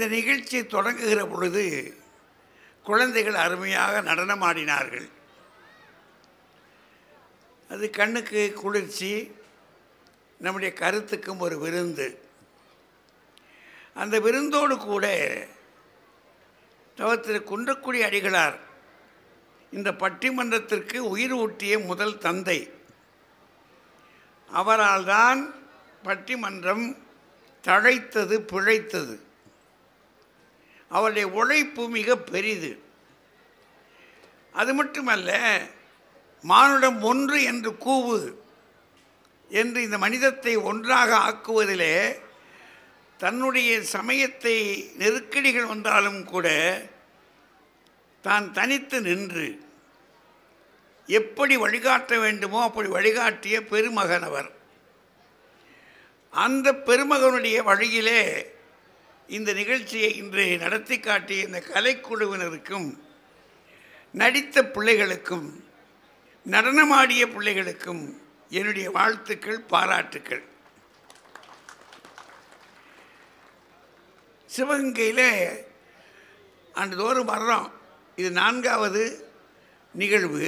இந்த நிகழ்ச்சி தொடங்குகிற பொழுது குழந்தைகள் அருமையாக நடனமாடினார்கள். அது கண்ணுக்கு குளிர்ச்சி, நம்முடைய கருத்துக்கும் ஒரு விருந்து. அந்த விருந்தோடு கூட திரு குன்றக்குடி அடிகளார் இந்த பட்டிமன்றத்திற்கு உயிர் ஊட்டிய முதல் தந்தை. அவரால் தான் பட்டிமன்றம் தழைத்தது, பிழைத்தது. அவருடைய உழைப்பு மிக பெரிது. அது மட்டுமல்ல, மானுடம் ஒன்று என்று கூவு என்று இந்த மனிதத்தை ஒன்றாக ஆக்குவதிலே தன்னுடைய சமயத்தை நெருக்கடிகள் வந்தாலும் கூட தான் தனித்து நின்று எப்படி வழிகாட்ட வேண்டுமோ அப்படி வழிகாட்டிய பெருமகன் அவர். அந்த பெருமகனுடைய வழியிலே இந்த நிகழ்ச்சியை இன்று நடத்தி காட்டிய இந்த கலைக்குழுவினருக்கும், நடித்த பிள்ளைகளுக்கும், நடனமாடிய பிள்ளைகளுக்கும் என்னுடைய வாழ்த்துக்கள், பாராட்டுக்கள். சிவகங்கையில் ஆண்டுதோறும் வர்றோம். இது 4வது நிகழ்வு.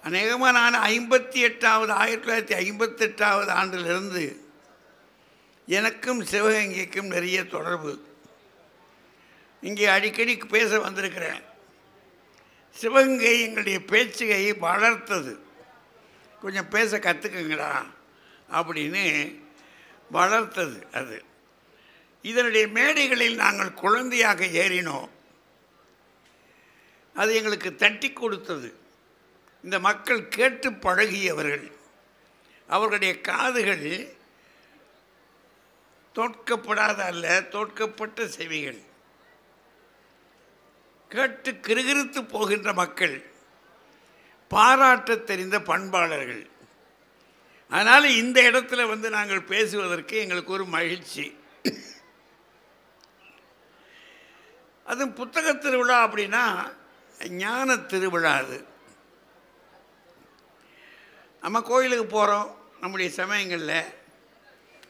அநேகமாக நான் 1958 ஆண்டிலிருந்து எனக்கும் சிவகங்கைக்கும் நிறைய தொடர்பு. இங்கே அடிக்கடி பேச வந்திருக்கிறேன். சிவகங்கை எங்களுடைய பேச்சுகையை வளர்த்தது. கொஞ்சம் பேச கற்றுக்குங்கடா அப்படின்னு வளர்த்தது அது. இதனுடைய மேடைகளில் நாங்கள் குழந்தையாக ஏறினோம். அது எங்களுக்கு தட்டி கொடுத்தது. இந்த மக்கள் கேட்டு பழகியவர்கள். அவர்களுடைய காதுகள் தோற்கப்படாத அல்ல, தோற்கப்பட்ட செவிகள். கேட்டு கிறுகிறுத்து போகின்ற மக்கள், பாராட்ட தெரிந்த பண்பாளர்கள். அதனால் இந்த இடத்துல வந்து நாங்கள் பேசுவதற்கு எங்களுக்கு ஒரு மகிழ்ச்சி. அதுவும் புத்தக திருவிழா அப்படின்னா ஞான திருவிழா. அது நம்ம கோயிலுக்கு போகிறோம் நம்முடைய சமயங்களில்,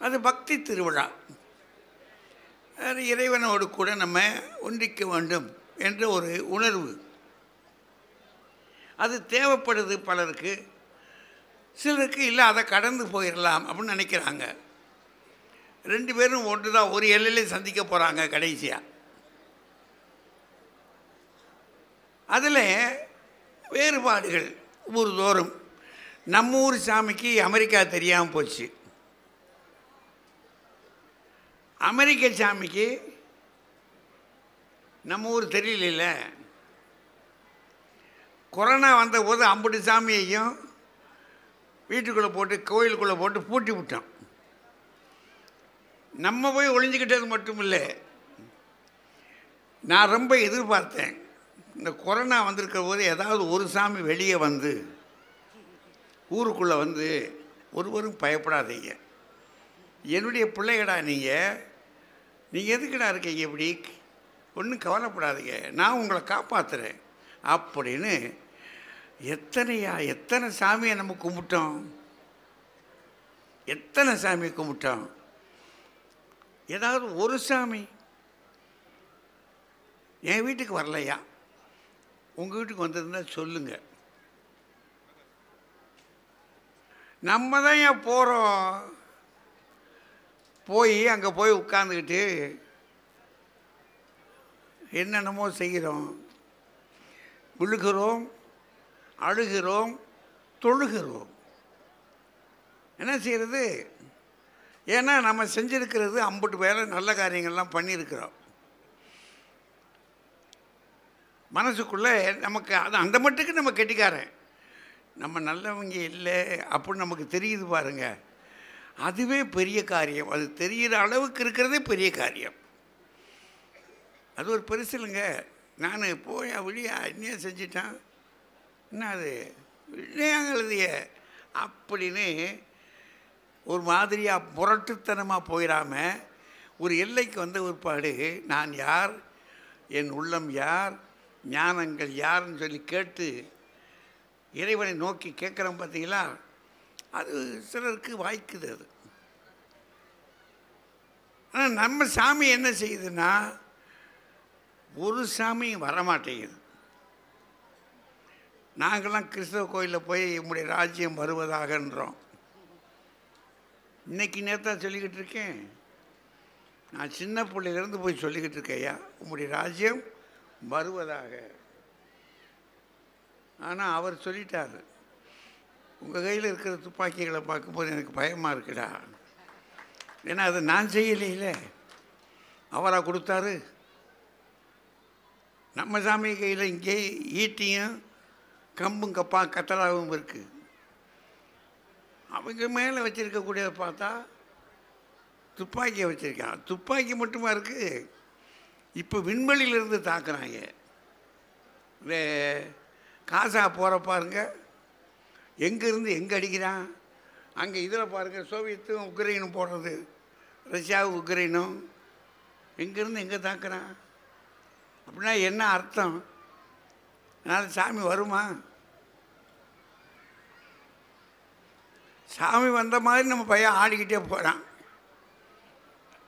அது பக்தி திருவிழா. அது இறைவனோடு கூட நம்ம ஒன்றிக்க வேண்டும் என்ற ஒரு உணர்வு அது தேவைப்படுது பலருக்கு. சிலருக்கு இல்லை, அதை கடந்து போயிடலாம் அப்படின்னு நினைக்கிறாங்க. 2 பேரும் ஒன்று தான், ஒரு எல்லையிலே சந்திக்க போகிறாங்க கடைசியாக. அதில் வேறுபாடுகள் ஊர்தோறும். நம்ம ஊர் சாமிக்கு அமெரிக்கா தெரியாமல் போச்சு, அமெரிக்க சாமிக்கு நம்ம ஊர் தெரியல. கொரோனா வந்தபோது 50 சாமியையும் வீட்டுக்குள்ளே போட்டு, கோயிலுக்குள்ளே போட்டு பூட்டி விட்டோம். நம்ம போய் ஒளிஞ்சிக்கிட்டது மட்டும் இல்லை, நான் ரொம்ப எதிர்பார்த்தேன் இந்த கொரோனா வந்திருக்கிற போது ஏதாவது ஒரு சாமி வெளியே வந்து ஊருக்குள்ளே வந்து, ஒருவரும் பயப்படாதீங்க, என்னுடைய பிள்ளைகடா நீங்கள் எதுக்குடா இருக்கீங்க இப்படி, ஒன்றும் கவலைப்படாதீங்க, நான் உங்களை காப்பாற்றுறேன் அப்படின்னு எத்தனை சாமியை நம்ம கும்பிட்டோம், எத்தனை சாமியை கும்பிட்டோம். ஏதாவது ஒரு சாமி என் வீட்டுக்கு வரலையா, உங்கள் வீட்டுக்கு வந்திருந்தால் சொல்லுங்கள். நம்ம தான் ஏன் போகிறோம், போய் அங்கே போய் உட்காந்துக்கிட்டு என்னென்னமோ செய்கிறோம், விழுகிறோம், அழுகிறோம், தொழுகிறோம். என்ன செய்கிறது? ஏன்னா நம்ம செஞ்சுருக்கிறது 50 பேரை நல்ல காரியங்கள்லாம் பண்ணியிருக்கிறோம். மனசுக்குள்ளே நமக்கு அது அந்த மட்டுக்கு நம்ம கெட்டிக்காரன், நம்ம நல்லவங்க இல்லை அப்படின்னு நமக்கு தெரியுது பாருங்க. அதுவே பெரிய காரியம். அது தெரிகிற அளவுக்கு இருக்கிறதே பெரிய காரியம். அது ஒரு பெருசு இல்லைங்க. நான் போய் விழியா இன்னையே செஞ்சிட்டான், என்ன அது இல்லையாங்கழுதிய அப்படின்னு ஒரு மாதிரியாக புரட்டுத்தனமாக போயிடாமல் ஒரு எல்லைக்கு வந்த ஒருபாடு நான் யார், என் உள்ளம் யார், ஞானங்கள் யாருன்னு சொல்லி கேட்டு இறைவனை நோக்கி கேட்குறோம் பார்த்தீங்களா, அது சிலருக்கு வாய்க்குது. ஆனால் நம்ம சாமி என்ன செய்யுதுன்னா ஒரு சாமியும் வரமாட்டேங்குது. நாங்கள்லாம் கிறிஸ்தவ கோயிலில் போய் உம்முடைய ராஜ்யம் வருவதாகன்றோம். இன்னைக்கு நேரத்தான் சொல்லிக்கிட்டு இருக்கேன். நான் சின்ன பிள்ளையிலேருந்து போய் சொல்லிக்கிட்டு இருக்கேன், ஐயா உம்முடைய ராஜ்யம் வருவதாக. ஆனால் அவர் சொல்லிட்டார், உங்கள் கையில் இருக்கிற துப்பாக்கிகளை பார்க்கும்போது எனக்கு பயமாக இருக்குடா. ஏன்னா அதை நான் செய்யலையில, அவராக கொடுத்தாரு. நம்ம சாமி கையில் இங்கே ஈட்டியும் கம்பும் கத்தலாவும் இருக்குது. அவங்க மேலே வச்சுருக்கக்கூடியதை பார்த்தா துப்பாக்கியை வச்சுருக்கான். துப்பாக்கி மட்டுமா இருக்குது, இப்போ விண்வெளியிலிருந்து தாக்குறாங்க. இந்த காசா போகிற பாருங்க, எங்கேருந்து எங்கே அடிக்கிறான். அங்கே இதில் பாருங்கள், சோவியத்தும் உக்ரைனும் போடுறது, ரஷ்யாவும் உக்ரைனும் எங்கேருந்து எங்கே தாக்குறான். அப்படின்னா என்ன அர்த்தம்? அதனால் சாமி வருமா? சாமி வந்த மாதிரி நம்ம பையன் ஆடிக்கிட்டே போகிறான்.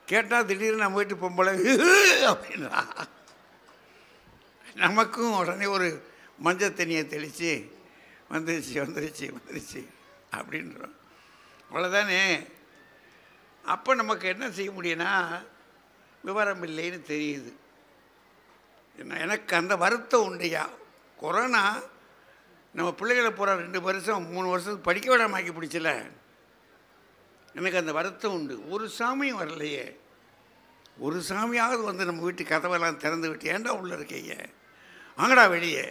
கேட்டால் திடீர்னு நம்ம வீட்டு பொம்பளை அப்படின்னா நமக்கும் உடனே ஒரு மஞ்சள் தண்ணியை தெளித்து வந்துருச்சு அப்படின்றோம். அவ்வளோதானே. அப்போ நமக்கு என்ன செய்ய முடியும்னா, விவரம் இல்லைன்னு தெரியுது. எனக்கு அந்த வருத்தம் உண்டையா. கொரோனா நம்ம பிள்ளைகளை போகிற 2 வருஷம் 3 வருஷத்துக்கு படிக்க விடாமாக்கி பிடிச்சல. எனக்கு அந்த வருத்தம் உண்டு. ஒரு சாமியும் வரலையே. ஒரு சாமியாவது வந்து நம்ம வீட்டு கதவெல்லாம் திறந்து விட்டு, ஏன்டா உள்ளே இருக்கீங்க, வாங்கடா வெளியே,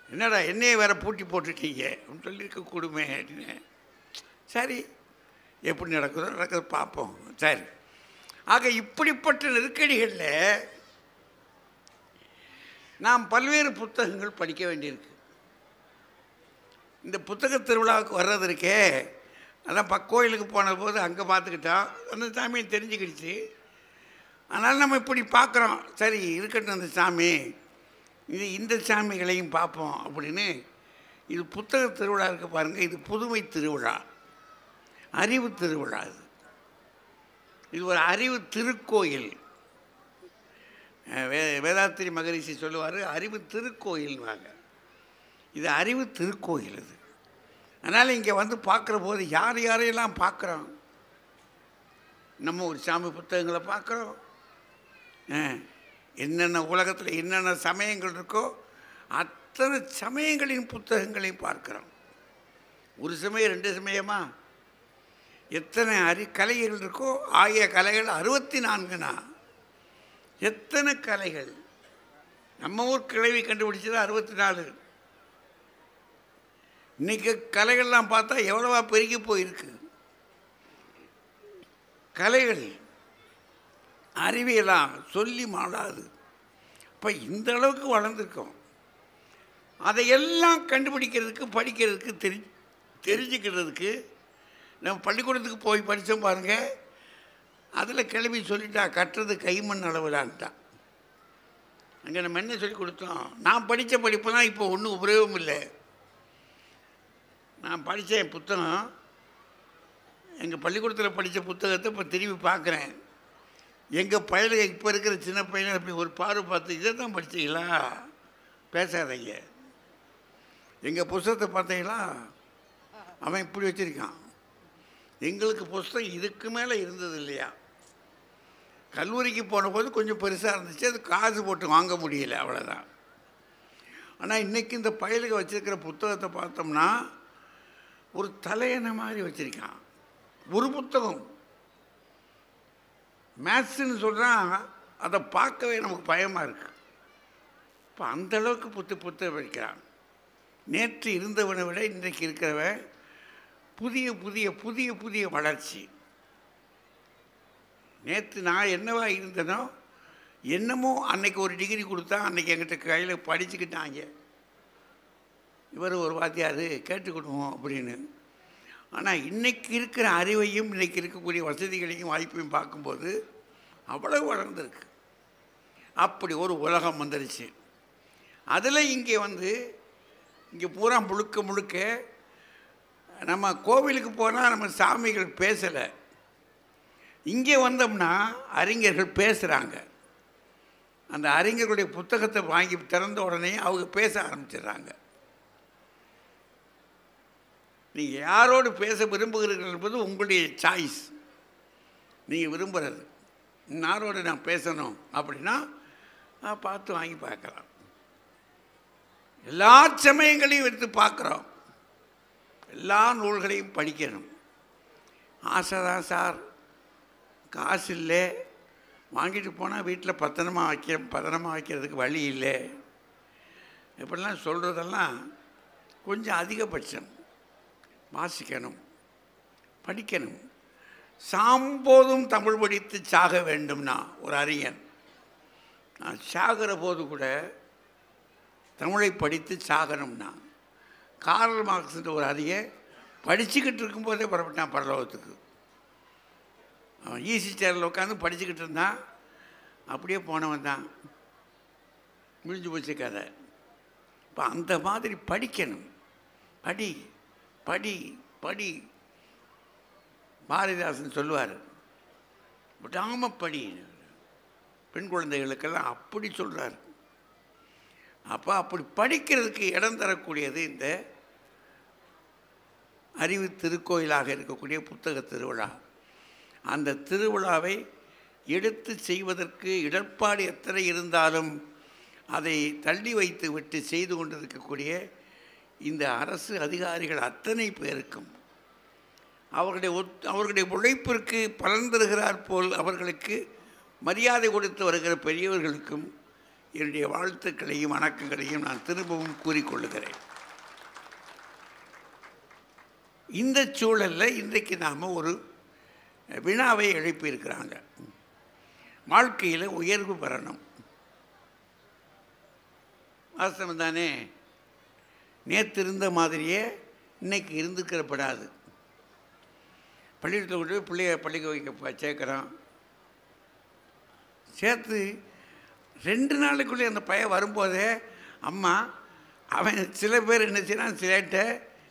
என்னடா என்னையே வேற பூட்டி போட்டுட்டீங்க அப்படின்னு சொல்லியிருக்க கூடுமே அப்படின்னு. சரி, எப்படி நடக்குதோ பார்ப்போம். சரி, ஆக இப்படிப்பட்ட நெருக்கடிகளில் நாம் பல்வேறு புத்தகங்கள் படிக்க வேண்டியிருக்கு. இந்த புத்தக திருவிழாவுக்கு வர்றதற்கே அதான் கோயிலுக்கு போன போது அங்கே பார்த்துக்கிட்டோம், அந்த சாமியை தெரிஞ்சுக்கிடுச்சு. அதனால் நம்ம இப்படி பார்க்குறோம், சரி இருக்கட்டும் அந்த சாமி, இந்த சாமிகளையும் பார்ப்போம் அப்படின்னு. இது புத்தக திருவிழா இருக்குது பாருங்கள், இது புதுமை திருவிழா, அறிவு திருவிழா. இது ஒரு அறிவு திருக்கோயில். வேதாத்திரி மகரிஷி சொல்லுவார், அறிவு திருக்கோயில்வாங்க. இது அறிவு திருக்கோயில். இது அதனால் இங்கே வந்து பார்க்குற போது யாரையெல்லாம் பார்க்குறோம். நம்ம ஒரு சாமி புத்தகங்களை பார்க்குறோம். என்னென்ன உலகத்தில் என்னென்ன சமயங்கள் இருக்கோ அத்தனை சமயங்களின் புத்தகங்களையும் பார்க்குறோம். ஒரு சமயம் 2 சமயமா, எத்தனை கலைகள் இருக்கோ, ஆகிய கலைகள் 64னா. எத்தனை கலைகள். நம்ம ஊர் கிழவி கண்டுபிடிச்சது 64. இன்றைக்கி கலைகள்லாம் பார்த்தா எவ்வளவா பெருகி போயிருக்கு. கலைகள் அறிவியலாம் சொல்லி மாடாது. இப்போ இந்த அளவுக்கு வளர்ந்துருக்கோம். அதையெல்லாம் கண்டுபிடிக்கிறதுக்கு, படிக்கிறதுக்கு, தெரிஞ்சுக்கிறதுக்கு நம்ம பள்ளிக்கூடத்துக்கு போய் படித்தோம் பாருங்கள். அதில் கிளம்பி சொல்லிட்டா, கட்டுறது கைமண் அளவுலான்ட்டா. அங்கே நம்ம என்ன சொல்லி கொடுத்தோம்? நான் படித்த படிப்பு தான் இப்போ ஒன்றும் உபயோகம் இல்லை. நான் படித்த என் புத்தகம், எங்கள் பள்ளிக்கூடத்தில் படித்த புத்தகத்தை இப்போ திரும்பி பார்க்குறேன். எங்கள் பையனுக்கு இப்போ இருக்கிற சின்ன பையனை அப்படி ஒரு பார்வை பார்த்து, இதை தான் படித்தீங்களா, பேசாதீங்க. எங்கள் புத்தகத்தை பார்த்தீங்களா, அவன் இப்படி வச்சுருக்கான். எங்களுக்கு புத்தகம் இதுக்கு மேலே இருந்தது இல்லையா. கல்லூரிக்கு போன போது கொஞ்சம் பெருசாக இருந்துச்சு, அது காசு போட்டு வாங்க முடியல, அவ்வளோதான். ஆனால் இன்றைக்கி இந்த பயலுக்கு வச்சுருக்கிற புத்தகத்தை பார்த்தோம்னா ஒரு தலையணை மாதிரி வச்சுருக்கான். ஒரு புத்தகம் மேத்ஸ்ன்னு சொல்கிறான், அதை பார்க்கவே நமக்கு பயமாக இருக்குது. இப்போ அந்தளவுக்கு புத்தகம் வைக்கிறான். நேற்று இருந்தவனை விட இன்றைக்கு இருக்கிறவன் புதிய புதிய புதிய புதிய வளர்ச்சி. நேற்று நான் என்னவா இருந்தனோ என்னமோ அன்னைக்கு ஒரு டிகிரி கொடுத்தா அன்றைக்கி என்கிட்ட கையில் படிச்சுக்கிட்டாங்க, இவர் ஒரு வாத்தியார் கேட்டுக்கிடுவோம் அப்படின்னு. ஆனால் இன்றைக்கி இருக்கிற அறிவையும் இன்றைக்கி இருக்கக்கூடிய வசதிகளையும் வாய்ப்பையும் பார்க்கும்போது அவ்வளவு வளர்ந்துருக்கு. அப்படி ஒரு உலகம் வந்துருச்சு. அதில் இங்கே இங்கே பூரா முழுக்க முழுக்க நம்ம கோவிலுக்கு போனால் நம்ம சாமிகள் பேசலை. இங்கே வந்தோம்னா அறிஞர்கள் பேசுகிறாங்க. அந்த அறிஞர்களுடைய புத்தகத்தை வாங்கி திறந்த உடனே அவங்க பேச ஆரம்பிச்சிடுறாங்க. நீங்கள் யாரோடு பேச விரும்புகிறீர்கள் என்பது உங்களுடைய சாய்ஸ். நீங்கள் விரும்புகிறது யாரோடு நான் பேசணும் அப்படின்னா பார்த்து வாங்கி பார்க்கலாம். எல்லா சமயங்களையும் எடுத்து பார்க்குறோம். எல்லா நூல்களையும் படிக்கணும். ஆசை தான் சார், காசு இல்லை, வாங்கிட்டு போனால் வீட்டில் பத்திரமா வைக்கிறதுக்கு வழி இல்லை, இப்படிலாம் சொல்கிறதெல்லாம் கொஞ்சம் அதிகபட்சம். வாசிக்கணும், படிக்கணும். சாம்போதும் தமிழ் படித்து சாக வேண்டும்னா ஒரு அறிஞன், நான் சாகிற போது கூட தமிழை படித்து சாகணும்னா, கார்ல் மார்க்ஸ்ன்ற ஒரு அறிஞன் படிச்சுக்கிட்டு இருக்கும்போதே புறப்பட்டான் பரலோகத்துக்கு. அவன் ஈசி சேரில் உட்காந்து படிச்சுக்கிட்டு இருந்தான். அப்படியே போனவன் தான், முடிஞ்சு போச்சு கதை. இப்போ அந்த மாதிரி படிக்கணும். படி படி படி. பாரதிதாசன் சொல்லுவார், விடாமல் படி. பெண் குழந்தைகளுக்கெல்லாம் அப்படி சொல்கிறார். அப்போ அப்படி படிக்கிறதுக்கு இடம் தரக்கூடியது இந்த அறிவு திருக்கோயிலாக இருக்கக்கூடிய புத்தக திருவிழா. அந்த திருவிழாவை எடுத்து செய்வதற்கு இடர்பாடு எத்தனை இருந்தாலும் அதை தள்ளி வைத்து விட்டு செய்து கொண்டிருக்கக்கூடிய இந்த அரசு அதிகாரிகள் அத்தனை பேருக்கும் அவர்களுடைய உழைப்பிற்கு பலன் தருகிறார் போல் அவர்களுக்கு மரியாதை கொடுத்து வருகிற பெரியவர்களுக்கும் என்னுடைய வாழ்த்துக்களையும் வணக்கங்களையும் நான் திரும்பவும் கூறிக்கொள்ளுகிறேன். இந்த சூழலில் இன்றைக்கு நாம் ஒரு வினாவை எழுப்பியிருக்கிறாங்க. வாழ்க்கையில் உயர்வு பெறணும். வாஸ்தவம் தானே? நேற்று இருந்த மாதிரியே இன்றைக்கி இருந்துக்கிறப்படாது. பள்ளிக்கூடத்தில் கொண்டு போய் பிள்ளைய பள்ளிக்கு வைக்க சேர்க்குறோம். சேர்த்து 2 நாளைக்குள்ளே அந்த பையன் வரும்போதே அம்மா அவன் சில பேர் என்ன செய்யறான், சிலேட்டை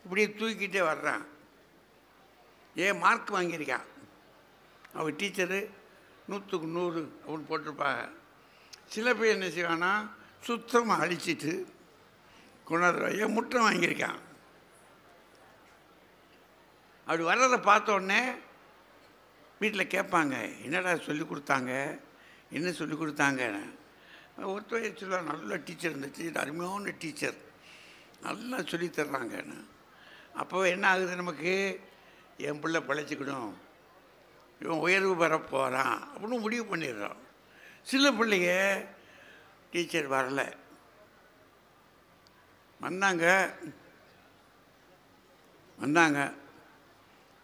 இப்படியே தூக்கிட்டே வர்றான். ஏன் மார்க் வாங்கியிருக்கான், அவன் டீச்சரு 100க்கு 100 அப்படின்னு போட்டிருப்பாங்க. சில பேர் என்ன செய்வான்னா சுத்தமாக அழிச்சிட்டு கொண்டாந்துருவாங்க. ஏன் முற்றம் வாங்கியிருக்கான். அப்படி வர்றதை பார்த்தோடனே வீட்டில் கேட்பாங்க, என்னடா சொல்லி கொடுத்தாங்க, என்ன சொல்லி கொடுத்தாங்க. ஒருத்தர் சொல்லுவாங்க, நல்ல டீச்சர் இருந்துச்சு, அருமையான டீச்சர், நல்லா சொல்லித்தர்றாங்கன்னு. அப்போ என்ன ஆகுது, நமக்கு என் பிள்ளை பழைச்சிக்கணும், இவன் உயர்வு பெற போகிறான் அப்படின்னு முடிவு பண்ணிடுறோம். சில பிள்ளைங்க டீச்சர் வரலை, வந்தாங்க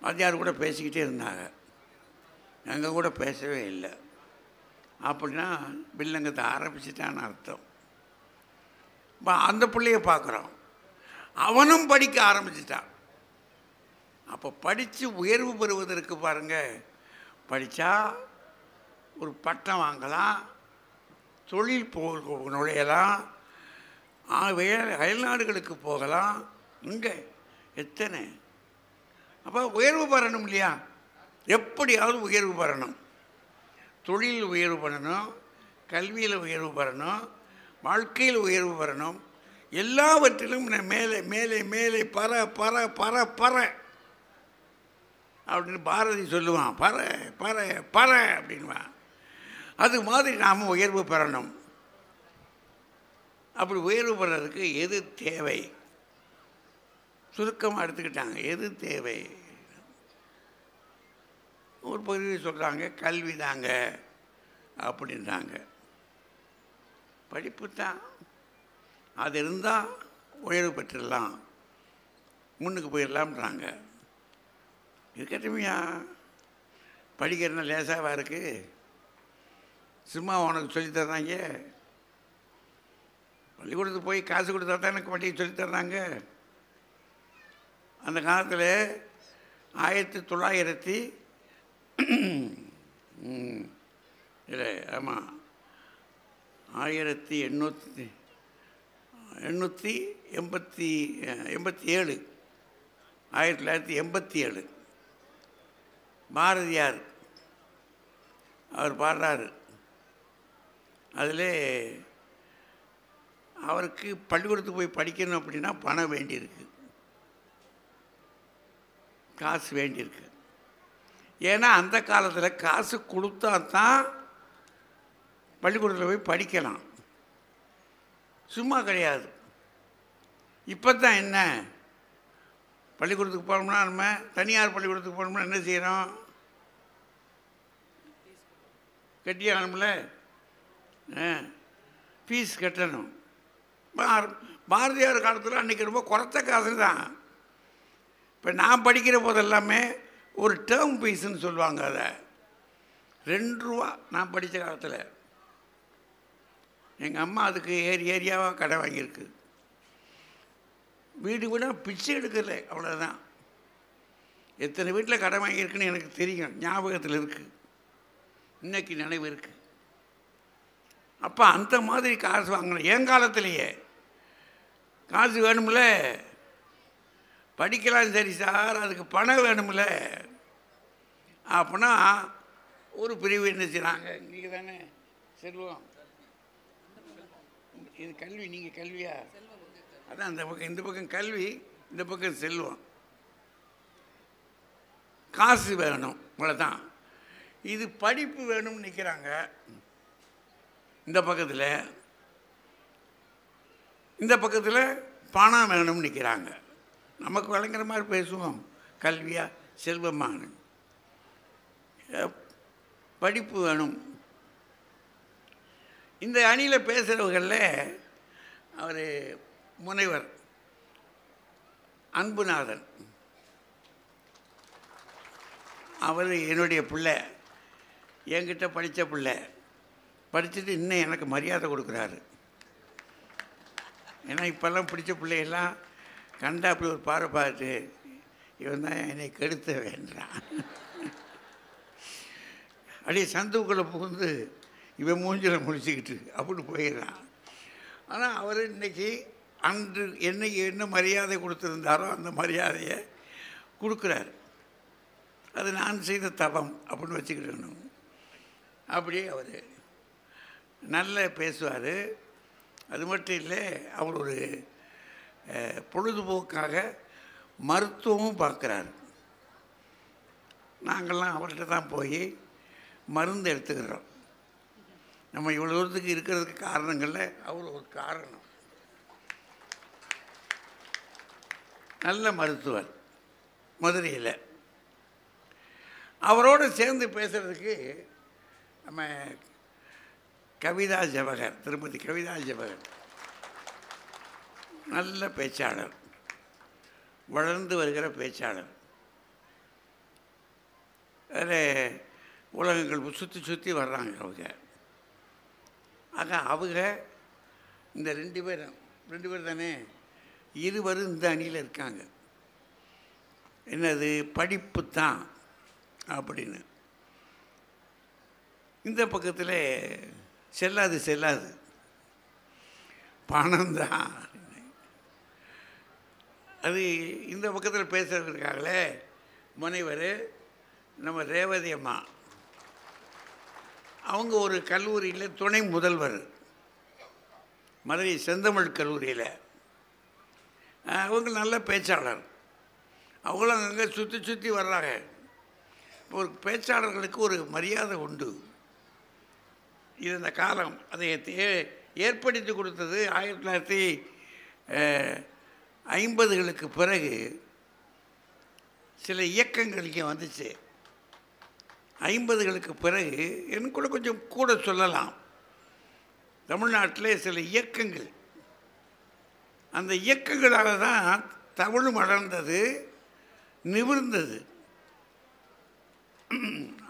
வாத்தியார் கூட பேசிக்கிட்டே இருந்தாங்க, எங்கள் கூட பேசவே இல்லை அப்படின்னா வில்லங்கத்தை ஆரம்பிச்சிட்டான்னு அர்த்தம். இப்போ அந்த பிள்ளைய பார்க்குறோம், அவனும் படிக்க ஆரம்பிச்சிட்டான். அப்போ படித்து உயர்வு பெறுவதற்கு பாருங்கள், படித்தா ஒரு பட்டம் வாங்கலாம், தொழில் நுழையலாம், அயல்நாடுகளுக்கு போகலாம். இங்கே எத்தனை. அப்போ உயர்வு பெறணும் இல்லையா? எப்படியாவது உயர்வு பெறணும். தொழில் உயர்வு பண்ணணும், கல்வியில் உயர்வு பெறணும், வாழ்க்கையில் உயர்வு பெறணும். எல்லாவற்றிலும் மேலே மேலே மேலே பற பற பற பற அப்படின்னு பாரதி சொல்லுவான். பற பற பற அப்படின்வான். அது மாதிரி நாம் உயர்வு பெறணும். அப்படி உயர்வு பெறதுக்கு எது தேவை? சுருக்கமாக எடுத்துக்கிட்டாங்க, எது தேவை? ஒரு பகுதியில் சொல்கிறாங்க கல்வி தாங்க அப்படின்றாங்க. படிப்பு தான், அது இருந்தால் உயர்வு பெற்றுடலாம், முன்னுக்கு போயிடலாம்ன்றாங்க. இருக்கட்டுமையா, படிக்கிறதுனா லேசாவாக இருக்குது, சும்மா உனக்கு சொல்லித்தர்றாங்க. பள்ளிக்கூடத்துக்கு போய் காசு கொடுத்தா தான் எனக்கு படிக்க சொல்லித்தர்றாங்க. அந்த காலத்தில் 1900 இல்லை, ஆமாம், 1887 1987 பாரதியார் அவர் பாடுறாரு. அதில் அவருக்கு பள்ளிக்கூடத்துக்கு போய் படிக்கணும் அப்படின்னா பணம் வேண்டியிருக்கு, காசு வேண்டியிருக்கு. ஏன்னா அந்த காலத்தில் காசு கொடுத்தா தான் பள்ளிக்கூடத்தில் போய் படிக்கலாம், சும்மா கிடையாது. இப்போ தான் என்ன, பள்ளிக்கூடத்துக்கு போனோம்னா நம்ம தனியார் பள்ளிக்கூடத்துக்கு போனோம்னா என்ன செய்கிறோம், கட்டி ஆகணும்ல, ஃபீஸ் கட்டணும். பாரதியார் காலத்தில் அன்றைக்கி ரொம்ப குறைச்ச காசு தான். இப்போ நான் படிக்கிற போதெல்லாமே ஒரு டேர்ம் ஃபீஸுன்னு சொல்லுவாங்க, அதை 2 ரூபா. நான் படித்த காலத்தில் எங்கள் அம்மா அதுக்கு ஏரியாவாக கடை வாங்கியிருக்கு. வீடு வீடாக பிச்சை எடுக்கலை, அவ்வளோதான். எத்தனை வீட்டில் கடை வாங்கியிருக்குன்னு எனக்கு தெரியும், ஞாபகத்தில் இருக்குது, இன்னைக்கு நினைவு இருக்குது. அப்போ அந்த மாதிரி காசு வாங்கணும். என் காலத்திலேயே காசு வேணும்ல, படிக்கலாம் சரி சார், அதுக்கு பணம் வேணும்ல. அப்படின்னா ஒரு பிரிவு என்ன செய்கிறாங்க, நீங்கள் தானே செல்வம், இது கல்வி, நீங்கள் கல்வியா, அதான் அந்த பக்கம், இந்த பக்கம் கல்வி, இந்த பக்கம் செல்வம். காசு வேணும், இவ்வளோதான். இது படிப்பு வேணும்னு நிற்கிறாங்க இந்த பக்கத்தில், இந்த பக்கத்தில் பணம் வேணும்னு நிற்கிறாங்க. நமக்கு வழங்குற மாதிரி பேசுவோம், கல்வியா செல்வமான. படிப்பு வேணும். இந்த அணியில் பேசுகிறவர்களில் அவர் முனைவர் அன்புநாதன், அவர் என்னுடைய பிள்ளை, என்கிட்ட படித்த பிள்ளை, படிச்சுட்டு இன்னும் எனக்கு மரியாதை கொடுக்குறாரு. ஏன்னா இப்போல்லாம் பிடிச்ச பிள்ளையெல்லாம் கண்டா அப்படி ஒரு பாறை பார்த்து இவன் தான் என்னை கெடுத்த வேண்டான், அப்படியே சந்துக்குள்ளே புகுந்து இவன் மூஞ்சில் முடிச்சுக்கிட்டு அப்படின்னு போயிடுறான். ஆனால் அவர் இன்றைக்கி அன்று என்னைக்கு என்ன மரியாதை கொடுத்துருந்தாரோ அந்த மரியாதையை கொடுக்குறாரு. அது நான் செய்த தவம் அப்படின்னு வச்சுக்கிடணும். அப்படியே அவர் நல்லா பேசுவார். அது மட்டும் இல்லை, அவர் ஒரு பொழுதுபோக்காக மருத்துவமும் பார்க்குறாரு. நாங்கள்லாம் அவர்கிட்ட தான் போய் மருந்து எடுத்துக்கிறோம். நம்ம இவ்வளோ தூரத்துக்கு இருக்கிறதுக்கு காரணங்களில் அவர் ஒரு காரணம். நல்ல மருத்துவர் மதுரையில். அவரோடு சேர்ந்து பேசுகிறதுக்கு நம்ம கவிதா ஜவஹர், திருமதி கவிதா ஜவஹர், நல்ல பேச்சாளர், வளர்ந்து வருகிற பேச்சாளர். அதில் உலகங்கள் சுற்றி சுற்றி வர்றாங்க அவங்க. ஆக அவங்க இந்த 2 பேர் தானே, இருவரும் இந்த அணியில் இருக்காங்க. என்னது, படிப்பு தான் அப்படின்னு. இந்த பக்கத்தில் செல்லாது பணம் தான். அது இந்த பக்கத்தில் பேசுகிறதுக்காகலே முனைவர் நம்ம ரேவதி அம்மா, அவங்க ஒரு கல்லூரியில் துணை முதல்வர், மதுரை செந்தமிழ் கல்லூரியில். அவங்க நல்ல பேச்சாளர். அவங்களும் அங்கே சுற்றி சுற்றி வர்றாங்க. ஒரு பேச்சாளர்களுக்கு ஒரு மரியாதை உண்டு. இது இந்த காலம் அதை ஏற்படுத்தி கொடுத்தது 1950களுக்கு பிறகு சில இயக்கங்கள் இங்கே வந்துச்சு. 50களுக்கு பிறகு எனக்கு கொஞ்சம் கூட சொல்லலாம், தமிழ்நாட்டிலே சில இயக்கங்கள், அந்த இயக்கங்களால் தான் தமிழ் வளர்ந்தது, நிமிர்ந்தது.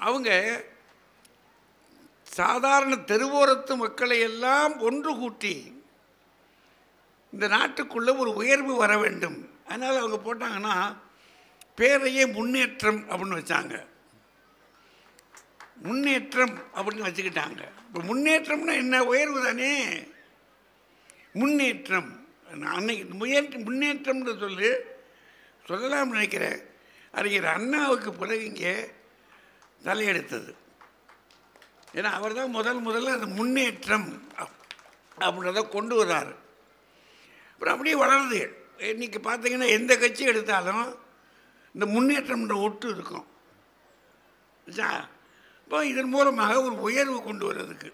அவங்க சாதாரண தெருவோரத்து மக்களை எல்லாம் ஒன்று கூட்டி இந்த நாட்டுக்குள்ளே ஒரு உயர்வு வர வேண்டும். அதனால் அவங்க போட்டாங்கன்னா பேரையே முன்னேற்றம் அப்படின்னு வச்சாங்க. முன்னேற்றம் அப்படின்னு வச்சுக்கிட்டாங்க. இப்போ முன்னேற்றம்னா என்ன, உயர்வு தானே. முன்னேற்றம் அன்னைக்கு முன்னேற்றம்னு சொல்லலாம் நினைக்கிறேன். அறிஞர் அண்ணாவுக்கு பிறகு இங்கே தலையெடுத்தது. ஏன்னா அவர் தான் முதல்ல அந்த முன்னேற்றம் அப்படின்றத கொண்டு வர்றாரு. அப்புறம் அப்படியே வளருது. இன்றைக்கி பார்த்தீங்கன்னா எந்த கட்சி எடுத்தாலும் இந்த முன்னேற்றம்ன்ற ஒட்டு இருக்கும். இப்போ இதன் மூலமாக ஒரு உயர்வு கொண்டு வர்றதுக்கு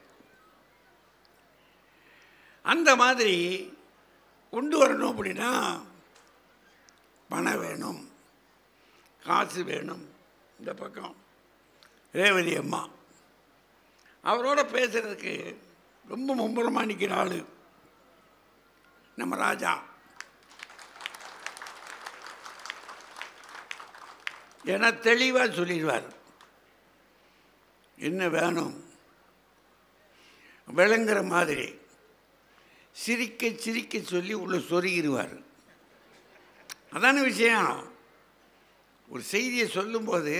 அந்த மாதிரி கொண்டு வரணும். அப்படின்னா பணம் வேணும், காசு வேணும். இந்த பக்கம் ரேவதி அம்மா அவரோட பேசுகிறதுக்கு ரொம்ப மும்பரமாக நிற்கிற ஆள் நம்ம ராஜா. ஏன்னா தெளிவாக சொல்லிடுவார் என்ன வேணும், விளங்குற மாதிரி சிரிக்க சிரிக்க சொல்லி உள்ள சொருகிடுவார். அதான விஷயம். ஒரு செய்தியை சொல்லும்போது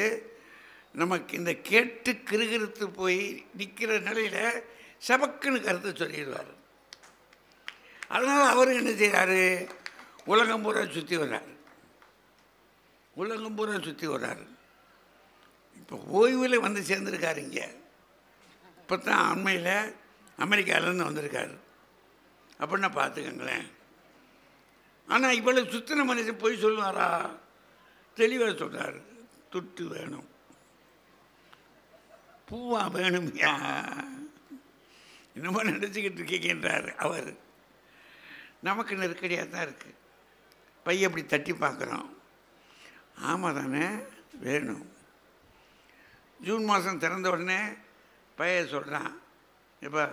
நமக்கு இந்த கேட்டு கிருகிருத்து போய் நிற்கிற நிலையில் சபக்குன்னு கருத்தை சொல்லிடுவார். அதனால் அவர் என்ன செய்கிறாரு, உலகம் பூரா சுற்றி வர்றார். உலகம் பூரா சுற்றி வர்றாரு. இப்போ ஓய்வில் வந்து சேர்ந்துருக்காரு. இங்கே இப்போ தான் அண்மையில் அமெரிக்காவிலேருந்து வந்திருக்காரு. அப்படின்னா பார்த்துக்கங்களேன். ஆனால் இவ்வளோ சுத்தின மனுஷன் போய் சொல்லுவாரா? தெளிவாக சொல்கிறார். துட்டு வேணும், பூவா வேணும், என்னமோ நினச்சிக்கிட்டு இருக்கீங்கன்றார் அவர். நமக்கு நெருக்கடியாக தான் இருக்குது. பையன் அப்படி தட்டி பார்க்குறோம். ஆமாம் தானே வேணும். ஜூன் மாதம் திறந்த உடனே பையன் சொல்கிறான், இப்போ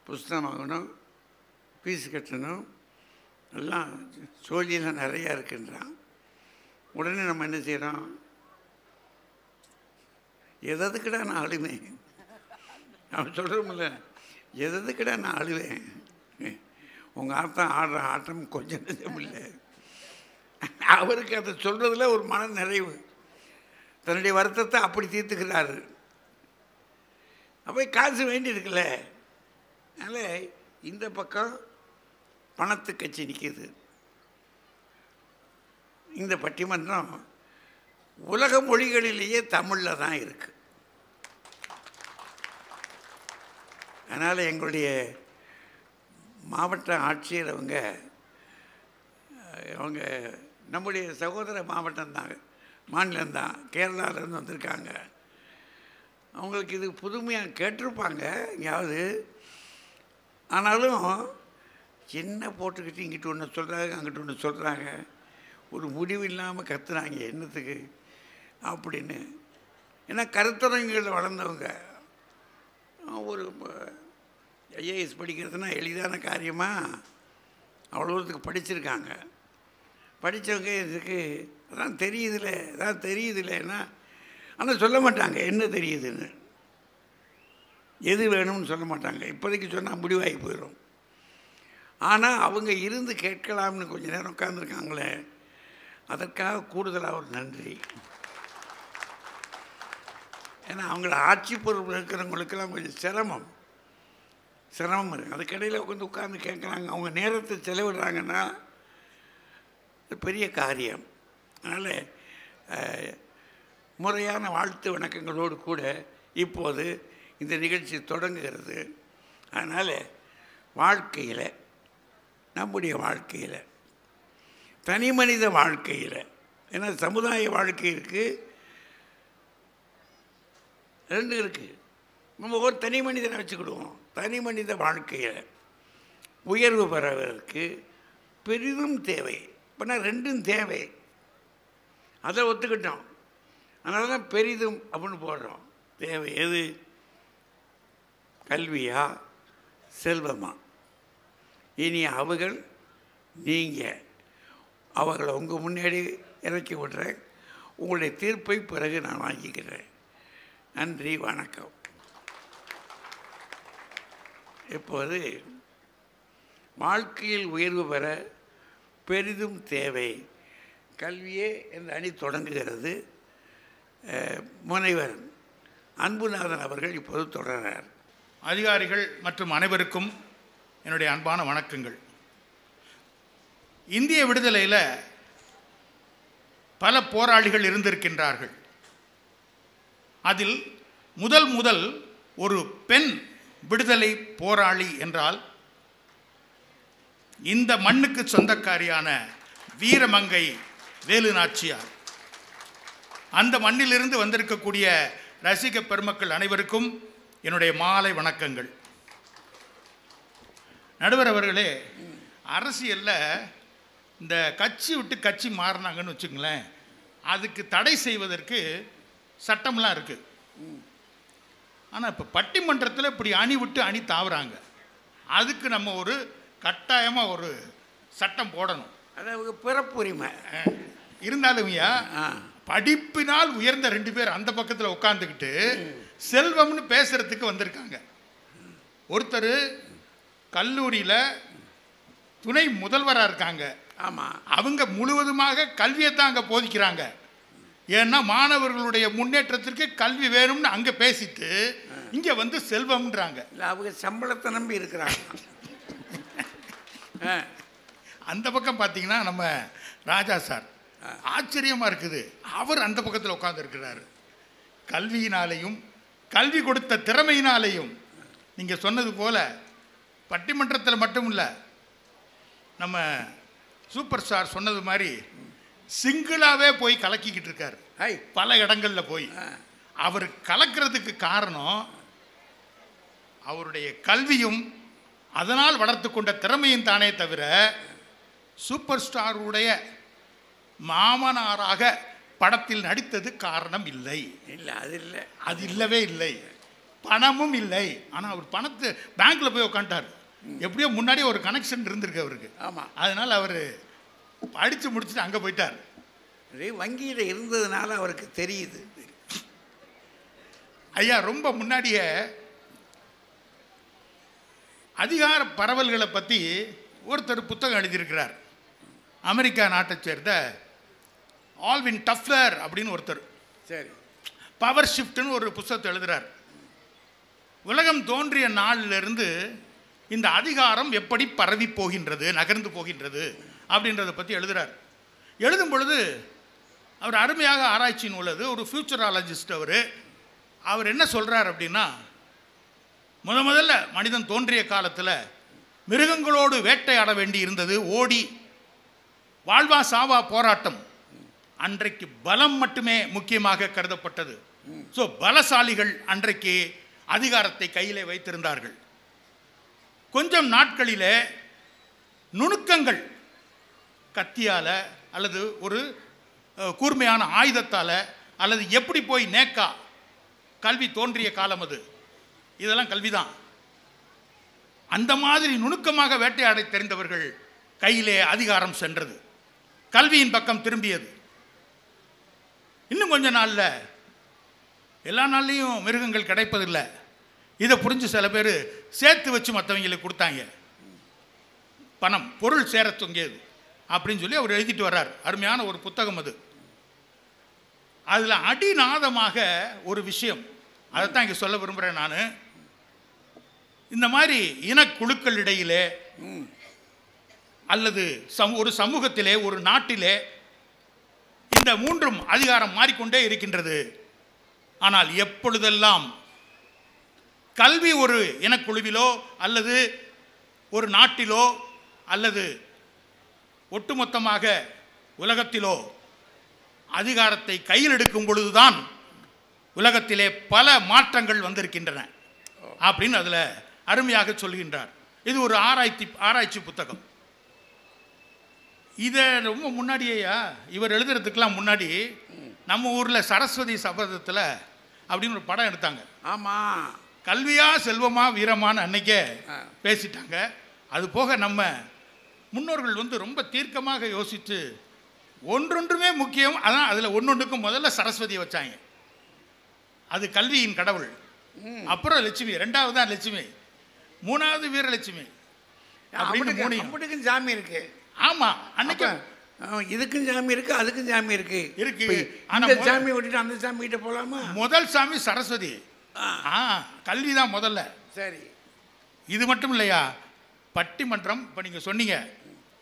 புஸ்தகம் வாங்கணும், ஃபீஸ் கட்டணும், எல்லாம் சோழியெல்லாம் நிறையா இருக்குன்றான். உடனே நம்ம என்ன செய்கிறோம், எதுக்குடா நான் அழுவேன். அவன் சொல்கிறோம்ல, எதுக்குடா நான் அழுவேன். உங்கள் ஆட்டம் ஆடுற ஆட்டம் கொஞ்சம் நிஜம் இல்லை. அவருக்கு அதை சொல்கிறதுல ஒரு மன நிறைவு, தன்னுடைய வருத்தத்தை அப்படி தீர்த்துக்கிறாரு. அப்போ காசு வேண்டி இருக்குல்ல. அதனால் இந்த பக்கம் பணத்து கட்சி நிற்கிது. இந்த பட்டிமன்றம் உலக மொழிகளிலேயே தமிழில் தான் இருக்குது. அதனால் எங்களுடைய மாவட்ட ஆட்சியர் அவங்க நம்முடைய சகோதர மாவட்டம்தான், மாநிலம்தான், கேரளாவிலேருந்து வந்திருக்காங்க. அவங்களுக்கு இது புதுமையாக கேட்டிருப்பாங்க எங்கேயாவது. ஆனாலும் என்ன போட்டுக்கிட்டு இங்கிட்டு ஒன்று சொல்கிறாங்க, அங்கிட்டு ஒன்று சொல்கிறாங்க, ஒரு முடிவு இல்லாமல் கத்துறாங்க என்னத்துக்கு அப்படின்னு. ஏன்னா கருத்தரங்குகளில் வளர்ந்தவங்க. ஒரு ஐஏஎஸ் படிக்கிறதுனா எளிதான காரியமாக அவ்வளோத்துக்கு படிச்சிருக்காங்க. படித்தவங்க இதுக்கு அதான் தெரியுதுல்லைன்னா ஆனால் சொல்ல மாட்டாங்க என்ன தெரியுதுன்னு, எது வேணும்னு சொல்ல மாட்டாங்க. இப்போதைக்கு சொன்னால் முடிவாகி போயிடும். ஆனால் அவங்க இருந்து கேட்கலாம்னு கொஞ்சம் நேரம் உட்காந்துருக்காங்களே, அதற்காக கூடுதலாக ஒரு நன்றி. ஏன்னா அவங்கள ஆட்சி பொறுப்பு இருக்கிறவங்களுக்கெல்லாம் கொஞ்சம் சிரமம் இருக்குது. அதுக்கடையில் உட்காந்து கேட்குறாங்க, அவங்க நேரத்தை செலவிடுறாங்கன்னா பெரிய காரியம். அதனால் முறையான வாழ்த்து வணக்கங்களோடு கூட இப்போது இந்த நிகழ்ச்சி தொடங்குகிறது. அதனால் வாழ்க்கையில், நம்முடைய வாழ்க்கையில், தனி மனித வாழ்க்கையில், ஏன்னா சமுதாய வாழ்க்கை இருக்குது, ரெண்டு இருக்குது. நம்ம ஒரு தனி மனிதனை வச்சுக்கிடுவோம். தனி மனித வாழ்க்கையில் உயர்வு பெறுவதற்கு பெரிதும் தேவை. இப்போனா ரெண்டும் தேவை, அதை ஒத்துக்கிட்டோம். அதனால தான் பெரிதும் அப்படின்னு போடுறோம். தேவை எது? கல்வியா, செல்வமா? இனி அவர்கள் நீங்கள் அவர்களை உங்கள் முன்னாடி இறக்கி விடுறேன். உங்களுடைய தீர்ப்பை பிறகு நான் வாங்கிக்கிறேன். நன்றி, வணக்கம். இப்போது வாழ்க்கையில் உயர்வு பெற பெரிதும் தேவை கல்வியே என்ற அணி தொடங்குகிறது. முனைவர் அன்புநாதன் அவர்கள் இப்போது தொடர்கிறார். அதிகாரிகள் மற்றும் அனைவருக்கும் என்னுடைய அன்பான வணக்கங்கள். இந்திய விடுதலையில் பல போராளிகள் இருந்திருக்கின்றார்கள். அதில் முதல் ஒரு பெண் விடுதலை போராளி என்றால் இந்த மண்ணுக்கு சொந்தக்காரியான வீரமங்கை வேலு நாச்சியார். அந்த மண்ணிலிருந்து வந்திருக்கக்கூடிய ரசிக பெருமக்கள் அனைவருக்கும் என்னுடைய மாலை வணக்கங்கள். நடுவர் அவர்களே, அரசியலில் இந்த கட்சி விட்டு கட்சி மாறினாங்கன்னு வச்சுங்களேன், அதுக்கு தடை செய்வதற்கு சட்டம்லாம் இருக்குது. ஆனால் இப்போ பட்டிமன்றத்தில் இப்படி அணி விட்டு அணி தாவுறாங்க. அதுக்கு நம்ம ஒரு கட்டாயமாக ஒரு சட்டம் போடணும். அதாவது பிறப்புரிமை இருந்தாலும் படிப்பினால் உயர்ந்த 2 பேர் அந்த பக்கத்தில் உட்காந்துக்கிட்டு செல்வம்னு பேசுறதுக்கு வந்திருக்காங்க. ஒருத்தர் கல்லூரியில் துணை முதல்வராக இருக்காங்க. ஆமாம், அவங்க முழுவதுமாக கல்வியை தான் அங்கே போதிக்கிறாங்க. ஏன்னா மாணவர்களுடைய முன்னேற்றத்திற்கு கல்வி வேணும்னு அங்கே பேசிட்டு இங்கே வந்து செல்வம்ன்றாங்க. இல்லை, அவங்க சம்பளத்தை நம்பி இருக்கிறாங்க. அந்த பக்கம் பார்த்தீங்கன்னா நம்ம ராஜா சார் ஆச்சரியமாக இருக்குது. அவர் அந்த பக்கத்தில் உட்காந்துருக்கிறாரு. கல்வியினாலேயும் கல்வி கொடுத்த திறமையினாலேயும் நீங்கள் சொன்னது போல் பட்டிமன்றத்தில் மட்டும் இல்லை, நம்ம சூப்பர் ஸ்டார் சொன்னது மாதிரி சிங்கிளாகவே போய் கலக்கிக்கிட்டு இருக்கார் பல இடங்களில் போய். அவர் கலக்கிறதுக்கு காரணம் அவருடைய கல்வியும் அதனால் வளர்த்து கொண்ட திறமையும் தானே தவிர சூப்பர் ஸ்டாருடைய மாமனாராக படத்தில் நடித்தது காரணம் இல்லை. இல்லை, அது இல்லவே இல்லை. பணமும் இல்லை. ஆனால் அவர் பணத்தை பேங்க்கில் போய் உட்காந்துட்டார். எப்படியோ முன்னாடியே ஒரு கனெக்ஷன் இருந்திருக்கு அவருக்கு. ஆமாம், அதனால் அவர் படித்து முடிச்சுட்டு அங்கே போயிட்டார். வங்கியில் இருந்ததுனால அவருக்கு தெரியுது. ஐயா, ரொம்ப முன்னாடியே அதிகார பரவல்களை பற்றி ஒருத்தர் புத்தகம் எழுதியிருக்கிறார். அமெரிக்கா நாட்டை சேர்ந்த ஆல்வின் டஃப்லர் அப்படின்னு ஒருத்தர். சரி, பவர் ஷிஃப்ட்னு ஒரு புத்தகத்தை எழுதுகிறார். உலகம் தோன்றிய நாளிலிருந்து இந்த அதிகாரம் எப்படி பரவி போகின்றது, நகர்ந்து போகின்றது அப்படின்றத பற்றி எழுதுகிறார். எழுதும் பொழுது அவர் அருமையாக ஆராய்ச்சி நூலது. ஒரு ஃபியூச்சராலஜிஸ்ட். அவர் என்ன சொல்கிறார் அப்படின்னா, முதல்ல மனிதன் தோன்றிய காலத்தில் மிருகங்களோடு வேட்டையாட வேண்டி இருந்தது. ஓடி வாழ்வா சாவா போராட்டம். அன்றைக்கு பலம் மட்டுமே முக்கியமாக கருதப்பட்டது. ஸோ பலசாலிகள் அன்றைக்கு அதிகாரத்தை கையிலே வைத்திருந்தார்கள். கொஞ்சம் நாட்களிலே நுணுக்கங்கள் கத்தியால் அல்லது ஒரு கூர்மையான ஆயுதத்தால் அல்லது எப்படி போய் நேக்கா கல்வி தோன்றிய காலம் அது. இதெல்லாம் கல்விதான். அந்த மாதிரி நுணுக்கமாக வேட்டையாட தெரிந்தவர்கள் கையிலே அதிகாரம் சென்றது. கல்வியின் பக்கம் திரும்பியது. இன்னும் கொஞ்ச நாளில், எல்லா நாள்லேயும் மிருகங்கள் கிடைப்பதில்லை. இதை புரிஞ்சு சில பேர் சேர்த்து வச்சு மற்றவங்களுக்கு கொடுத்தாங்க. பணம் பொருள் சேர தொங்கியது அப்படின்னு சொல்லி அவர் எழுதிட்டு வர்றார். அருமையான ஒரு புத்தகம் அது. அதில் அடிநாதமாக ஒரு விஷயம், அதைத்தான் இங்கே சொல்ல விரும்புகிறேன் நான். இந்த மாதிரி இனக்குழுக்கள் இடையிலே அல்லது ஒரு சமூகத்திலே, ஒரு நாட்டிலே இந்த மூன்றும் அதிகாரம் மாறிக்கொண்டே இருக்கின்றது. ஆனால் எப்பொழுதெல்லாம் கல்வி ஒரு இனக்குழுவிலோ அல்லது ஒரு நாட்டிலோ அல்லது ஒட்டுமொத்தமாக உலகத்திலோ அதிகாரத்தை கையில் எடுக்கும் பொழுதுதான் உலகத்திலே பல மாற்றங்கள் வந்திருக்கின்றன அப்படின்னு அதில் அருமையாக சொல்கின்றார். இது ஒரு ஆராய்ச்சி புத்தகம். இதை ரொம்ப முன்னாடியேயா இவர் எழுதுறதுக்கெல்லாம் முன்னாடி நம்ம ஊரில் சரஸ்வதி சபதத்தில் அப்படின்னு ஒரு படம் எடுத்தாங்க. ஆமாம், கல்வியா செல்வமா வீரமான அன்னைக்கே பேசிட்டாங்க. அது போக நம்ம முன்னோர்கள் ரொம்ப தீர்க்கமாக யோசித்து ஒன்றொன்றுமே முக்கியம். அதான் அதில் ஒன்றொன்றுக்கும் முதல்ல சரஸ்வதியை வச்சாங்க. அது கல்வியின் கடவுள். அப்புறம் லட்சுமி, ரெண்டாவது தான் லட்சுமி, மூணாவது வீரலட்சுமி அப்படின்னு மூணையும் சாமி இருக்கு. ஆமா, அன்னைக்கு இதுக்கும் சாமி இருக்கு, அதுக்கும் சாமி இருக்கு. அந்த சாமி விட்டுட்டு அந்த சாமி கிட்ட போலாமா? முதல் சாமி சரஸ்வதி. கல்விதான் முதல்ல. சரி, இது மட்டும் இல்லையா, பட்டிமன்றம் இப்போ நீங்கள் சொன்னீங்க,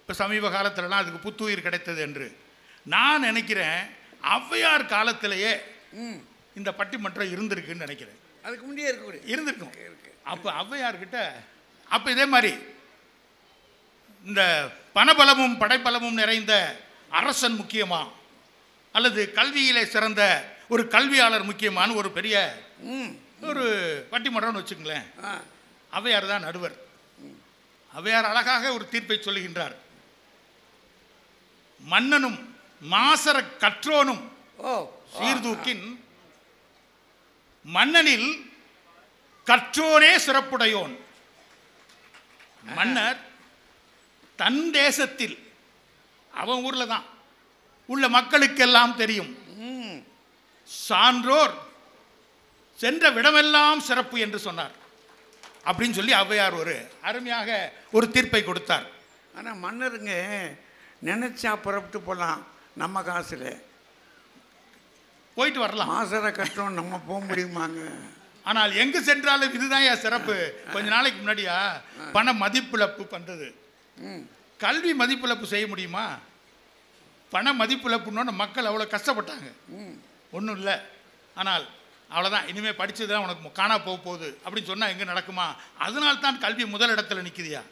இப்போ சமீப காலத்துலலாம் அதுக்கு புத்துயிர் கிடைத்தது என்று. நான் நினைக்கிறேன் ஔவையார் காலத்திலேயே இந்த பட்டிமன்றம் இருந்திருக்குன்னு நினைக்கிறேன். அதுக்கு முன்னே இருந்திருக்கும். அப்போ ஔவையார்கிட்ட அப்போ இதே மாதிரி இந்த பணபலமும் படைப்பலமும் நிறைந்த அரசன் முக்கியமா அல்லது கல்வியிலே சிறந்த ஒரு கல்வியாளர் முக்கியமான ஒரு பெரிய ஒரு பட்டிமன்றம்னு வச்சுங்களேன். ஔவையார் தான் நடுவர். ஔவையார் அழகாக ஒரு தீர்ப்பை சொல்லுகின்றார். மன்னனும் மாசர கற்றோனும் சீர்தூக்கின் மன்னனில் கற்றோனே சிறப்புடையோன். மன்னர் தன் தேசத்தில் அவன் ஊர்ல தான் உள்ள மக்களுக்கெல்லாம் தெரியும், சான்றோர் சென்ற விடமெல்லாம் சிறப்பு என்று சொன்னார் அப்படின்னு சொல்லி ஔவையார் ஒரு அருமையாக ஒரு தீர்ப்பை கொடுத்தார். ஆனால் மன்னருங்க நினைச்சா புறப்பட்டு போகலாம், நம்ம காசுல போயிட்டு வரலாம். மாசரை கட்டணும் நம்ம போக முடியுமாங்க? ஆனால் எங்கு சென்றாலும் இதுதான் என் சிறப்பு. கொஞ்ச நாளைக்கு முன்னாடியா பண மதிப்பிழப்பு பண்றது, கல்வி மதிப்பிழப்பு செய்ய முடியுமா? பண மதிப்பிழப்புன்னு மக்கள் அவ்வளோ கஷ்டப்பட்டாங்க. ஒன்றும் இல்லை, ஆனால் அவ்வளோதான், இனிமேல் படித்தது தான் உனக்கு காணா போக போகுது அப்படின்னு சொன்னால் எங்கே நடக்குமா? அதனால தான் கல்வி முதல் இடத்துல நிற்குதியா.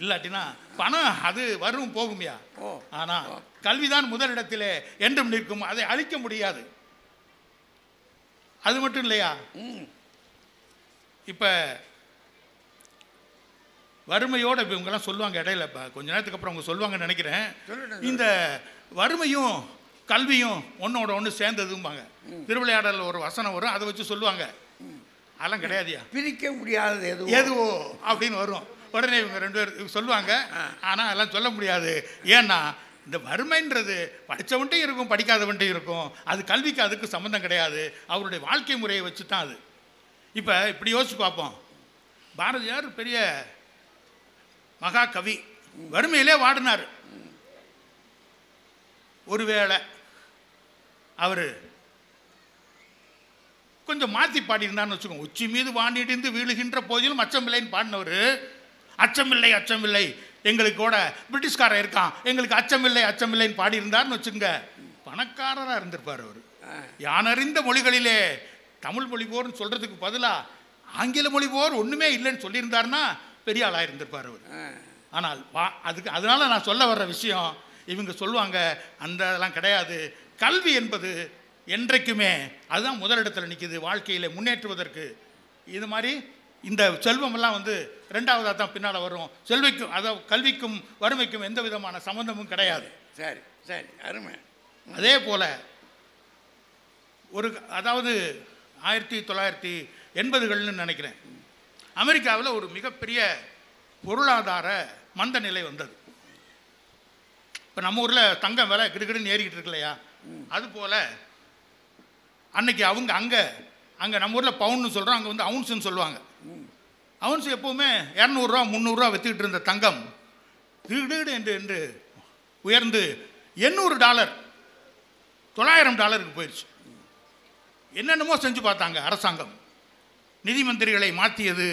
இல்லாட்டினா பணம் அது வரும் போகுமையா. ஆனால் கல்விதான் முதலிடத்திலே என்றும் நிற்கும், அதை அழிக்க முடியாது. அது மட்டும் இல்லையா, இப்போ வறுமையோடு இப்போ இவங்கெல்லாம் சொல்லுவாங்க இடையில, இப்போ கொஞ்ச நேரத்துக்கு அப்புறம் அவங்க சொல்லுவாங்கன்னு நினைக்கிறேன், இந்த வறுமையும் கல்வியும் ஒன்றோட ஒன்று சேர்ந்ததும்பாங்க. திருவிளையாடலில் ஒரு வசனம் வரும், அதை வச்சு சொல்லுவாங்க. அதெல்லாம் கிடையாதுயா, பிரிக்க முடியாது எதுவோ அப்படின்னு வரும். உடனே இவங்க ரெண்டு பேர் சொல்லுவாங்க, ஆனால் அதெல்லாம் சொல்ல முடியாது. ஏன்னா இந்த வறுமைன்றது படித்தவன்ட்டையும் இருக்கும் படிக்காதவன்ட்டையும் இருக்கும். அது கல்விக்கு அதுக்கு சம்மந்தம் கிடையாது, அவருடைய வாழ்க்கை முறையை வச்சு தான் அது. இப்போ இப்படி யோசிச்சு பார்ப்போம். பாரதியார் பெரிய மகா கவி, வறுமையிலே வாடினார். ஒருவேளை அவர் கொஞ்சம் மாற்றி பாடியிருந்தான்னு வச்சுக்கோங்க. உச்சி மீது வானிடிந்து வீழுகின்ற போதிலும் அச்சமில்லைன்னு பாடினவர், அச்சமில்லை அச்சமில்லை எங்களுக்கு கூட பிரிட்டிஷ்காரன் இருக்கான், எங்களுக்கு அச்சமில்லை அச்சமில்லைன்னு பாடியிருந்தார்னு வச்சுங்க, பணக்காரராக இருந்திருப்பார் அவர். யானறிந்த மொழிகளிலே தமிழ் மொழி போர்னு சொல்கிறதுக்கு பதிலாக ஆங்கில மொழி போர் ஒன்றுமே இல்லைன்னு சொல்லியிருந்தாருன்னா பெரிய ஆளாக இருந்திருப்பார் அவர். ஆனால் அதனால நான் சொல்ல வர்ற விஷயம், இவங்க சொல்லுவாங்க அந்த அதெல்லாம் கிடையாது, கல்வி என்பது என்றைக்குமே அதுதான் முதலிடத்தில் நிற்கிது வாழ்க்கையில் முன்னேற்றுவதற்கு. இது மாதிரி இந்த செல்வமெல்லாம் ரெண்டாவதாக தான் பின்னால் வரும். செல்விக்கும் அதாவது கல்விக்கும் வறுமைக்கும் எந்த விதமான சம்பந்தமும் கிடையாது. சரி சரி, அருமை. அதே போல் அதாவது 1980கள்னு நினைக்கிறேன், அமெரிக்காவில் ஒரு மிகப்பெரிய பொருளாதார மந்த நிலை வந்தது. இப்போ நம்ம ஊரில் தங்கம் விலை கிடுகிடுன்னு ஏறிக்கிட்டு இருக்கு இல்லையா, அதுபோல் அன்னைக்கு அவங்க அங்கே நம்ம ஊரில் பவுன்னு சொல்கிறோம், அங்கே அவுன்ஸுன்னு சொல்லுவாங்க. அவுன்ஸ் எப்போவுமே 200 ரூபா 300 விற்றுக்கிட்டு இருந்த தங்கம் திடீடு என்று உயர்ந்து $800 $900 போயிடுச்சு. என்னென்னமோ செஞ்சு பார்த்தாங்க அரசாங்கம், நிதி மந்திரிகளை மாற்றியது,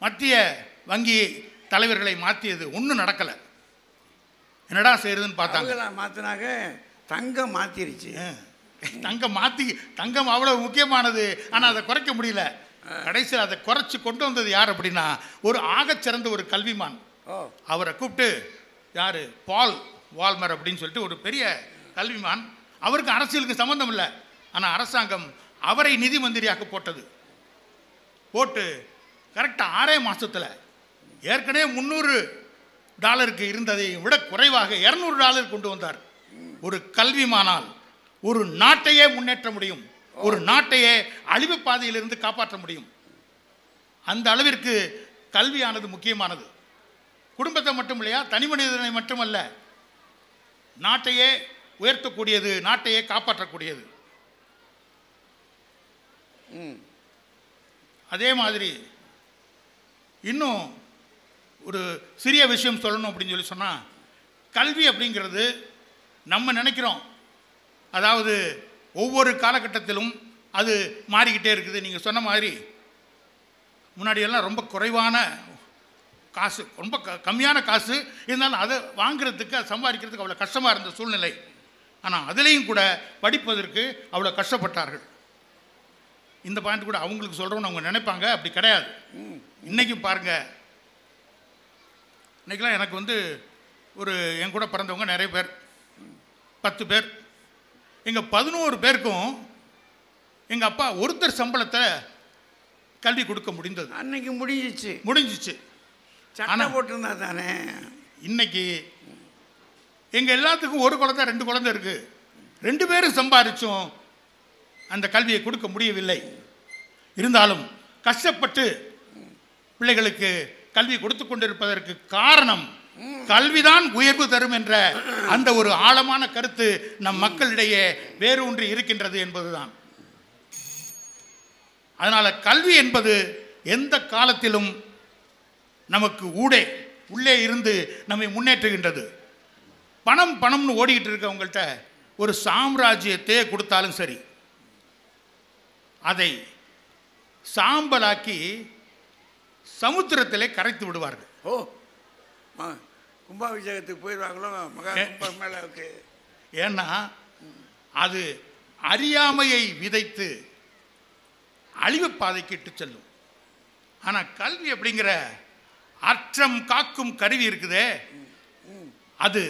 மத்திய வங்கி தலைவர்களை மாற்றியது, ஒன்றும் நடக்கலை. என்னடா செய்யறதுன்னு பார்த்தாங்க. மாற்றினாங்க, தங்கம் மாற்றிருச்சு. தங்கம் அவ்வளவு முக்கியமானது, ஆனால் அதை குறைக்க முடியல. கடைசியில் அதை குறைச்சி கொண்டு வந்தது யார் அப்படின்னா, ஒரு ஆகச்சிறந்த ஒரு கல்விமான். அவரை கூப்பிட்டு, யார், பால் வால்மர் அப்படின்னு சொல்லிட்டு ஒரு பெரிய கல்விமான். அவருக்கு அரசியலுக்கு சம்மந்தம் இல்லை, ஆனால் அரசாங்கம் அவரை நிதி மந்திரியாக போட்டு கரெக்டாக 6 மாதத்தில் ஏற்கனவே $300 இருந்ததை விட குறைவாக $200 கொண்டு வந்தார். ஒரு கல்விமானால் ஒரு நாட்டையே முன்னேற்ற முடியும், ஒரு நாட்டையே அழிவு பாதையிலிருந்து காப்பாற்ற முடியும். அந்த அளவிற்கு கல்வியானது முக்கியமானது. குடும்பத்தை மட்டும் இல்லையா, தனி மனிதனை மட்டுமல்ல, நாட்டையே உயர்த்தக்கூடியது, நாட்டையே காப்பாற்றக்கூடியது. அதே மாதிரி இன்னும் ஒரு சிறிய விஷயம் சொல்லணும் அப்படின்னு சொன்னால், கல்வி அப்படிங்கிறது நம்ம நினைக்கிறோம், அதாவது ஒவ்வொரு காலகட்டத்திலும் அது மாறிக்கிட்டே இருக்குது. நீங்கள் சொன்ன மாதிரி முன்னாடியெல்லாம் ரொம்ப குறைவான காசு, ரொம்ப கம்மியான காசு இருந்தாலும் அதை வாங்குறதுக்கு, அதை சம்பாதிக்கிறதுக்கு அவ்வளோ கஷ்டமாக இருந்த சூழ்நிலை. ஆனால் அதுலேயும் கூட படிப்பதற்கு அவ்வளோ கஷ்டப்பட்டார்கள். இந்த பாயிண்ட் கூட அவங்களுக்கு சொல்கிறோன்னு அவங்க நினைப்பாங்க, அப்படி கிடையாது. இன்றைக்கும் பாருங்கள், இன்றைக்கெலாம் எனக்கு வந்து ஒரு என் கூட பிறந்தவங்க நிறைய பேர், 10 பேர். எங்கள் 11 பேருக்கும் எங்கள் அப்பா ஒருத்தர் சம்பளத்தை கல்வி கொடுக்க முடிந்தது. அன்னைக்கு முடிஞ்சிச்சு. ஆனால் போட்டிருந்தா தானே. இன்னைக்கு எங்கள் எல்லாத்துக்கும் ஒரு குழந்தை 2 குழந்தை இருக்குது. 2 பேரும் சம்பாதிச்சும் அந்த கல்வியை கொடுக்க முடியவில்லை. இருந்தாலும் கஷ்டப்பட்டு பிள்ளைகளுக்கு கல்வி கொடுத்து கொண்டிருப்பதற்கு காரணம் கல்விதான் உயர்வு தரும் என்ற அந்த ஒரு ஆழமான கருத்து நம் மக்களிடையே வேறு ஒன்று இருக்கின்றது என்பதுதான். அதனால கல்வி என்பது எந்த காலத்திலும் நமக்கு உள்ளே இருந்து நம்மை முன்னேற்றுகின்றது. பணம்னு ஓடிக்கிட்டு இருக்கவங்கள்ட்ட ஒரு சாம்ராஜ்யத்தையே கொடுத்தாலும் சரி, அதை சாம்பலாக்கி சமுத்திரத்திலே கரைத்து விடுவார்கள். கும்பாபிஷேகத்துக்கு போயிடுவாங்களோ மகா கும்பமேளாவுக்கு. ஏன்னா அது அறியாமையை விதைத்து அழிவு பாதைக்கு இட்டு செல்லும். ஆனால் கல்வி அப்படிங்கிற அற்றம் காக்கும் கருவி இருக்குதே, அது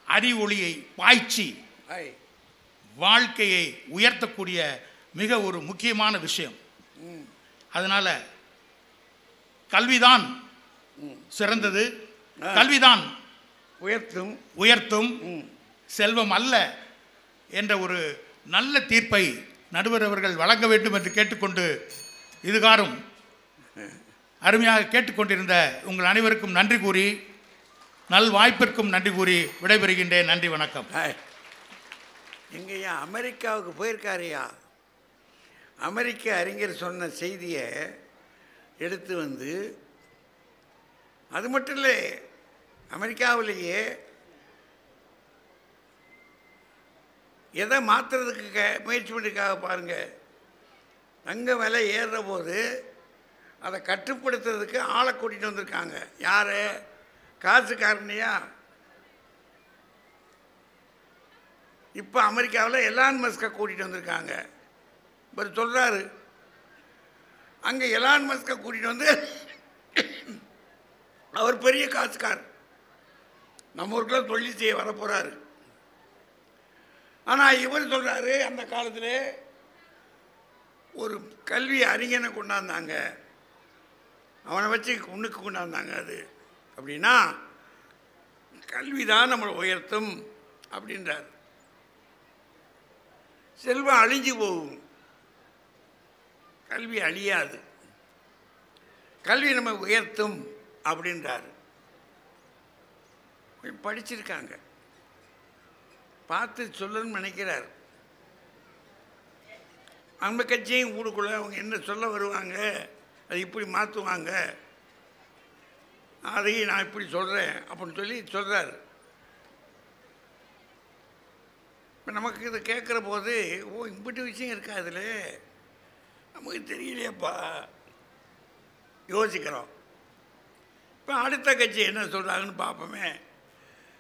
அறிவொளியை பாய்ச்சி வாழ்க்கையை உயர்த்தக்கூடிய மிக ஒரு முக்கியமான விஷயம். அதனால கல்விதான் சிறந்தது, கல்விதான் உயர்த்தும் செல்வம் அல்ல என்ற ஒரு நல்ல தீர்ப்பை நடுவர் அவர்கள் வழங்க வேண்டும் என்று கேட்டுக்கொண்டு, இதுகாரும் அருமையாக கேட்டுக்கொண்டிருந்த உங்கள் அனைவருக்கும் நன்றி கூறி, நல் வாய்ப்பிற்கும் நன்றி கூறி விடைபெறுகின்றேன். நன்றி, வணக்கம். எங்கய்யா அமெரிக்காவுக்கு போயிருக்காருயா. அமெரிக்க அறிஞர் சொன்ன செய்தியை எடுத்து வந்து, அது மட்டும் இல்லை, அமெரிக்காவிலேயே எதை மாற்றுறதுக்கு முயற்சி பண்ணிருக்காக பாருங்கள். தங்க விலை ஏறுற போது அதை கட்டுப்படுத்துறதுக்கு ஆளை கூட்டிகிட்டு வந்திருக்காங்க. யார்? காசுக்காரனையா? இப்போ அமெரிக்காவில் எலான் மஸ்கை கூட்டிகிட்டு வந்திருக்காங்க. இவர் சொல்கிறாரு, அங்கே எலான் மஸ்கை கூட்டிகிட்டு வந்து அவர் பெரிய காசுக்கார், நம்ம ஊருக்குள்ள தொழில் செய்ய வரப்போகிறாரு. ஆனால் இவர் சொல்கிறாரு, அந்த காலத்தில் ஒரு கல்வி அறிஞனை கொண்டாந்தாங்க, அவனை வச்சு உன்னுக்கு கொண்டாந்தாங்க. அது அப்படின்னா கல்வி தான் நம்மளை உயர்த்தும் அப்படின்றார். செல்வம் அழிஞ்சு போகும், கல்வி அழியாது. கல்வி நம்ம உயர்த்தும் அப்படின்றார். படிச்சிருக்காங்க, பார்த்து சொல்லணும்னு நினைக்கிறார். நம்ம கட்சியும் ஊருக்குள்ள அவங்க என்ன சொல்ல வருவாங்க, அது இப்படி மாற்றுவாங்க, அதையும் நான் இப்படி சொல்கிறேன் அப்படின்னு சொல்லி சொல்கிறார். இப்போ நமக்கு இதை கேட்குற போது, இப்படி விஷயம் இருக்கா அதில், நமக்கு தெரியலையப்பா, யோசிக்கிறோம். இப்போ அடுத்த கட்சி என்ன சொல்கிறாங்கன்னு பார்ப்போமே.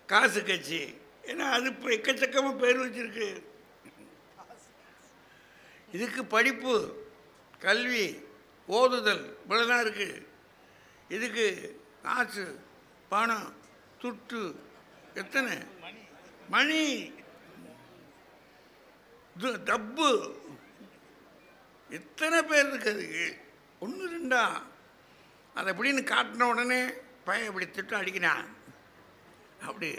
காசு கட்சி, ஏன்னா அது இப்போ எக்கச்சக்கமாக பேர் வச்சுருக்கு. இதுக்கு படிப்பு, கல்வி, ஓதுதல் இவ்வளோதான் இருக்குது. இதுக்கு காசு, பணம், துட்டு, எத்தனை மணி, டப்பு, எத்தனை பேர் இருக்கு அதுக்கு. 1 2 அதை எப்படின்னு காட்டின உடனே பையன் இப்படி திட்டம் அடிக்கிறான். அப்படி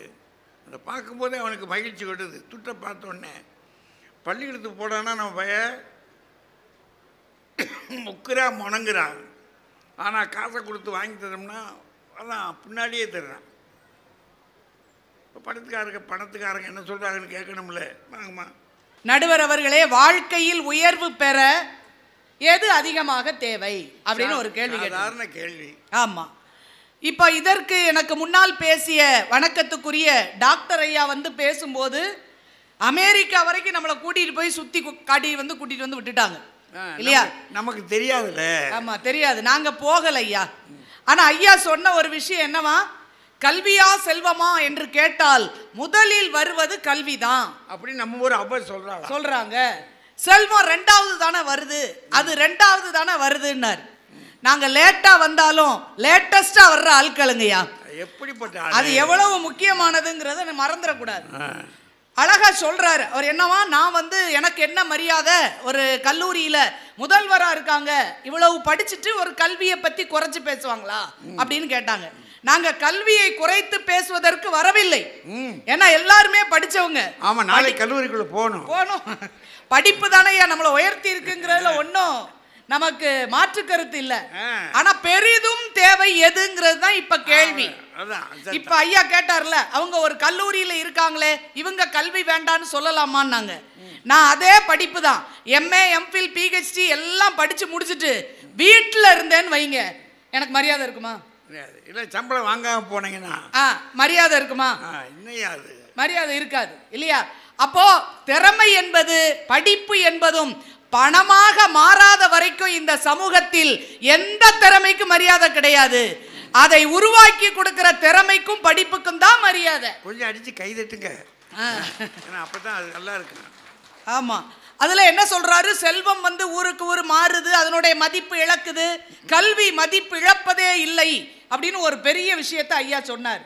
அதை பார்க்கும்போதே அவனுக்கு மகிழ்ச்சி விடுது. துட்டை பார்த்தோடனே பள்ளிக்கூடத்துக்கு போடான்னா நம்ம பையன் முக்குறான், முணங்குறான். ஆனால் காசை கொடுத்து வாங்கி தரோம்னா அதான் பின்னாடியே தர்றான். இப்போ பணத்துக்காரங்க என்ன சொல்கிறாங்கன்னு கேட்கணும்ல. வாங்கம்மா. நடுவர் அவர்களே, வாழ்க்கையில் உயர்வு பெற எது அதிகமாக தேவை அப்படின்னு ஒரு கேள்வி. சாதாரண கேள்வி. ஆமாம். இப்போ இதற்கு எனக்கு முன்னால் பேசிய வணக்கத்துக்குரிய டாக்டர் ஐயா வந்து பேசும்போது அமெரிக்கா வரைக்கும் நம்மளை கூட்டிகிட்டு போய் சுற்றி கூட்டிகிட்டு வந்து விட்டுட்டாங்க இல்லையா? நமக்கு தெரியாதுல்ல. ஆமாம், தெரியாது, நாங்கள் போகலை ஐயா. ஆனால் ஐயா சொன்ன ஒரு விஷயம் என்னவா, கல்வியா செல்வமா என்று கேட்டால் முதலில் வருவது கல்விதான் அப்படி நம்ம ஒரு அவர் சொல்றாங்க. செல்வம் ரெண்டாவது தானே வருது, அது ரெண்டாவது தானே வருதுன்னாரு. நாங்க லேட்டா வந்தாலும் லேட்டஸ்டா வர்ற ஆட்களுங்கய்யா. எப்படிப்பட்ட அது எவ்வளவு முக்கியமானதுங்கிறத மறந்துடக்கூடாது. அழகா சொல்றாரு அவர். என்னவா, நான் எனக்கு என்ன மரியாதை, ஒரு கல்லூரியில முதல்வரா இருக்காங்க, இவ்வளவு படிச்சுட்டு ஒரு கல்வியை பத்தி குறைச்சு பேசுவாங்களா அப்படின்னு கேட்டாங்க. நாங்க கல்வியை குறைத்து பேசுவதற்கு வரவில்லை, ஏன்னா எல்லாருமே படிச்சவங்க. ஆமா, நாளை கல்லூரிக்குள்ள போகணும். படிப்பு தானே நம்மளை உயர்த்தி இருக்குங்கிறதுல ஒன்றும் நமக்கு மாற்று கருத்து இல்ல. ஆனா பெரிதும் தேவை எதுங்கிறது தான் இப்ப கேள்வி. இப்ப ஐயா கேட்டார்ல, அவங்க ஒரு கல்லூரியில இருக்காங்களே, இவங்க கல்வி வேண்டான்னு சொல்லலாமான்னாங்க. நான் அதே படிப்பு தான், எம்ஏ எம்ஃபில் பிஹெச்டி எல்லாம் படிச்சு முடிச்சுட்டு வீட்டுல இருந்தேன்னு வைங்க, எனக்கு மரியாதை இருக்குமா? இல்ல சம்பளம் வாங்காம போனீங்கன்னா மரியாதை இருக்குமா? மரியாதை இருக்காது இல்லையா? அப்போ திறமை என்பது படிப்பு என்பதும் பணமாக மாறாத வரைக்கும் இந்த சமூகத்தில் எந்த திறமைக்கும் மரியாதை கிடையாது. அதை உருவாக்கி கொடுக்கிற திறமைக்கும் படிப்புக்கும் தான் மரியாதை. கொஞ்சம் அடிச்சு கை தட்டுங்க, அப்பதான் அது நல்லா இருக்கு. ஆமா, அதுல என்ன சொல்றாரு, செல்வம் ஊருக்கு ஊர் மாறுது, அதனுடைய மதிப்பு இழக்குது, கல்வி மதிப்பு இழப்பதே இல்லை அப்படின்னு ஒரு பெரிய விஷயத்தை ஐயா சொன்னார்.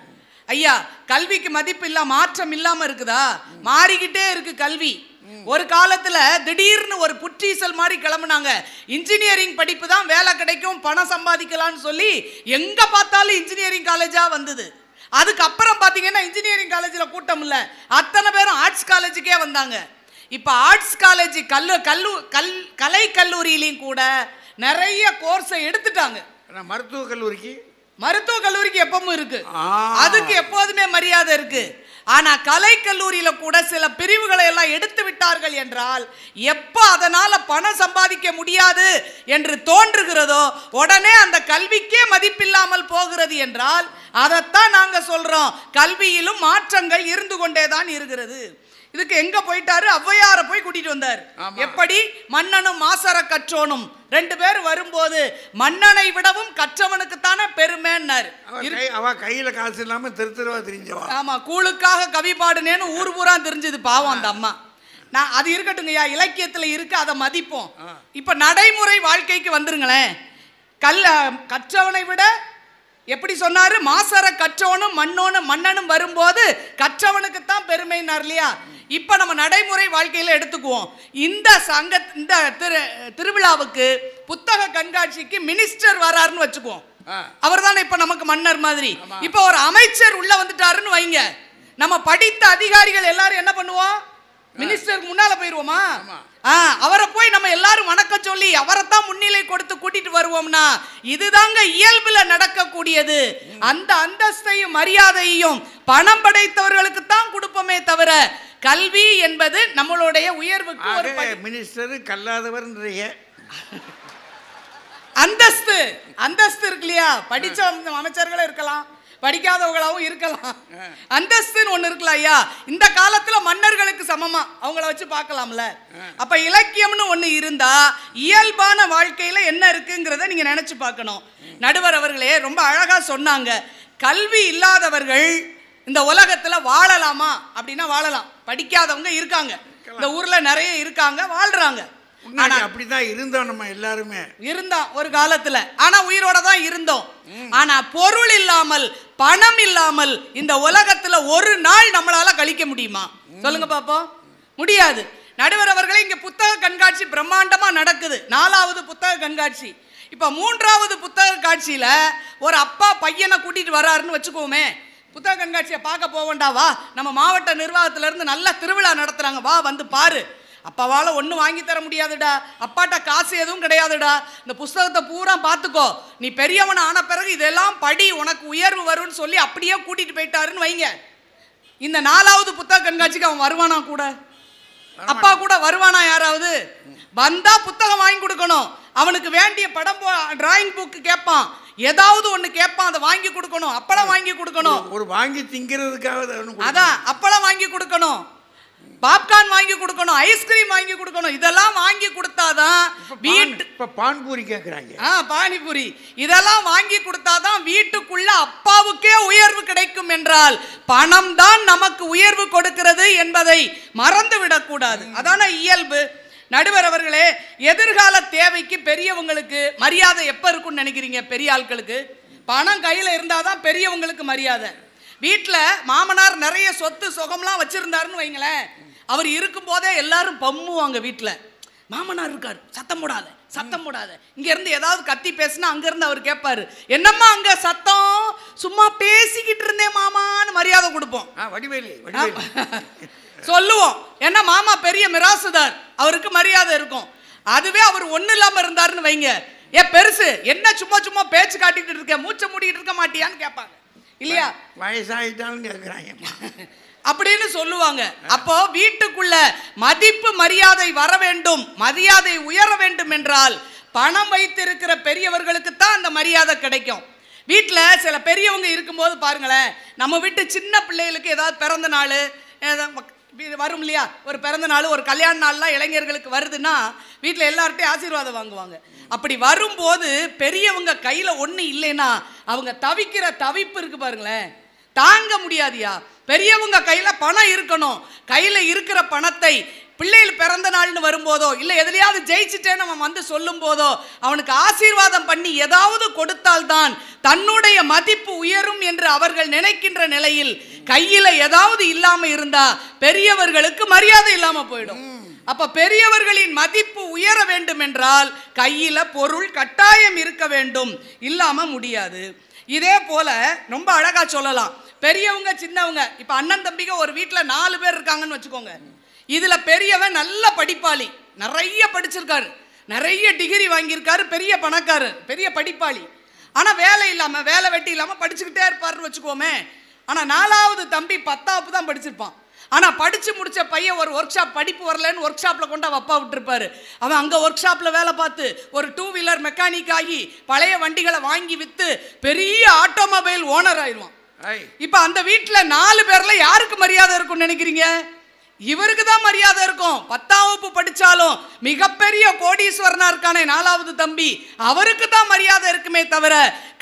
ஐயா, கல்விக்கு மதிப்பு இல்ல, மாற்றம் இல்லாம இருக்குதா? மாறிக்கிட்டே இருக்கு கல்வி. ஒரு காலத்துல திடீர்னு ஒரு புற்றீசல் மாதிரி கிளம்புனாங்க, இன்ஜினியரிங் படிப்பு தான் வேலை கிடைக்கும், பணம் சம்பாதிக்கலாம்னு சொல்லி எங்க பார்த்தாலும் இன்ஜினியரிங் காலேஜா வந்தது. அதுக்கப்புறம் பாத்தீங்கன்னா இன்ஜினியரிங் காலேஜ்ல கூட்டம் இல்ல, அத்தனை பேரும் ஆர்ட்ஸ் காலேஜுக்கே வந்தாங்க. இப்ப ஆர்ட்ஸ் காலேஜ் கலை கல்லூரியிலையும் கூட நிறைய கோர்ஸை எடுத்துட்டாங்க. மருத்துவ கல்லூரிக்கு எப்பவும் இருக்கு, அதுக்கு எப்போதுமே மரியாதை இருக்கு. ஆனா கலை கல்லூரியில கூட சில பிரிவுகளை எல்லாம் எடுத்து விட்டார்கள் என்றால், எப்ப அதனால பணம் சம்பாதிக்க முடியாது என்று தோன்றுகிறதோ உடனே அந்த கல்விக்கே மதிப்பில்லாமல் போகிறது என்றால், அதைத்தான் நாங்க சொல்றோம், கல்வியிலும் மாற்றங்கள் இருந்து கொண்டேதான் இருக்கிறது. இதுக்கு எங்க போயிட்டாரு, ஔவையார போய் கூட்டிட்டு வந்தார். எப்படி? மன்னனும் மாசற கற்றோனும் ரெண்டு பேர் வரும்போது மன்னனை விடவும் கற்றவனுக்கு தானே பெருமைன்னாரு. அவ கையில காசு இல்லாம திருவா தெரிஞ்சவா. ஆமா, கூழுக்காக கவி பாடுனேன்னு ஊர் பூரா தெரிஞ்சது பாவம் அந்த அம்மா. நான் அது இருக்கட்டுங்கய்யா, இலக்கியத்துல இருக்கு, அதை மதிப்போம். இப்ப நடைமுறை வாழ்க்கைக்கு வந்துருங்களேன். கற்றவனை விட எப்படி சொன்னாரு, மாசற கற்றவனும் மன்னனும் வரும்போது கற்றவனுக்கு தான் பெருமைனார் இல்லையா? இப்ப நம்ம நடைமுறை வாழ்க்கையில எடுத்துக்குவோம். இந்த திருவிழாவுக்கு புத்தக கண்காட்சிக்கு மினிஸ்டர் வராருன்னு வச்சுக்குவோம், அவர் தானே இப்ப நமக்கு மன்னர் மாதிரி. இப்ப ஒரு அமைச்சர் உள்ள வந்துட்டாருன்னு வைங்க, நம்ம படித்த அதிகாரிகள் எல்லாரும் என்ன பண்ணுவோம், மினிஸ்டருக்கு முன்னால போயிருவோமா? அவரை போய் நம்ம எல்லாரும் வணக்கம் சொல்லி அவரைத்தான் முன்னிலை கொடுத்து கூட்டிட்டு வருவோம்னா, இதுதாங்க இயல்புல நடக்கக்கூடியது. அந்த அந்தஸ்தையும் மரியாதையும் பணம் படைத்தவர்களுக்கு தான் கொடுப்போமே தவிர, கல்வி என்பது நம்மளுடைய உயர்வுக்கு ஒரு மினிஸ்டர் கல்லாதவர் அந்தஸ்து இருக்கு இல்லையா? படிச்ச அமைச்சர்களும் இருக்கலாம், படிக்காதவங்களாவும் இருக்கலாம். அந்தஸ்துன்னு ஒண்ணு இருக்குல்ல ஐயா, இந்த காலத்துல மன்னர்களுக்கு சமமா அவங்கள வச்சு பார்க்கலாம்ல. அப்ப இலக்கியம்னு ஒண்ணு இருந்தா இயல்பான வாழ்க்கையில என்ன இருக்குங்கிறத நீங்க நினைச்சு பார்க்கணும். நடுவர் அவர்களே ரொம்ப அழகா சொன்னாங்க, கல்வி இல்லாதவர்கள் இந்த உலகத்துல வாழலாமா அப்படின்னா வாழலாம். படிக்காதவங்க இருக்காங்க, இந்த ஊர்ல நிறைய இருக்காங்க, வாழ்றாங்க. அப்படிதான் இருந்தோம் நம்ம எல்லாருமே, இருந்தோம் ஒரு காலத்துல. ஆனா உயிரோட தான் இருந்தோம். ஆனா பொருள் இல்லாமல் பணம் இல்லாமல் இந்த உலகத்துல ஒரு நாள் நம்மளால கழிக்க முடியுமா? சொல்லுங்க பாப்போம். முடியாது. நடுவர் அவர்களே, இங்க புத்தக கண்காட்சி பிரம்மாண்டமா நடக்குது, 4வது புத்தக கண்காட்சி. இப்ப 3வது புத்தக காட்சியில ஒரு அப்பா பையனை கூட்டிட்டு வராருன்னு வச்சுக்கோமே, புத்தக கண்காட்சியை பார்க்க போவேண்டா, வா நம்ம மாவட்ட நிர்வாகத்துல இருந்து நல்ல திருவிழா நடத்துறாங்க, வா வந்து பாரு. அப்பாவால் ஒன்றும் வாங்கி தர முடியாதுடா, அப்பாட்ட காசு எதுவும் கிடையாதுடா, இந்த புஸ்தகத்தை பூரா பார்த்துக்கோ, நீ பெரியவன் ஆன பிறகு இதெல்லாம் படி, உனக்கு உயர்வு வரும்னு சொல்லி அப்படியே கூட்டிட்டு போயிட்டாருன்னு வைங்க. இந்த 4வது புத்தக கண்காட்சிக்கு அவன் வருவானா? கூட அப்பா கூட வருவானா? யாராவது வந்தா புத்தகம் வாங்கி கொடுக்கணும். அவனுக்கு வேண்டிய படம் டிராயிங் புக் கேட்பான், ஏதாவது ஒண்ணு கேட்பான், அதை வாங்கி கொடுக்கணும். அப்பளம் வாங்கி கொடுக்கணும், ஒரு வாங்கி திங்கிறதுக்காக. அதான் அப்பளம் வாங்கி கொடுக்கணும். பாப்கார்ன் வாங்கி கொடுக்கணும், ஐஸ்கிரீம் வாங்கி கொடுக்கணும். இதெல்லாம் வாங்கி கொடுத்தாதான் வீட்டு பான்பூரி கேட்குறாங்க. பானிபூரி இதெல்லாம் வாங்கி கொடுத்தாதான் வீட்டுக்குள்ள அப்பாவுக்கே உயர்வு கிடைக்கும் என்றால் பணம் தான் நமக்கு உயர்வு கொடுக்கிறது என்பதை மறந்து விடக்கூடாது. அதான இயல்பு. நடுவர் அவர்களே, எதிர்கால தேவைக்கு பெரியவங்களுக்கு மரியாதை எப்ப இருக்கும்னு நினைக்கிறீங்க? பெரிய ஆட்களுக்கு பணம் கையில இருந்தாதான் பெரியவங்களுக்கு மரியாதை. வீட்டில் மாமனார் நிறைய சொத்து சுகம்லாம் வச்சிருந்தாருன்னு வைங்களேன், அவர் இருக்கும் போதே எல்லாரும் பம்முவாங்க. வீட்டில் மாமனார் இருக்காரு, சத்தம் போடாத சத்தம் போடாத. இங்க இருந்து ஏதாவது கத்தி பேசினா அங்க இருந்து அவர் கேட்பாரு, என்னம்மா அங்க சத்தம், சும்மா பேசிக்கிட்டு இருந்தேன் மாமான்னு மரியாதை கொடுப்போம். வடிவேலு சொல்லுவோம். ஏன்னா மாமா பெரிய மிராசுதார், அவருக்கு மரியாதை இருக்கும். அதுவே அவர் ஒண்ணு இல்லாம இருந்தாருன்னு வைங்க, ஏ பெருசு என்ன சும்மா சும்மா பேச்சு காட்டிட்டு இருக்க, மூச்சை மூடிட்டு இருக்க மாட்டியான்னு கேட்பாங்க இல்லையா? வயசாயிட்டாலும் கேட்குறாங்க அப்படின்னு சொல்லுவாங்க. அப்போ வீட்டுக்குள்ள மதிப்பு மரியாதை வர வேண்டும், மரியாதை உயர வேண்டும் என்றால் பணம் வைத்திருக்கிற பெரியவர்களுக்கு தான் அந்த மரியாதை கிடைக்கும். வீட்டில் சில பெரியவங்க இருக்கும்போது பாருங்களேன், நம்ம வீட்டு சின்ன பிள்ளைகளுக்கு ஏதாவது பிறந்த நாள் வரும் இல்லையா, ஒரு பிறந்த நாள் ஒரு கல்யாண நாள்லாம் இளைஞர்களுக்கு வருதுன்னா வீட்டில் எல்லார்ட்டையும் ஆசீர்வாதம் வாங்குவாங்க. அப்படி வரும்போது பெரியவங்க கையில் ஒன்று இல்லைன்னா அவங்க தவிக்கிற தவிப்பு இருக்கு பாருங்களேன், தாங்க முடியாதியா. பெரியவங்க கையில் பணம் இருக்கணும். கையில் இருக்கிற பணத்தை பிள்ளைகள் பிறந்த நாள்னு வரும்போதோ இல்லை எதுலையாவது ஜெயிச்சுட்டேன்னு அவன் வந்து சொல்லும் போதோ அவனுக்கு ஆசீர்வாதம் பண்ணி ஏதாவது கொடுத்தால்தான் தன்னுடைய மதிப்பு உயரும் என்று அவர்கள் நினைக்கின்ற நிலையில் கையில் ஏதாவது இல்லாம இருந்தா பெரியவர்களுக்கு மரியாதை இல்லாம போயிடும். அப்ப பெரியவர்களின் மதிப்பு உயர வேண்டும் என்றால் கையில பொருள் கட்டாயம் இருக்க வேண்டும், இல்லாம முடியாது. இதே போல ரொம்ப அழகா சொல்லலாம், பெரியவங்க சின்னவங்க. இப்ப அண்ணன் தம்பிங்க ஒரு வீட்டுல 4 பேர் இருக்காங்கன்னு வச்சுக்கோங்க. இதுல பெரியவன் நல்ல படிப்பாளி, நிறைய படிச்சிருக்காரு, நிறைய டிகிரி வாங்கியிருக்காரு, பெரிய பணக்காரர், பெரிய படிப்பாளி. ஆனா வேலை இல்லாம வேலை வெட்டி இல்லாம படிச்சுக்கிட்டே இருப்பாருன்னு வச்சுக்கோமே. ஆனா 4வது தம்பி 10வது தான் படிச்சிருப்பான். ஆனா படிச்சு முடிச்ச பையன் ஒரு ஒர்க் ஷாப், படிப்பு வரலன்னு ஒர்க் ஷாப்ல கொண்டு அவன் அப்பா விட்டுருப்பாரு. அவன் அங்க ஒர்க் ஷாப்ல வேலை பார்த்து ஒரு 2 வீலர் மெக்கானிக் ஆகி பழைய வண்டிகளை வாங்கி வித்து பெரிய ஆட்டோமொபைல் ஓனர் ஆயிடுவான். இப்ப அந்த வீட்டுல 4 பேர்ல யாருக்கு மரியாதை இருக்கும்னு நினைக்கிறீங்க? இவருக்கு தான் மரியாதை இருக்கும். 10ஆம் வகுப்பு படிச்சாலும் மிகப்பெரிய கோடீஸ்வரனா இருக்கானே 4வது தம்பி, அவருக்கு தான் மரியாதை இருக்குமே தவிர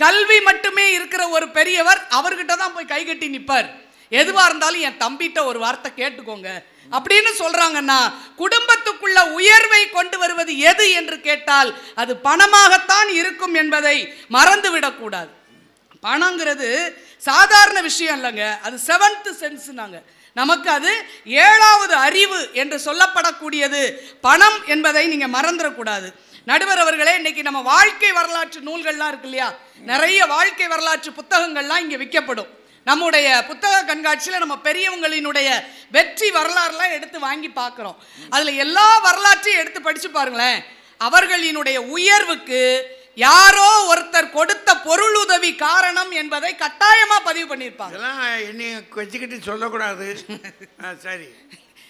கல்வி மட்டுமே இருக்கிற ஒரு பெரியவர் அவர்கிட்ட தான் போய் கை கட்டி நிற்பார். எதுவா இருந்தாலும் என் தம்பிட்ட ஒரு வார்த்தை கேட்டுக்கோங்க அப்படின்னு சொல்றாங்கன்னா குடும்பத்துக்குள்ள உயர்வை கொண்டு வருவது எது என்று கேட்டால் அது பணமாகத்தான் இருக்கும் என்பதை மறந்துவிடக்கூடாது. பணங்கிறது சாதாரண விஷயம் இல்லைங்க, அது 7th சென்ஸ்னாங்க. நமக்கு அது 7வது அறிவு என்று சொல்லப்படக்கூடியது பணம் என்பதை நீங்க மறந்துடக்கூடாது. நடுவர் அவர்களே, இன்னைக்கு நம்ம வாழ்க்கை வரலாற்று நூல்கள்லாம் இருக்கு இல்லையா, நிறைய வாழ்க்கை வரலாற்று புத்தகங்கள்லாம் இங்கே விற்கப்படும். நம்முடைய புத்தக கண்காட்சியில் நம்ம பெரியவங்களினுடைய வெற்றி வரலாறுலாம் எடுத்து வாங்கி பார்க்குறோம். அதில் எல்லா வரலாற்றையும் எடுத்து படித்து பாருங்களேன். அவர்களினுடைய உயர்வுக்கு யாரோ ஒருத்தர் கொடுத்த பொருள் உதவி காரணம் என்பதை கட்டாயமா பதிவு பண்ணியிருப்பாங்க. என்னைய வச்சுக்கிட்டு சொல்லக்கூடாது. சரி,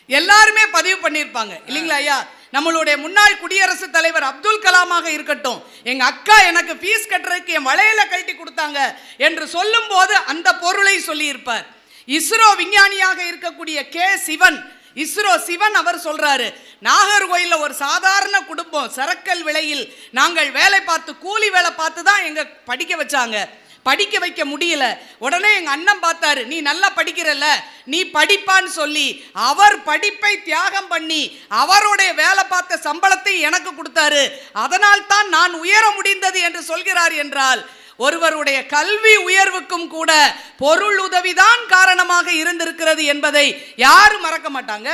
எல்லாருமே பதிவு பண்ணியிருப்பாங்க இல்லைங்களா ஐயா? நம்மளுடைய முன்னாள் குடியரசுத் தலைவர் அப்துல் கலாமாக இருக்கட்டும், எங்க அக்கா எனக்கு ஃபீஸ் கட்டுறதுக்கு என் வளையல கழட்டி கொடுத்தாங்க என்று சொல்லும் போது அந்த பொருளை சொல்லி இருப்பார். இஸ்ரோ விஞ்ஞானியாக இருக்கக்கூடிய சிவன், இஸ்ரோ சிவன் அவர் சொல்றாரு, நாகர்கோயிலில் ஒரு சாதாரண குடும்பம், சரக்கல் விலையில் நாங்கள் வேலை பார்த்து கூலி வேலை பார்த்து தான் எங்க படிக்க வச்சாங்க. படிக்க வைக்க முடியல. உடனே எங்க அண்ணன் பார்த்தாரு, நீ நல்லா படிக்கிறல்ல, நீ படிப்பான்னு சொல்லி அவர் படிப்பை தியாகம் பண்ணி அவருடைய வேலை பார்த்த சம்பளத்தை எனக்கு கொடுத்தாரு. அதனால் தான் நான் உயர முடிந்தது என்று சொல்கிறார் என்றால் ஒருவருடைய கல்வி உயர்வுக்கும் கூட பொருள் உதவிதான் காரணமாக இருந்திருக்கிறது என்பதை யாரும் மறக்க மாட்டாங்க.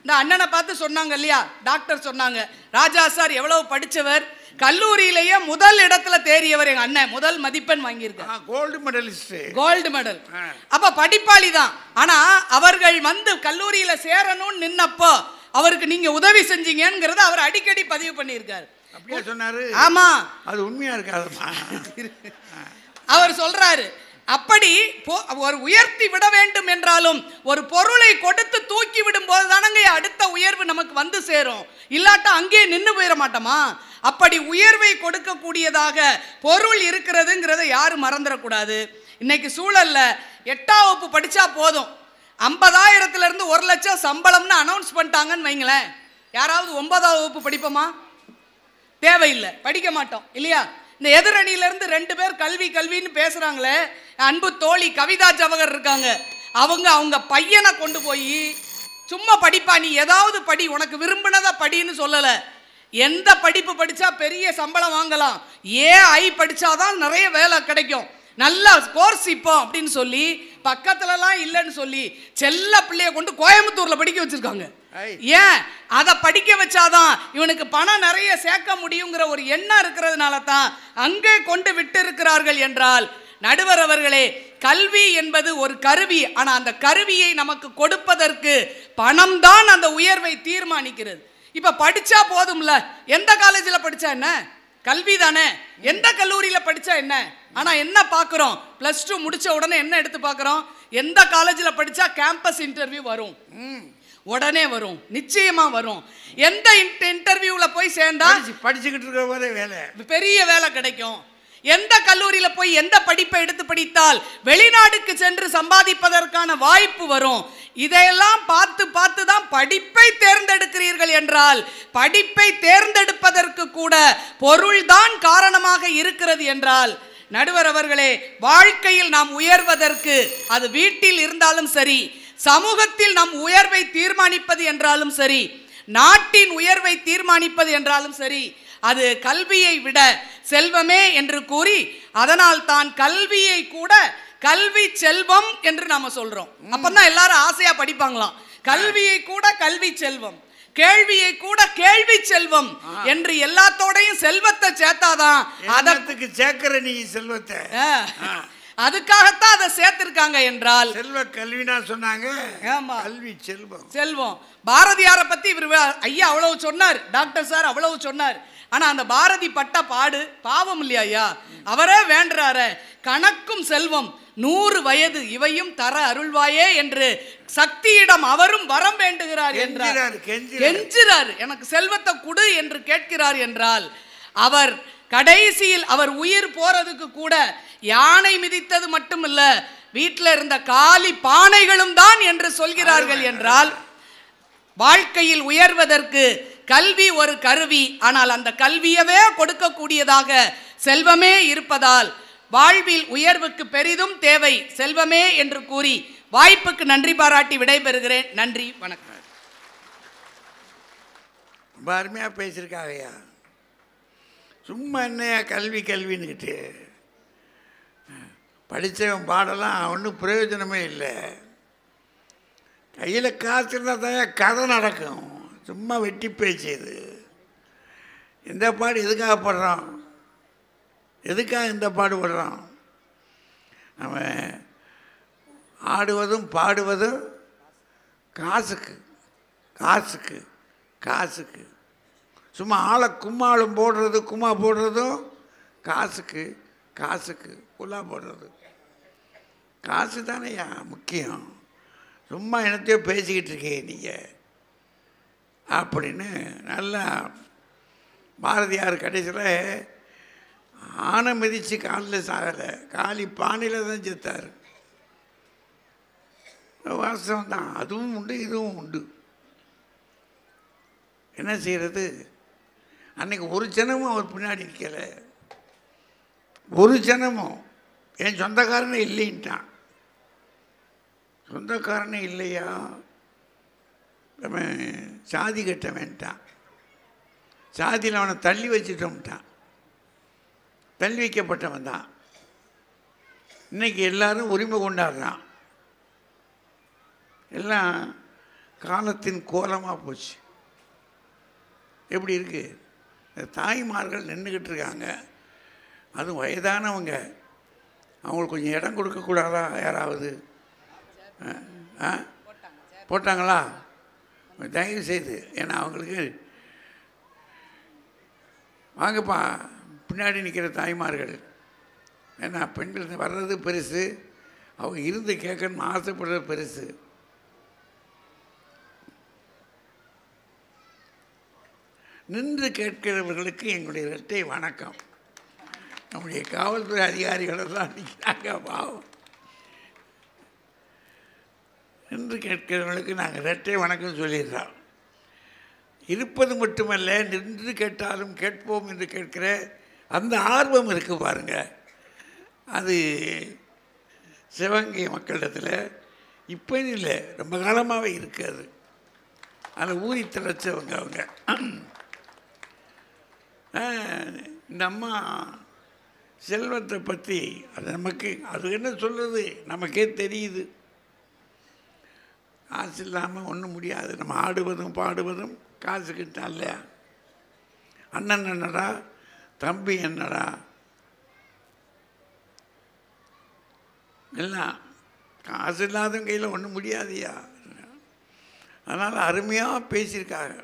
இந்த அண்ணனை பார்த்து சொன்னாங்க இல்லையா, டாக்டர் சொன்னாங்க, ராஜா சார் எவ்வளவு படிச்சவர், கல்லூரியிலேயே முதல் இடத்துல தேறியவர் எங்க அண்ணன், முதல் மதிப்பெண் வாங்கியிருக்கார், கோல்டு மெடலிஸ்ட், கோல்டு மெடல். அப்ப படிப்பாளி தான். ஆனா அவர்கள் வந்து கல்லூரியில சேரணும்னு நின்னப்போ அவருக்கு நீங்க உதவி செஞ்சீங்கிறத அவர் அடிக்கடி பதிவு பண்ணியிருக்காரு. அப்படியே சொன்னாரு. ஆமா, அது உண்மையா இருக்காதுமா. அவர் சொல்றாரு, அப்படி ஒரு உயர்த்தி விட வேண்டும் என்றாலும் ஒரு பொருளை கொடுத்து தூக்கி விடும் போது தானங்க அடுத்த உயர்வு நமக்கு வந்து சேரும். இல்லாட்டா அங்கேயே நின்று போயிட மாட்டோமா? அப்படி உயர்வை கொடுக்கக்கூடியதாக பொருள் இருக்கிறதுங்கிறத யாரும் மறந்துடக்கூடாது. இன்னைக்கு சூழல்ல 8ஆம் வகுப்பு படிச்சா போதும், 50,000 1 லட்சம் சம்பளம்னு அனௌன்ஸ் பண்ணிட்டாங்கன்னு வைங்களேன், யாராவது 9ஆம் வகுப்பு படிப்போமா? தேவையில்லை, படிக்க மாட்டோம் இல்லையா? இந்த எதிரணியிலிருந்து 2 பேர் கல்வி கல்வின்னு பேசுறாங்களே, அன்பு தோழி கவிதா ஜவஹர் இருக்காங்க, அவங்க பையனை கொண்டு போய் சும்மா படிப்பா, நீ ஏதாவது படி, உனக்கு விரும்பினதா படின்னு சொல்லல. எந்த படிப்பு படிச்சா பெரிய சம்பளம் வாங்கலாம், ஏஐ படிச்சாதான் நிறைய வேலை கிடைக்கும், நல்ல கோர்ஸ் இப்போ அப்படின்னு சொல்லி பக்கத்துலலாம் இல்லைன்னு சொல்லி செல்ல பிள்ளைய கொண்டு கோயம்புத்தூர்ல படிக்க வச்சிருக்காங்க. ஏன்? அதை படிக்க வச்சாதான் இவனுக்கு பணம் நிறைய சேர்க்க முடியுங்கிற ஒரு எண்ணம் இருக்கிறதுனால தான் அங்கே கொண்டு விட்டு இருக்கிறார்கள் என்றால், நடுவர் அவர்களே, கல்வி என்பது ஒரு கருவி. ஆனா அந்த கருவியை நமக்கு கொடுப்பதற்கு பணம் தான் அந்த உயர்வை தீர்மானிக்கிறது. இப்ப படிச்சா போதும்ல, எந்த காலேஜில் படிச்சா என்ன, கல்வி தானே, எந்த கல்லூரியில் படிச்சா என்ன. ஆனா என்ன பார்க்குறோம், +2 முடிச்ச உடனே என்ன எடுத்து பார்க்குறோம், எந்த காலேஜில் படிச்சா கேம்பஸ் இன்டர்வியூ வரும், உடனே வரும், நிச்சயமா வரும். எந்த இன்டர்வியூல போய் சேர்ந்தா படிச்சுக்கிட்டு இருக்க போதே வேலை, பெரிய வேலை கிடைக்கும், எந்த கல்லூரியில போய் எந்த படிப்பை எடுத்து படித்தால் வெளிநாடுக்கு சென்று சம்பாதிப்பதற்கான வாய்ப்பு வரும். இதையெல்லாம் பார்த்து பார்த்து தான் படிப்பை தேர்ந்தெடுக்கிறீர்கள் என்றால், படிப்பை தேர்ந்தெடுப்பதற்கு கூட பொருள்தான் காரணமாக இருக்கிறது என்றால், நடுவர் அவர்களே, வாழ்க்கையில் நாம் உயர்வதற்கு அது வீட்டில் இருந்தாலும் சரி, சமூகத்தில் நம் உயர்வை தீர்மானிப்பது என்றாலும் சரி, நாட்டின் உயர்வை தீர்மானிப்பது என்றாலும் சரி, அது கல்வியை விட செல்வமே என்று கூறி, அதனால் தான் கல்வியை கூட கல்வி செல்வம் என்று நாம சொல்றோம். அப்பதான் எல்லாரும் ஆசையா படிப்பாங்களாம். கல்வியை கூட கல்வி செல்வம், கேள்வியை கூட கேள்வி செல்வம் என்று எல்லாத்தோடையும் செல்வத்தை சேர்த்தாதான் அதற்கு சேர்க்கிற நீ செல்வத்தை, அதுக்காகத்தான் அதை சேர்த்திருக்காங்க என்றால் செல்வ கல்வினா சொன்னாங்க. கல்வி செல்வம், செல்வம். பாரதியாரை பத்தி இவர் ஐயா அவ்வளவு சொன்னார், டாக்டர் சார் அவ்வளவு சொன்னார். ஆனா அந்த பாரதி பட்ட பாடு பாவம் இல்லையா ஐயா? அவரே வேண்டுறாரு, கணக்கும் செல்வம் 100 வயது இவையும் தர அருள்வாயே என்று சக்தியிடம் அவரும் வரம் வேண்டுகிறார் என்றார், கெஞ்சுறார், எனக்கு செல்வத்தை கொடு என்று கேட்கிறார் என்றால், அவர் கடைசியில் அவர் உயிர் போறதுக்கு கூட யானை மிதித்தது மட்டுமில்ல, வீட்டில் இருந்த காலி பானைகளும் தான் என்று சொல்கிறார்கள் என்றால், வாழ்க்கையில் உயர்வதற்கு கல்வி ஒரு கருவி. ஆனால் அந்த கல்வியவே கொடுக்கக்கூடியதாக செல்வமே இருப்பதால் வாழ்வில் உயர்வுக்கு பெரிதும் தேவை செல்வமே என்று கூறி வாய்ப்புக்கு நன்றி பாராட்டி விடைபெறுகிறேன். நன்றி, வணக்கம். ரொம்ப அருமையாக பேசியிருக்காங்கய்யா. சும்மா என்னையா கல்வி கல்வின்னுக்கிட்டு படித்தவன் பாடலாம் ஒன்றும் பிரயோஜனமே இல்லை. கையில் காசு இருந்தால் தான் கதை நடக்கும். சும்மா வெட்டி பேச்சு இது. இந்த பாடு எதுக்காக படுறோம், எதுக்காக இந்த பாடுபடுறோம்? அவன் ஆடுவதும் பாடுவதும் காசுக்கு காசுக்கு காசுக்கு. சும்மா ஆளை கும்மாளும் போடுறது, கும்மா போடுறதும் காசுக்கு காசுக்கு. குல்லா போடுறது காசு தானேயா முக்கியம். சும்மா என்னத்தையோ பேசிக்கிட்டு இருக்கே நீங்கள் அப்படின்னு. நல்லா பாரதியார் கடைசியில் ஆனை மிதித்து காலில் சாகலை, காலி பானையில் தான் செத்தார். வாசம் தான், அதுவும் உண்டு இதுவும் உண்டு. என்ன செய்கிறது? அன்றைக்கி ஒரு ஜனமும் அவர் பின்னாடி நிற்கலை, ஒரு ஜனமும். என் சொந்தக்காரனே இல்லைன்ட்டான். சொந்தக்காரனே இல்லையா, நம்ம சாதி கட்ட வேண்டாம், சாதியில் அவனை தள்ளி வச்சுட்டோம்ட்டான். தள்ளி வைக்கப்பட்டவன் தான். இன்றைக்கி எல்லாரும் உரிமை கொண்டாடுறான். எல்லாம் காலத்தின் கோலமாக போச்சு. எப்படி இருக்குது? தாய்மார்கள் நின்றுக்கிட்டு இருக்காங்க, அதுவும் வயதானவங்க. அவங்களுக்கு கொஞ்சம் இடம் கொடுக்கக்கூடாதா? யாராவது போட்டாங்களா? தயவு செய்து. ஏன்னா அவங்களுக்கு வாங்கப்பா பின்னாடி நிற்கிற தாய்மார்கள். ஏன்னா பெண்கள் வர்றது பெருசு, அவங்க இருந்து கேட்கணும்னு ஆசைப்படுறது பெருசு. நின்று கேட்கிறவர்களுக்கு எங்களுடைய இரட்டை வணக்கம். நம்முடைய காவல்துறை அதிகாரிகளெல்லாம் நிற்கிறாங்க பாவம். நின்று கேட்கிறவங்களுக்கு நாங்கள் இரட்டை வணக்கம் சொல்லிடுறோம். இருப்பது மட்டுமல்ல, நின்று கேட்டாலும் கேட்போம் என்று கேட்கிற அந்த ஆர்வம் இருக்குது பாருங்கள். அது சிவகங்கை மக்களிடத்தில் இப்போ இல்லை, ரொம்ப காலமாகவே இருக்குது. அதில் ஊறி திளைச்சவங்க அவங்க. இந்த அம்மா செல்வத்தை பற்றி அது நமக்கு அது என்ன சொல்கிறது நமக்கே தெரியுது. காசு இல்லாமல் ஒன்றும் முடியாது. நம்ம ஆடுவதும் பாடுவதும் காசுக்கிட்ட இல்லையா? அண்ணன் என்னடா, தம்பி என்னடா, எல்லாம் காசு இல்லாதவங்க கையில் ஒன்றும் முடியாதியா. அதனால் அருமையாக பேசியிருக்காங்க.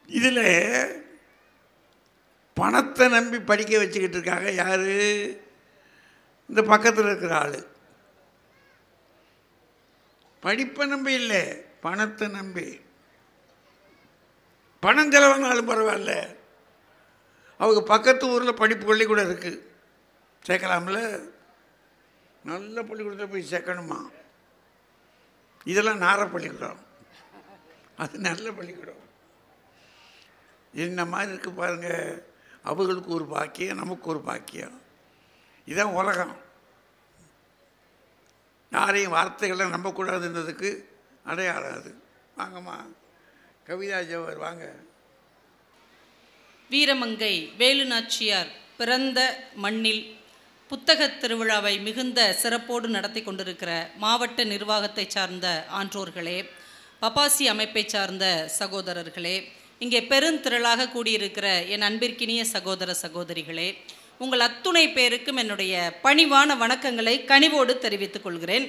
இதில் பணத்தை நம்பி படிக்க வச்சுக்கிட்டு இருக்காங்க. யார்? இந்த பக்கத்தில் இருக்கிற ஆள். படிப்பை நம்பி இல்லை, பணத்தை நம்பி. பணம் செலவானாலும் பரவாயில்ல, அவங்க பக்கத்து ஊரில் படிப்பு பள்ளிக்கூடம் இருக்குது, சேர்க்கலாம்ல. நல்ல பள்ளிக்கூடத்தை போய் சேர்க்கணுமா? இதெல்லாம் நார பள்ளிக்கூடம், அது நல்ல பள்ளிக்கூடம். இந்த மாதிரி இருக்குது பாருங்கள். அவங்களுக்கு ஒரு பாக்கியம், நமக்கு ஒரு பாக்கியம். இதுதான் உலகம். யாரையும் வார்த்தைகளை நம்பக்கூடாதுன்றதுக்கு அடையாளம் அது. வாங்கம்மா கவிதா ஜவஹர் வாங்க. வீரமங்கை வேலுநாச்சியார் பிறந்த மண்ணில் புத்தகத் திருவிழாவை மிகுந்த சிறப்போடு நடத்தி கொண்டிருக்கிற மாவட்ட நிர்வாகத்தை சார்ந்த ஆன்றோர்களே, பப்பாசி அமைப்பை சார்ந்த சகோதரர்களே, இங்கே பெருந்திரளாக கூடியிருக்கிற என் அன்பிற்கினிய சகோதர சகோதரிகளே, உங்கள் அத்துணை பேருக்கும் என்னுடைய பணிவான வணக்கங்களை கனிவோடு தெரிவித்துக் கொள்கிறேன்.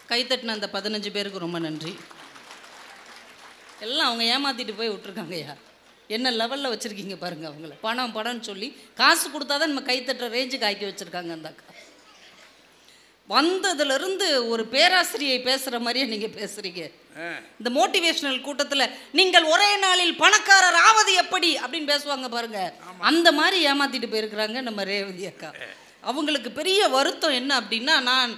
கைத்தட்டின அந்த 15 பேருக்கு ரொம்ப நன்றி. எல்லாம் அவங்க ஏமாற்றிட்டு போய் விட்டுருக்காங்கய்யா. என்ன லெவலில் வச்சுருக்கீங்க பாருங்கள் அவங்கள. பணம்னு சொல்லி காசு கொடுத்தா தான் நம்ம கைத்தட்டுற ரேஞ்சுக்கு ஆக்கி வச்சுருக்காங்க அந்த அக்கா. வந்ததுலேருந்து ஒரு பேராசிரியை பேசுகிற மாதிரியே நீங்கள் பேசுகிறீங்க. இந்த மோட்டிவேஷனல் கூட்டத்தில் நீங்கள் ஒரே நாளில் பணக்காரர் ஆவது எப்படி அப்படின்னு பேசுவாங்க பாருங்க, அந்த மாதிரி ஏமாற்றிட்டு போயிருக்கிறாங்க நம்ம ரேவதி அக்கா. அவங்களுக்கு பெரிய வருத்தம் என்ன அப்படின்னா, நான்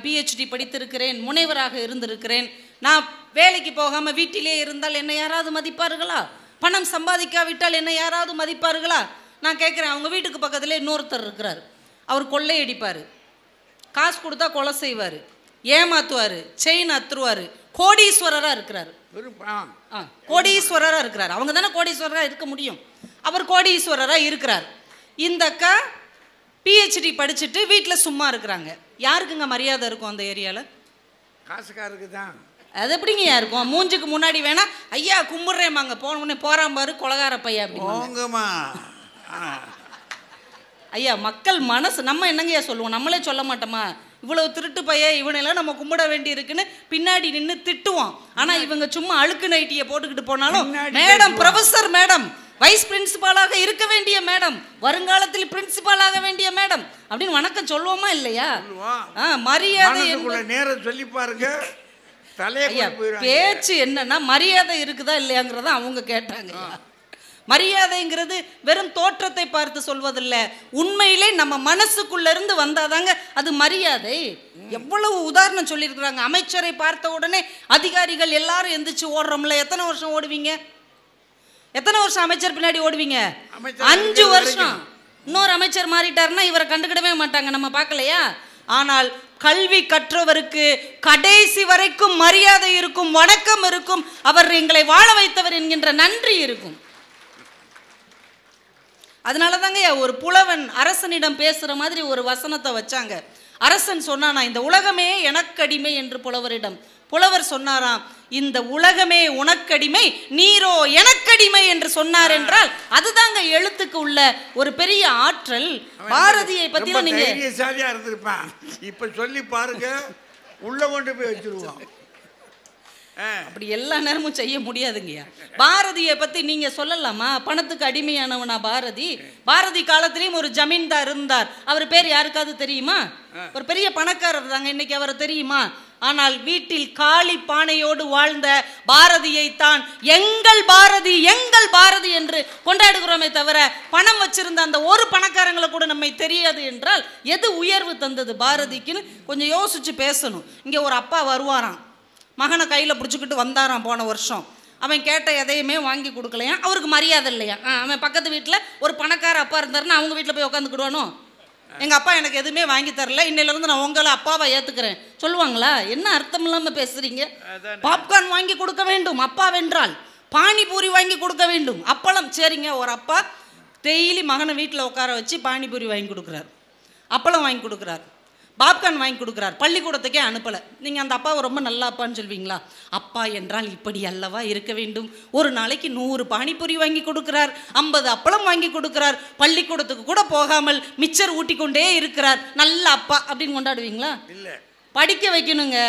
பிஹெச்டி படித்திருக்கிறேன், முனைவராக இருந்திருக்கிறேன், நான் வேலைக்கு போகாமல் வீட்டிலே இருந்தால் என்னை யாராவது மதிப்பார்களா? பணம் சம்பாதிக்காவிட்டால் என்னை யாராவது மதிப்பார்களா? நான் கேட்குறேன். அவங்க வீட்டுக்கு பக்கத்தில் இன்னொருத்தர் இருக்கிறார். அவர் கொள்ளையடிப்பார், காசு கொடுத்தா கொலை செய்வார், ஏமாத்துவார், செயின் அத்துருவார், கோடீஸ்வரராக இருக்கிறார். கோடீஸ்வரராக இருக்கிறார். அவங்க தானே கோடீஸ்வரராக இருக்க முடியும். அவர் கோடீஸ்வரராக இருக்கிறார். இந்த அக்கா பிஹெச்டி படிச்சுட்டு வீட்டில் சும்மா இருக்கிறாங்க. யாருக்குங்க மரியாதை இருக்கும் அந்த ஏரியாவில்? காசுக்காருக்கு தான். அது எப்படிங்க இருக்கும்? மூஞ்சுக்கு முன்னாடி வேணா ஐயா கும்பிட்றேம்மாங்க, போன போறான் பாரு கொலகார பையா அப்படிங்கம்மா. ஐயா மக்கள் மனசு நம்ம என்னங்கய்யா சொல்லுவோம்? நம்மளே சொல்ல மாட்டோமா? இவ்வளவு திருட்டு பைய இவனெல்லாம் நம்ம கும்பிட வேண்டி இருக்குன்னு பின்னாடி நின்று திட்டுவோம். ஆனா இவங்க சும்மா அழுக்கு நைட்டியை போட்டுக்கிட்டு போனாலும், மேடம் ப்ரொஃபசர் மேடம், வைஸ் பிரின்சிபாலாக இருக்க வேண்டிய மேடம், வருங்காலத்தில் பிரின்சிபால் ஆக வேண்டிய மேடம் அப்படின்னு வணக்கம் சொல்லுவோமா இல்லையா? மரியாதை நேரம் சொல்லி பாருங்க. பேச்சு என்னன்னா மரியாதை இருக்குதா இல்லையாங்கிறத அவங்க கேட்டாங்க. மரியாதைங்கிறது வெறும் தோற்றத்தை பார்த்து சொல்வதில்ல, உண்மையிலே நம்ம மனசுக்குள்ள இருந்து வந்தாதாங்க அது மரியாதை. எவ்வளவு உதாரணம் சொல்லியிருக்கிறாங்க. அமைச்சரை பார்த்த உடனே அதிகாரிகள் எல்லாரும் எந்திரிச்சு ஓடுறோம்ல. எத்தனை வருஷம் ஓடுவீங்க? எத்தனை வருஷம் அமைச்சர் பின்னாடி ஓடுவீங்க? 5 வருஷம். இன்னொரு அமைச்சர் மாறிட்டாருன்னா இவரை கண்டுக்கிடவே மாட்டாங்க, நம்ம பார்க்கலையா? ஆனால் கல்வி கற்றவருக்கு கடைசி வரைக்கும் மரியாதை இருக்கும், வணக்கம் இருக்கும், அவர் எங்களை வாழ வைத்தவர் என்கின்ற நன்றி இருக்கும். அதனால தாங்க ஒரு புலவன் அரசனிடம் பேசுகிற மாதிரி ஒரு வசனத்தை வச்சாங்க. அரசன் சொன்னானா, இந்த உலகமே எனக்கடிமை என்று புலவரிடம். புலவர் சொன்னாராம், இந்த உலகமே உனக்கடிமை, நீரோ எனக்கடிமை என்று சொன்னார் என்றால் அதுதாங்க எழுத்துக்கு உள்ள ஒரு பெரிய ஆற்றல். பாரதியை பத்தி நீங்க தைரியசாலியா இருந்திருப்பான். இப்ப சொல்லி பாருங்க, உள்ள கொண்டு போய் வச்சிருவோம். அப்படி எல்லா நேரமும் செய்ய முடியாதுங்கய்யா. பாரதியை பத்தி நீங்க சொல்லலாமா? பணத்துக்கு அடிமையானவனா பாரதி? பாரதி காலத்திலயும் ஒரு ஜமீன்தார் இருந்தார். அவர் பேர் யாருக்காவது தெரியுமா? ஒரு பெரிய பணக்காரர் தாங்க. இன்னைக்கு அவரை தெரியுமா? ஆனால் வீட்டில் காளி பானையோடு வாழ்ந்த பாரதியைத்தான் எங்கள் பாரதி எங்கள் பாரதி என்று கொண்டாடுகிறோமே தவிர பணம் வச்சிருந்த அந்த ஒரு பணக்காரங்களை கூட நம்மை தெரியாது என்றால் எது உயர்வு தந்தது பாரதிக்குன்னு கொஞ்சம் யோசிச்சு பேசணும். இங்கே ஒரு அப்பா வருவாராம், மகனை கையில் பிடிச்சிக்கிட்டு வந்தாராம் போன வருஷம். அவன் கேட்ட எதையுமே வாங்கி கொடுக்கலையா, அவருக்கு மரியாதை இல்லையா. அவன் பக்கத்து வீட்டில் ஒரு பணக்கார அப்பா இருந்தாருன்னா அவங்க வீட்டில் போய் உட்காந்துக்கிடுவானோ, எங்கள் அப்பா எனக்கு எதுவுமே வாங்கி தரல, இன்னிலேருந்து நான் உங்களை அப்பாவை ஏற்றுக்கிறேன் சொல்லுவாங்களா? என்ன அர்த்தம் இல்லாமல் பேசுகிறீங்க? பாப்கார்ன் வாங்கி கொடுக்க வேண்டும் அப்பா வென்றால், பானிபூரி வாங்கி கொடுக்க வேண்டும், அப்பளம். சரிங்க, ஒரு அப்பா டெய்லி மகனை வீட்டில் உட்கார வச்சு பானிபூரி வாங்கி கொடுக்குறாரு, அப்பளம் வாங்கி கொடுக்குறாரு, பாப்கார்ன் வாங்கி கொடுக்குறார், பள்ளிக்கூடத்துக்கே அனுப்பலை. நீங்கள் அந்த அப்பாவை ரொம்ப நல்ல அப்பான்னு சொல்வீங்களா? அப்பா என்றால் இப்படி அல்லவா இருக்க வேண்டும். ஒரு நாளைக்கு 100 பானிபூரி வாங்கி கொடுக்குறார், 50 அப்பளம் வாங்கி கொடுக்குறார், பள்ளிக்கூடத்துக்கு கூட போகாமல் மிச்சர் ஊட்டி கொண்டே இருக்கிறார், நல்ல அப்பா அப்படின்னு கொண்டாடுவீங்களா? இல்லை. படிக்க வைக்கணுங்க.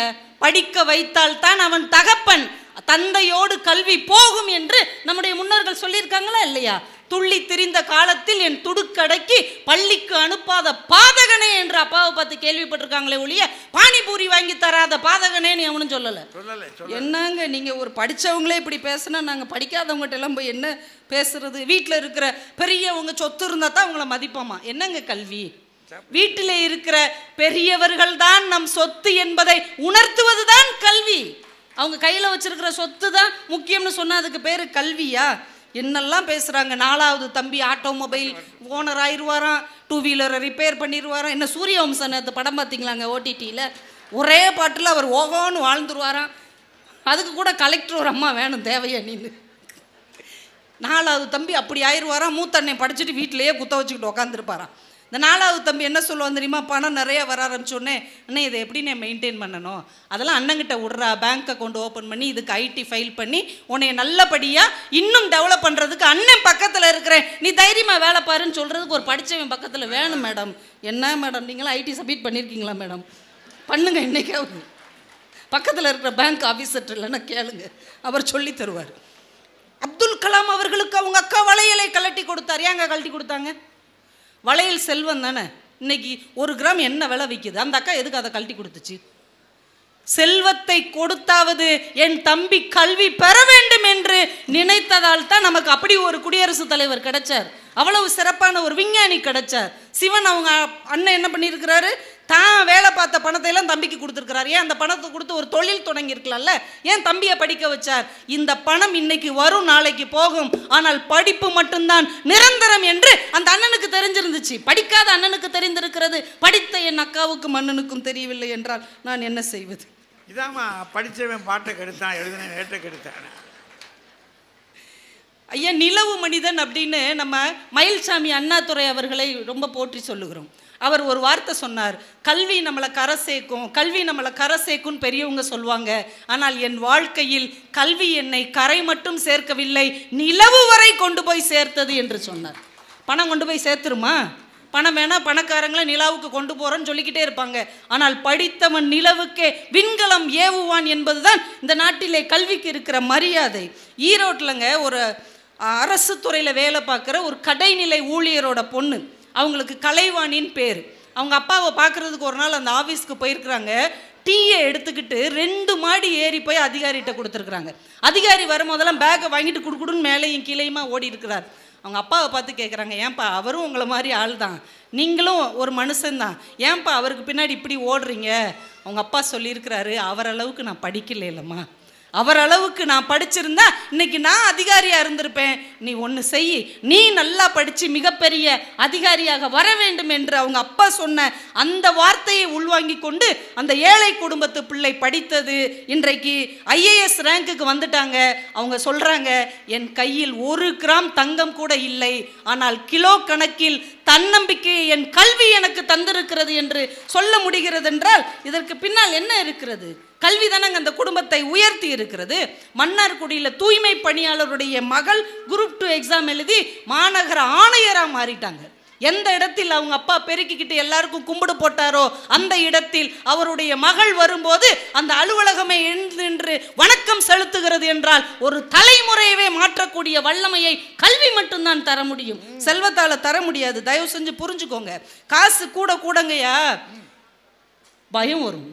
படிக்க வைத்தால் தான் அவன் தகப்பன். தந்தையோடு கல்வி போகும் என்று நம்முடைய முன்னோர்கள் சொல்லியிருக்காங்களா இல்லையா? துள்ளி திரிந்த காலத்தில் என் துடுக்கடக்கி பள்ளிக்கு அனுப்பாத பாதகனே என்று அப்பாவை பார்த்து கேள்விப்பட்டிருக்காங்களே ஒழிய பானிபூரி வாங்கி தராத பாதகனேன்னு அவனும் சொல்லலை. என்னங்க நீங்கள் ஒரு படித்தவங்களே இப்படி பேசுனா நாங்கள் படிக்காதவங்ககிட்ட எல்லாம் போய் என்ன பேசுறது? வீட்டில் இருக்கிற பெரியவங்க சொத்து இருந்தால் தான் அவங்கள மதிப்போமா? என்னங்க கல்வி? வீட்டில் இருக்கிற பெரியவர்கள் தான் நம் சொத்து என்பதை உணர்த்துவது தான் கல்வி. அவங்க கையில் வச்சிருக்கிற சொத்து தான் முக்கியம்னு சொன்னால் அதுக்கு பேர் கல்வியா? என்னெல்லாம் பேசுகிறாங்க. 4வது தம்பி ஆட்டோமொபைல் ஓனர் ஆயிடுவாராம், 2 வீலரை ரிப்பேர் பண்ணிடுவாராம். என்ன சூரிய வம்சம் அந்த படம் பார்த்தீங்களாங்க ஓடிடியில்? ஒரே பாட்டில் அவர் ஓகோன்னு வாழ்ந்துருவாராம். அதுக்கு கூட கலெக்டர் ஒரு அம்மா வேணும் தேவையா நீன்னு. 4வது தம்பி அப்படி ஆயிடுவாராம். மூத்த அண்ணன் படிச்சுட்டு வீட்டிலேயே குத்த வச்சுக்கிட்டு உட்காந்துருப்பாராம். இந்த 4வது தம்பி என்ன சொல்லுவான் தெரியுமா? பணம் நிறைய வர ஆரம்பிச்சோடனே, அண்ணே இதை எப்படி நான் மெயின்டைன் பண்ணணும், அதெல்லாம் அண்ணங்கிட்ட விட்றா, பேங்க் அக்கௌண்ட் ஓப்பன் பண்ணி இதுக்கு ஐடி ஃபைல் பண்ணி உன்னைய நல்லபடியாக இன்னும் டெவலப் பண்ணுறதுக்கு அண்ணன் பக்கத்தில் இருக்கிறேன், நீ தைரியமாக வேலை பாருன்னு சொல்கிறதுக்கு ஒரு படித்தவன் பக்கத்தில் வேணும் மேடம். என்ன மேடம் நீங்களாம் ஐடி சப்மிட் பண்ணியிருக்கீங்களா மேடம்? பண்ணுங்க இன்னைக்காவது. பக்கத்தில் இருக்கிற பேங்க் ஆஃபீஸர் இல்லைன்னா கேளுங்க, அவர் சொல்லி தருவார். அப்துல் கலாம் அவர்களுக்கு அவங்க அக்கா வளையலை கழட்டி கொடுத்தார். ஏங்க கழட்டி கொடுத்தாங்க? வளையல் செல்வம் தானே. இன்னைக்கு 1 கிராம் என்ன விலை விற்கிது? அந்த அக்கா எதுக்கு அதை கழட்டி கொடுத்துச்சு? செல்வத்தை கொடுத்தாவது என் தம்பி கல்வி பெற வேண்டும் என்று நினைத்ததால் தான் நமக்கு அப்படி ஒரு குடியரசுத் தலைவர் கிடைச்சார், அவ்வளவு சிறப்பான ஒரு விஞ்ஞானி கிடைச்சார். சிவன் அவங்க அண்ணன் என்ன பண்ணியிருக்கிறாரு? தான் வேலை பார்த்த பணத்தை எல்லாம் தம்பிக்கு கொடுத்துருக்கிறார். ஏன் அந்த பணத்தை கொடுத்து ஒரு தொழில் தொடங்கி இருக்கலாம்ல? ஏன் தம்பியை படிக்க வச்சார்? இந்த பணம் இன்னைக்கு வரும் நாளைக்கு போகும், ஆனால் படிப்பு மட்டும்தான் நிரந்தரம் என்று அந்த அண்ணனுக்கு தெரிஞ்சிருந்துச்சு. படிக்காத அண்ணனுக்கு தெரிந்திருக்கிறது, படித்த என் அக்காவுக்கும் அண்ணனுக்கும் தெரியவில்லை என்றால் நான் என்ன செய்வது? இதாம்மா படித்தவன் பாட்டை கெடுத்தான், எழுதின நேட்டை கெடுத்தான். ஐயா, நிலவு மனிதன் அப்படின்னு நம்ம மயில்சாமி அண்ணாதுரை அவர்களை ரொம்ப போற்றி சொல்லுகிறோம். அவர் ஒரு வார்த்தை சொன்னார், கல்வி நம்மளை கரை சேர்க்கும், கல்வி நம்மளை கரை சேர்க்கும்னு பெரியவங்க சொல்லுவாங்க. ஆனால் என் வாழ்க்கையில் கல்வி என்னை கரை மட்டும் சேர்க்கவில்லை, நிலவு வரை கொண்டு போய் சேர்த்தது என்று சொன்னார். பணம் கொண்டு போய் சேர்த்துருமா? பணம் வேணா பணக்காரங்களை நிலாவுக்கு கொண்டு போகிறோன்னு சொல்லிக்கிட்டே இருப்பாங்க. ஆனால் படித்தவன் நிலவுக்கே விண்கலம் ஏவுவான் என்பதுதான் இந்த நாட்டிலே கல்விக்கு இருக்கிற மரியாதை. ஈரோட்டிலங்க ஒரு அரசு துறையில் வேலை பார்க்குற ஒரு கடைநிலை ஊழியரோட பொண்ணு, அவங்களுக்கு கலைவாணின்னு பேர். அவங்க அப்பாவை பார்க்குறதுக்கு ஒரு நாள் அந்த ஆஃபீஸ்க்கு போயிருக்கிறாங்க. டீயை எடுத்துக்கிட்டு 2 மாடி ஏறி போய் அதிகாரிகிட்ட கொடுத்துருக்குறாங்க. அதிகாரி வரும்போதெல்லாம் பேக்கை வாங்கிட்டு குடுக்குடுன்னு மேலேயும் கீழேயுமா ஓடி இருக்கிறார். அவங்க அப்பாவை பார்த்து கேட்குறாங்க, ஏன்பா அவரும் உங்களை மாதிரி ஆள் தான், நீங்களும் ஒரு மனுஷன்தான், ஏன்பா அவருக்கு பின்னாடி இப்படி ஓடுறீங்க? அவங்க அப்பா சொல்லியிருக்கிறாரு, அவரளவுக்கு நான் படிக்கல இல்லைம்மா, அவரளவுக்கு நான் படிச்சிருந்தா இன்னைக்கு நான் அதிகாரியாக இருந்திருப்பேன். நீ ஒன்று செய், நீ நல்லா படித்து மிகப்பெரிய அதிகாரியாக வர வேண்டும் என்று அவங்க அப்பா சொன்ன அந்த வார்த்தையை உள்வாங்கி கொண்டு அந்த ஏழை குடும்பத்து பிள்ளை படித்தது இன்றைக்கு IAS ரேங்க்குக்கு வந்துட்டாங்க. அவங்க சொல்கிறாங்க, என் கையில் 1 கிராம் தங்கம் கூட இல்லை, ஆனால் கிலோ கணக்கில் தன்னம்பிக்கையை என் கல்வி எனக்கு தந்திருக்கிறது என்று சொல்ல முடிகிறது என்றால் இதற்கு பின்னால் என்ன இருக்கிறது? கல்வி தானே அந்த குடும்பத்தை உயர்த்தி இருக்கிறது. மன்னார்குடியில் தூய்மை பணியாளருடைய மகள் குரூப் 2 எக்ஸாம் எழுதி மாநகர ஆணையராக மாறிட்டாங்க. எந்த இடத்தில் அவங்க அப்பா பெருக்கிக்கிட்டு எல்லாருக்கும் கும்பிடு போட்டாரோ அந்த இடத்தில் அவருடைய மகள் வரும்போது அந்த அலுவலகமே நின்று வணக்கம் செலுத்துகிறது என்றால் ஒரு தலைமுறையவே மாற்றக்கூடிய வல்லமையை கல்வி மட்டும்தான் தர முடியும், செல்வத்தால தர முடியாது. தயவு செஞ்சு புரிஞ்சுக்கோங்க. காசு கூட கூடங்கய்யா, பயம் வரும்.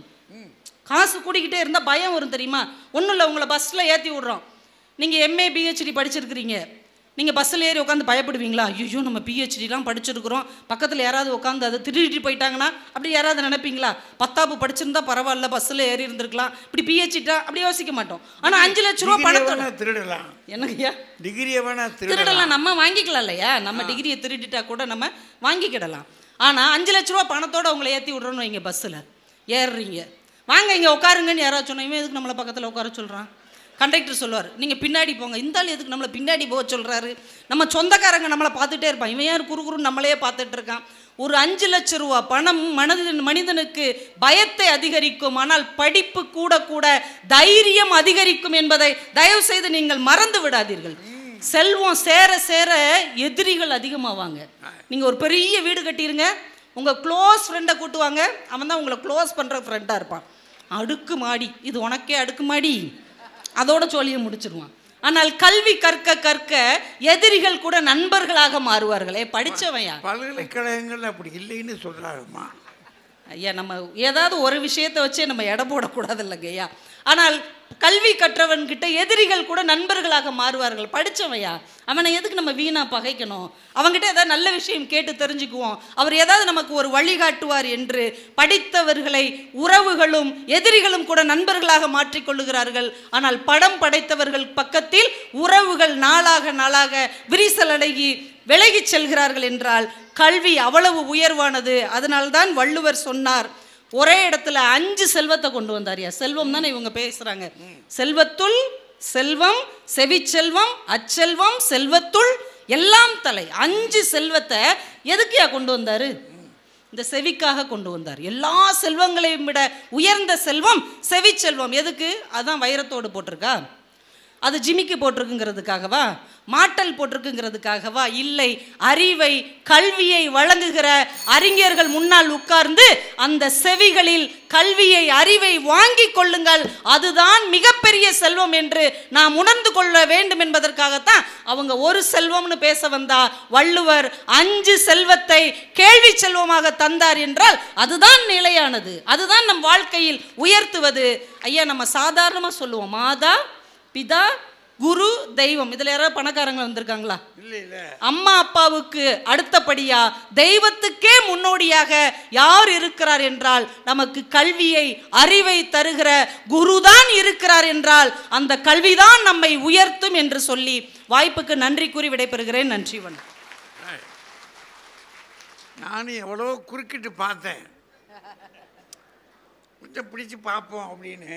காசு கூடிக்கிட்டே இருந்தால் பயம் வரும் தெரியுமா? ஒன்றும் இல்லை, உங்களை பஸ்ஸில் ஏற்றி விட்றோம். நீங்கள் எம்ஏ பிஹெச்டி படிச்சிருக்கிறீங்க. நீங்கள் பஸ்ஸில் ஏறி உட்காந்து பயப்படுவீங்களா? ஐயோ நம்ம பிஹெச்டிலாம் படிச்சிருக்கிறோம், பக்கத்தில் யாராவது உட்காந்து அதை திருடிட்டு போயிட்டாங்கன்னா அப்படி யாராவது நினைப்பீங்களா? 10ஆப்பு படிச்சிருந்தா பரவாயில்ல, பஸ்ஸில் ஏறி இருந்திருக்கலாம், இப்படி பிஹெச்டிட்டா அப்படி யோசிக்க மாட்டோம். ஆனால் 5 லட்ச ரூபா பணத்தோட திருடலாம். என்னங்கய்யா டிகிரியை வேணா திருடலாம், நம்ம வாங்கிக்கலாம் இல்லையா? நம்ம டிகிரியை திருடிட்டா கூட நம்ம வாங்கிக்கிடலாம். ஆனால் 5 லட்ச ரூபா பணத்தோட உங்களை ஏற்றி விட்றோன்னு வைங்க, பஸ்ஸில் ஏறுறீங்க, வாங்க இங்கே உட்காருங்கன்னு யாராவது சொன்னோம், இவன் எதுக்கு நம்மளை பக்கத்தில் உட்கார சொல்கிறான்? கண்டக்டர் சொல்லுவார், நீங்கள் பின்னாடி போங்க. இந்த ஆள் எதுக்கு நம்மளை பின்னாடி போக சொல்கிறாரு? நம்ம சொந்தக்காரங்க நம்மளை பார்த்துட்டே இருப்பான், இவன் யார் குறுகுறுன்னு நம்மளையே பார்த்துட்டு இருக்கான். ஒரு 5 லட்ச ரூபா பணம் மனிதனுக்கு பயத்தை அதிகரிக்கும், ஆனால் படிப்பு கூட கூட தைரியம் அதிகரிக்கும் என்பதை தயவு செய்து நீங்கள் மறந்து விடாதீர்கள். செல்வம் சேர சேர எதிரிகள் அதிகமாவாங்க. நீங்கள் ஒரு பெரிய வீடு கட்டிடுங்க, உங்கள் க்ளோஸ் ஃப்ரெண்டை கூட்டுவாங்க, அவன் தான் உங்களை க்ளோஸ் பண்ணுற ஃப்ரெண்டாக இருப்பான். அடுக்கு மாடி, இது உனக்கே அடுக்கு மாடி, அதோட சொல்லியை முடிச்சிருவான். ஆனால் கல்வி கற்க கற்க எதிரிகள் கூட நண்பர்களாக மாறுவார்களே. படித்தவையா பல்கலைக்கழகங்கள் அப்படி இல்லைன்னு சொல்கிறாங்கம்மா. ஐயா, நம்ம ஏதாவது ஒரு விஷயத்தை வச்சே நம்ம எடை போடக்கூடாது இல்லைங்க ஐயா. ஆனால் கல்வி கற்றவன்கிட்ட எதிரிகள் கூட நண்பர்களாக மாறுவார்கள். படித்தவையா, அவனை எதுக்கு நம்ம வீணா பகைக்கணும்? அவங்ககிட்ட ஏதாவது நல்ல விஷயம் கேட்டு தெரிஞ்சுக்குவோம், அவர் ஏதாவது நமக்கு ஒரு வழிகாட்டுவார் என்று படித்தவர்களை உறவுகளும் எதிரிகளும் கூட நண்பர்களாக மாற்றிக்கொள்ளுகிறார்கள். ஆனால் படம் படைத்தவர்கள் பக்கத்தில் உறவுகள் நாளாக நாளாக விரிசல் அடங்கி விலகி செல்கிறார்கள் என்றால் கல்வி அவ்வளவு உயர்வானது. அதனால்தான் வள்ளுவர் சொன்னார், ஒரே இடத்துல 5 செல்வத்தை கொண்டு வந்தாரியா. செல்வம் தானே இவங்க பேசுறாங்க. செல்வத்துள் செல்வம், செவிச்செல்வம், அச்செல்வம், செல்வத்துள் எல்லாம் தலை. 5 செல்வத்தை எதுக்குயா கொண்டு வந்தாரு? இந்த செவிக்காக கொண்டு வந்தார். எல்லா செல்வங்களையும் விட உயர்ந்த செல்வம் செவிச்செல்வம். எதுக்கு? அதான் வைரத்தோடு போட்டிருக்கா? அது ஜிமிக்கு போட்டிருக்குங்கிறதுக்காகவா? மாட்டல் போட்டிருக்குங்கிறதுக்காகவா? இல்லை, அறிவை கல்வியை வழங்குகிற அறிஞர்கள் முன்னால் உட்கார்ந்து அந்த செவிகளில் கல்வியை அறிவை வாங்கி கொள்ளுங்கள், அதுதான் மிகப்பெரிய செல்வம் என்று நாம் உணர்ந்து கொள்ள வேண்டும் என்பதற்காகத்தான் அவங்க ஒரு செல்வம்னு பேச வந்தா வள்ளுவர் 5 செல்வத்தை கேள்வி செல்வமாக தந்தார் என்றால் அதுதான் நிலையானது, அதுதான் நம் வாழ்க்கையில் உயர்த்துவது. ஐயா, நம்ம சாதாரணமாக சொல்லுவோம் மாதா பிதா குரு தெய்வம். இதுல யாராவது பணக்காரங்க வந்திருக்காங்களா? அம்மா அப்பாவுக்கு அடுத்தபடியா தெய்வத்துக்கே முன்னோடியாக யார் இருக்கிறார் என்றால் நமக்கு கல்வியை அறிவை தருகிற குருதான் இருக்கிறார் என்றால் அந்த கல்விதான் நம்மை உயர்த்தும் என்று சொல்லி வாய்ப்புக்கு நன்றி கூறி விடைபெறுகிறேன். நன்றி, வணக்கம். நானும் எவ்வளோ குறுக்கிட்டு பார்த்தேன், கொஞ்சம் பிடிச்சி பார்ப்போம் அப்படின்னு.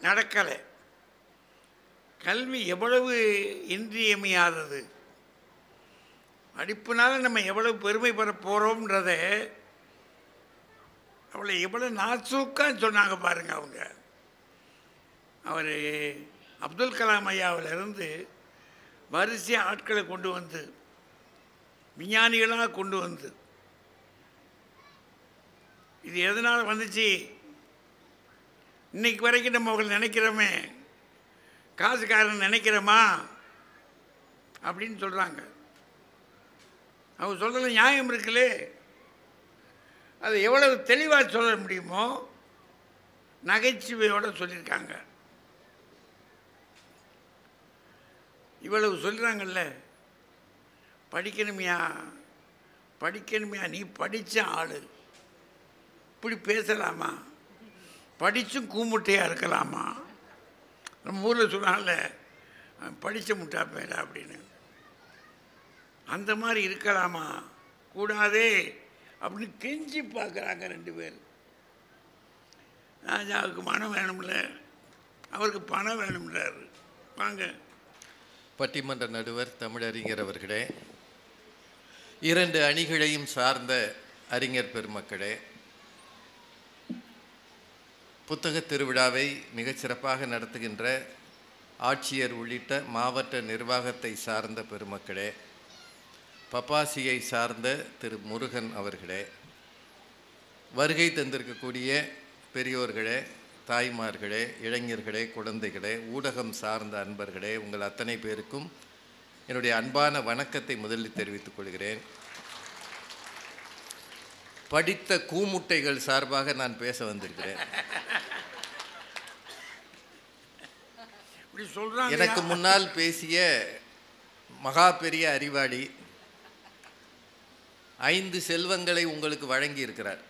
நடக்கலை. கல்வி எவ்வளவு இன்றியமையாதது, படிப்புனால நம்ம எவ்வளவு பெருமை பெற போகிறோம்ன்றத அவளை எவ்வளோ நாசூக்கான்னு சொன்னாங்க பாருங்க. அவங்க அவர் அப்துல் கலாம் ஐயாவிலிருந்து வரிசையாக ஆட்களை கொண்டு வந்து விஞ்ஞானிகளாக கொண்டு வந்து, இது எதனால் வந்துச்சு? இன்னைக்கு வரைக்கும் நம்ம அவங்களை நினைக்கிறோமே, காசுக்காரன் நினைக்கிறோமா அப்படின்னு சொல்கிறாங்க. அவங்க சொல்கிறதுல நியாயம் இருக்குல்லே. அது எவ்வளவு தெளிவாக சொல்ல முடியுமோ நகைச்சுவையோடு சொல்லியிருக்காங்க. இவ்வளவு சொல்கிறாங்கல்ல, படிக்கணுமையா படிக்கணுமையா, நீ படித்த ஆள் இப்படி பேசலாமா? படித்தும் கூமுட்டையாக இருக்கலாமா? நம்ம ஊரில் சொன்னால படித்த முட்டா பேரா அப்படின்னு. அந்த மாதிரி இருக்கலாமா? கூடாதே அப்படின்னு கெஞ்சி பார்க்குறாங்க 2 பேர். ராஜாவுக்கு மனம் வேணும்ல, அவருக்கு பணம் வேணும்ன்றாரு. வாங்க. பட்டிமன்ற நடுவர் தமிழறிஞர் அவர்களே, 2 அணிகளையும் சார்ந்த அறிஞர் பெருமக்களே, புத்தக திருவிழாவை மிகச்சிறப்பாக நடத்துகின்ற ஆட்சியர் உள்ளிட்ட மாவட்ட நிர்வாகத்தை சார்ந்த பெருமக்களே, பப்பாசியை சார்ந்த திரு முருகன் அவர்களே, வருகை தந்திருக்கக்கூடிய பெரியோர்களே, தாய்மார்களே, இளைஞர்களே, குழந்தைகளே, ஊடகம் சார்ந்த அன்பர்களே, உங்கள் அத்தனை பேருக்கும் என்னுடைய அன்பான வணக்கத்தை முதலில் தெரிவித்துக் கொள்கிறேன். படித்த கூமுட்டைகள் சார்பாக நான் பேச வந்திருக்கிறேன். இப்படி சொல்றாங்க. எனக்கு முன்னால் பேசிய மகா பெரிய அறிவாளி 5 செல்வங்களை உங்களுக்கு வழங்கி இருக்கிறார்.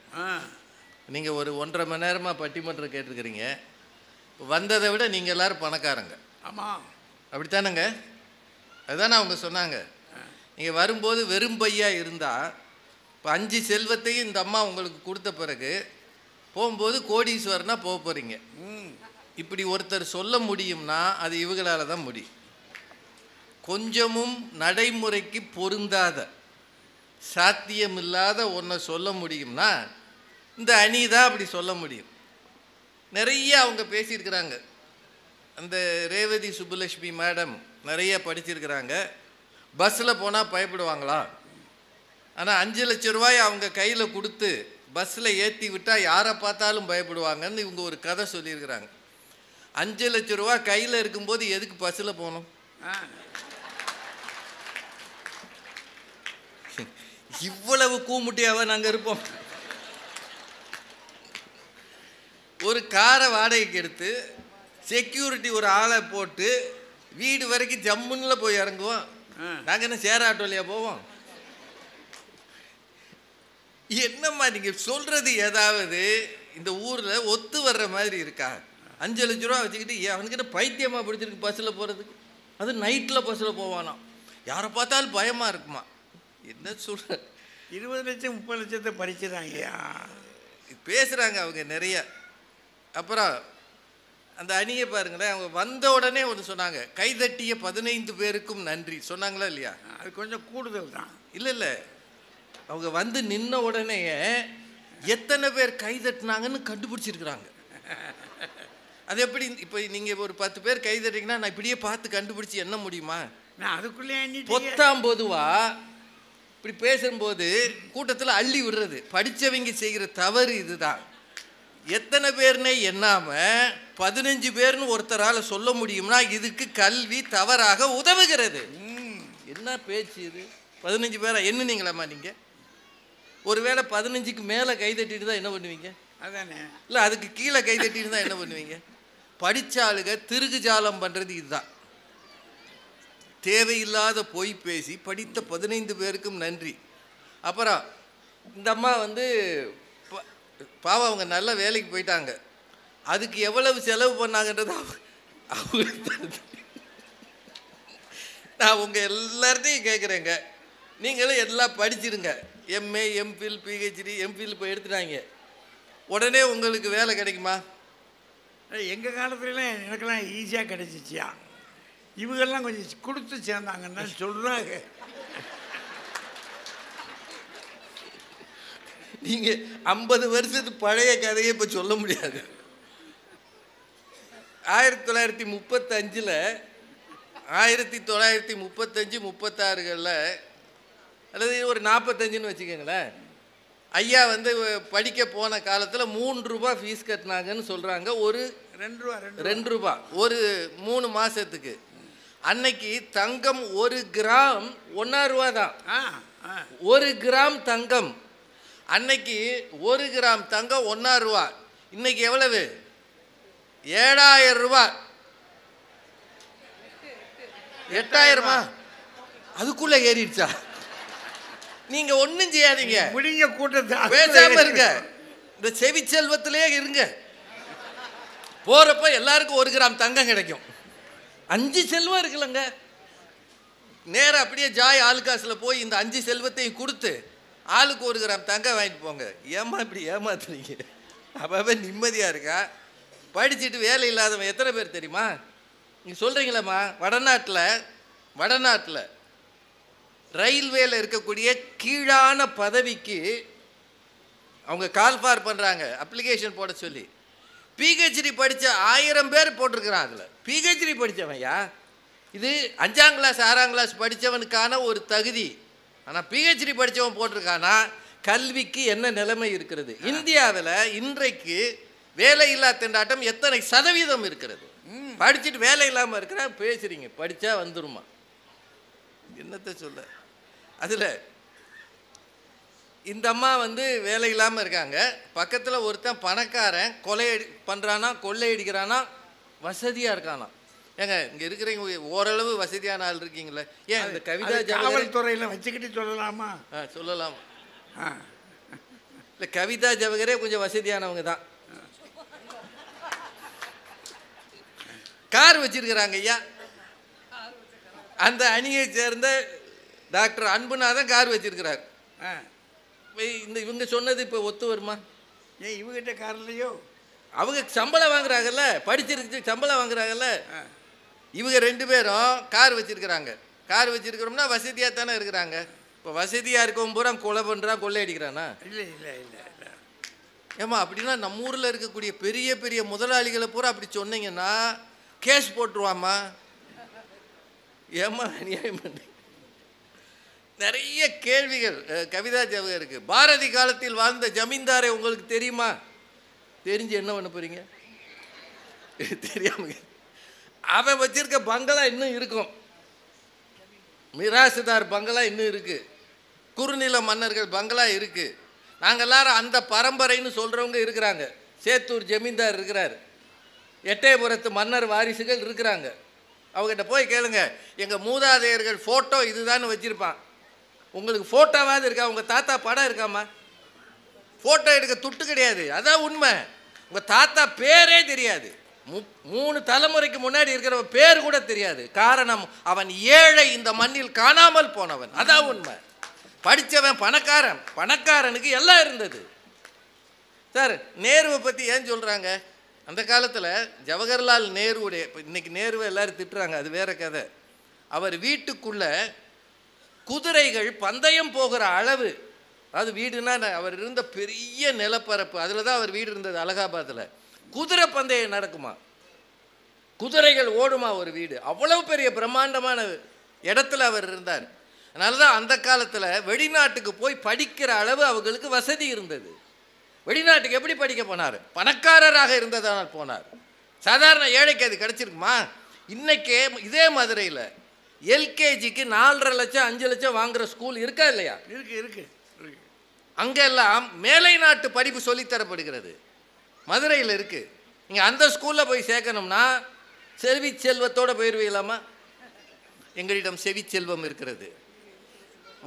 நீங்கள் ஒரு 1.5 மணி நேரமாக பட்டிமன்றம் கேட்டிருக்கிறீங்க. வந்ததை விட நீங்கள் எல்லாரும் பணக்காரங்க. ஆமாம், அப்படித்தானங்க? அதுதானே அவங்க சொன்னாங்க. நீங்கள் வரும்போது வெறும் பையா இருந்தால் இப்போ 5 செல்வத்தையும் இந்த அம்மா உங்களுக்கு கொடுத்த பிறகு போகும்போது கோடீஸ்வரனா போக போகிறீங்க. இப்படி ஒருத்தர் சொல்ல முடியும்னா அது இவங்களால தான் முடியும். கொஞ்சமும் நடைமுறைக்கு பொருந்தாத சாத்தியமில்லாத ஒன்றை சொல்ல முடியும்னா இந்த அணி தான் அப்படி சொல்ல முடியும். நிறைய அவங்க பேசியிருக்கிறாங்க. அந்த ரேவதி சுப்புலட்சுமி மேடம் நிறைய படிச்சிருக்கிறாங்க. பஸ்ஸில் போனால் பயப்படுவாங்களா? ஆனால் 5 லட்ச ரூபாய் அவங்க கையில் கொடுத்து பஸ்ஸில் ஏற்றி விட்டால் யாரை பார்த்தாலும் பயப்படுவாங்கன்னு இவங்க ஒரு கதை சொல்லியிருக்கிறாங்க. 5 லட்ச ரூபா கையில் இருக்கும்போது எதுக்கு பஸ்ஸில் போகணும்? இவ்வளவு கூமுட்டியாவ நாங்கள் இருப்போம். ஒரு காரை வாடகைக்கு எடுத்து செக்யூரிட்டி ஒரு ஆளை போட்டு வீடு வரைக்கும் ஜம்முன்னுல போய் இறங்குவோம். நாங்கள் என்ன சேர ஆட்டோலையா போவோம்? என்னம்மா நீங்கள் சொல்கிறது ஏதாவது இந்த ஊரில் ஒத்து வர்ற மாதிரி இருக்கா? 5 லட்ச ரூபா வச்சுக்கிட்டு அவனுக்கிட்ட பைத்தியமாக பிடிச்சிருக்கு பஸ்ஸில் போகிறதுக்கு. அது நைட்டில் பஸ்ஸில் போவானா? யாரை பார்த்தாலும் பயமாக இருக்குமா? என்ன சொல்ற? 20 லட்சம் 30 லட்சத்தை பறிச்சுறாங்கய்யா. பேசுகிறாங்க அவங்க நிறைய. அப்புறம் அந்த அணியை பாருங்களேன். அவங்க வந்த உடனே ஒன்று சொன்னாங்க, கைதட்டிய 15 பேருக்கும் நன்றி சொன்னாங்களா இல்லையா? அது கொஞ்சம் கூடுதல் தான். இல்லை அவங்க வந்து நின்ன உடனே எத்தனை பேர் கைதட்டினாங்கன்னு கண்டுபிடிச்சிருக்கிறாங்க. அது எப்படி? இப்போ நீங்கள் ஒரு 10 பேர் கைதட்டிங்கன்னா நான் இப்படியே பார்த்து கண்டுபிடிச்சி என்ன முடியுமா? நான் அதுக்குள்ளே பொத்தாம் பொதுவா இப்படி பேசும்போது கூட்டத்தில் அள்ளி விடுறது படித்தவங்க செய்கிற தவறு இதுதான். எத்தனை பேர்னே எண்ணாம 15 பேர்னு ஒருத்தரால் சொல்ல முடியும்னா இதுக்கு கல்வி தவறாக உதவுகிறது. என்ன பேச்சு இது? 15 பேரா எண்ணுனீங்களாம்மா நீங்கள்? ஒருவேளை 15க்கு மேலே கைதட்டிட்டு தான் என்ன பண்ணுவீங்க? அதானே. இல்லை அதுக்கு கீழே கைதட்டிட்டு தான் என்ன பண்ணுவீங்க? படித்தாளுக திருகு ஜாலம் பண்ணுறது இதுதான். தேவையில்லாத பொய் பேசி படித்த 15 பேருக்கும் நன்றி. அப்புறம் இந்த அம்மா வந்து பாவம் அவங்க நல்ல வேலைக்கு போயிட்டாங்க. அதுக்கு எவ்வளவு செலவு பண்ணாங்கன்றது நான் உங்கள் எல்லார்ட்டையும் கேட்குறேங்க. நீங்களும் எல்லாம் படிச்சிருங்க. எம்ஏ, எம்ஃபில், பிஹெச்டி, எம்ஃபில் இப்போ எடுத்துட்டாங்க. உடனே உங்களுக்கு வேலை கிடைக்குமா? எங்கள் காலத்துலலாம் எனக்கெல்லாம் ஈஸியாக கிடைச்சிச்சியா. இவங்கெல்லாம் கொஞ்சம் கொடுத்து சேர்ந்தாங்கன்னா சொல்கிறாங்க. நீங்கள் 50 வருஷத்து பழைய கதையை இப்போ சொல்ல முடியாது. 1935 1935-36களில் அல்லது ஒரு 45ன்னு வச்சுக்கோங்களேன். ஐயா வந்து படிக்க போன காலத்தில் 3 ரூபா ஃபீஸ் கட்டினாங்கன்னு சொல்கிறாங்க. ஒரு 2 ரூபா ஒரு 3 மாதத்துக்கு. அன்னைக்கு தங்கம் 1 கிராம் 1 ரூபா தான். 1 கிராம் தங்கம் அன்னைக்கு 1 கிராம் தங்கம் 1 ரூபா. இன்னைக்கு எவ்வளவு? 7000 ரூபா. 8000மா? அதுக்குள்ள ஏறிடுச்சா? நீங்க ஒன்றும் செய்யாதீங்க. முடிஞ்ச கூட்டத்தை பேசாம இருங்க. இந்த செவி செல்வத்திலே இருங்க. போறப்ப எல்லாருக்கும் 1 கிராம் தங்கம் கிடைக்கும். 5 செல்வம் இருக்குல்லங்க. நேரம் அப்படியே ஜாய் ஆளுக்காசில் போய் இந்த 5 செல்வத்தையும் கொடுத்து ஆளுக்கு 1 கிராம் தங்கம் வாங்கிட்டு போங்க. ஏமா இப்படி ஏமாத்துறீங்க? அப்பவே நிம்மதியாக இருக்கா? படிச்சுட்டு வேலை இல்லாதவன் எத்தனை பேர் தெரியுமா? நீங்கள் சொல்கிறீங்களம்மா, வடநாட்டில் ரயில்வேல இருக்கக்கூடிய கீழான பதவிக்கு அவங்க கால்ஃபார் பண்ணுறாங்க, அப்ளிகேஷன் போட சொல்லி. பிஹெச்டி படித்த 1000 பேர் போட்டிருக்கிறான். அதில் பிஹெச்டி படித்தவன்யா. இது 5ஆம் கிளாஸ் 6ஆம் கிளாஸ் படித்தவனுக்கான ஒரு தகுதி. ஆனால் பிஹெச்டி படித்தவன் போட்டிருக்கானா கல்விக்கு என்ன நிலைமை இருக்கிறது? இந்தியாவில் இன்றைக்கு வேலையில்லா திண்டாட்டம் எத்தனை சதவீதம் இருக்கிறது? படிச்சுட்டு வேலை இல்லாமல் இருக்கிறா பேசுகிறீங்க. படித்தா வந்துருமா? என்னத்தை சொல்ல? அதில் இந்த அம்மா வந்து வேலை இல்லாமல் இருக்காங்க. பக்கத்தில் ஒருத்தன் பணக்காரன் பண்ணுறானா, கொள்ளையடிக்கிறானா, வசதியாக இருக்கானா. ஏங்க இங்கே இருக்கிறவங்க ஓரளவு வசதியான ஆள் இருக்கீங்களே, ஏன் இந்த கவிதா காவல்துறையில் வச்சுக்கிட்டு சொல்லலாமா? சொல்லலாம். இல்லை, கவிதா ஜவஹரே கொஞ்சம் வசதியானவங்க தான். கார் வச்சிருக்கிறாங்க ஐயா. அந்த அணியை சேர்ந்த டாக்டர் அன்புநாதன் கார் வச்சிருக்கிறார். இவங்க சொன்னது இப்போ ஒத்து வருமா? ஏன் இவங்கிட்ட கார் இல்லையோ? அவங்க சம்பளம் வாங்குறாங்கல்ல, படிச்சிருக்கு சம்பளம் வாங்குறாங்கல்ல. இவங்க 2 பேரும் கார் வச்சிருக்கிறாங்க. கார் வச்சிருக்கிறோம்னா வசதியாக தானே இருக்கிறாங்க. இப்போ வசதியாக இருக்கவும் பூரா கொலை பண்ணுறான், கொள்ளையடிக்கிறானா? இல்லை இல்லை இல்லை இல்லை. ஏம்மா அப்படின்னா நம்ம ஊரில் இருக்கக்கூடிய பெரிய பெரிய முதலாளிகளை பூரா அப்படி சொன்னீங்கன்னா கேஸ் போட்டுருவாம்மா. ஏம்மா அநியாயம் பண்ணி நிறைய கேள்விகள் கவிதா ஜவஹருக்கு. பாரதி காலத்தில் வாழ்ந்த ஜமீன்தாரை உங்களுக்கு தெரியுமா? தெரிஞ்சு என்ன பண்ண போறீங்க? தெரியாம அவன் வச்சிருக்க பங்களா இன்னும் இருக்கும். மிராசுதார் பங்களா இன்னும் இருக்கு. குறுநில மன்னர்கள் பங்களா இருக்கு. நாங்கள் எல்லாரும் அந்த பரம்பரைன்னு சொல்றவங்க இருக்கிறாங்க. சேத்தூர் ஜமீன்தார் இருக்கிறார். எட்டயபுரத்து மன்னர் வாரிசுகள் இருக்கிறாங்க. அவங்ககிட்ட போய் கேளுங்க, எங்கள் மூதாதையர்கள் ஃபோட்டோ இதுதான் வச்சுருப்பான். உங்களுக்கு ஃபோட்டோவாவது இருக்கா? உங்கள் தாத்தா படம் இருக்காமா? ஃபோட்டோ எடுக்க துட்டு கிடையாது, அதான் உண்மை. உங்கள் தாத்தா பேரே தெரியாது. 3 தலைமுறைக்கு முன்னாடி இருக்கிற பேர் கூட தெரியாது. காரணம், அவன் ஏழை, இந்த மண்ணில் காணாமல் போனவன். அதான் உண்மை. படித்தவன் பணக்காரன், பணக்காரனுக்கு எல்லாம் இருந்தது. சார், நேருவை பற்றி ஏன் சொல்கிறாங்க? அந்த காலத்தில் ஜவஹர்லால் நேருடைய, இன்னைக்கு நேருவை எல்லாரும் திட்டுறாங்க, அது வேற கதை. அவர் வீட்டுக்குள்ள குதிரைகள் பந்தயம் போகிற அளவு, அது வீடுனா அவர் இருந்த பெரிய நிலப்பரப்பு, அதில் தான் அவர் வீடு இருந்தது அலகாபாத்தில். குதிரை பந்தயம் நடக்குமா, குதிரைகள் ஓடுமா ஒரு வீடு, அவ்வளவு பெரிய பிரம்மாண்டமான இடத்துல அவர் இருந்தார். அதனால தான் அந்த காலத்தில் வெளிநாட்டுக்கு போய் படிக்கிற அளவு அவங்களுக்கு வசதி இருந்தது. வெளிநாட்டுக்கு எப்படி படிக்க போனார்? பணக்காரராக இருந்ததனால் போனார். சாதாரண ஏழைக்கு அது கிடைச்சிருக்குமா? இன்னைக்கே இதே மதுரையில் எல்கேஜிக்கு 4.5 லட்சம் 5 லட்சம் வாங்குற ஸ்கூல் இருக்கா இல்லையா? இருக்கு இருக்கு. அங்கெல்லாம் மேலை நாட்டு படிப்பு சொல்லித்தரப்படுகிறது. மதுரையில் இருக்கு. நீங்கள் அந்த ஸ்கூலில் போய் சேர்க்கணும்னா செல்வி செல்வத்தோடு போயிடுவீங்களாமா? எங்களிடம் செவி செல்வம் இருக்கிறது,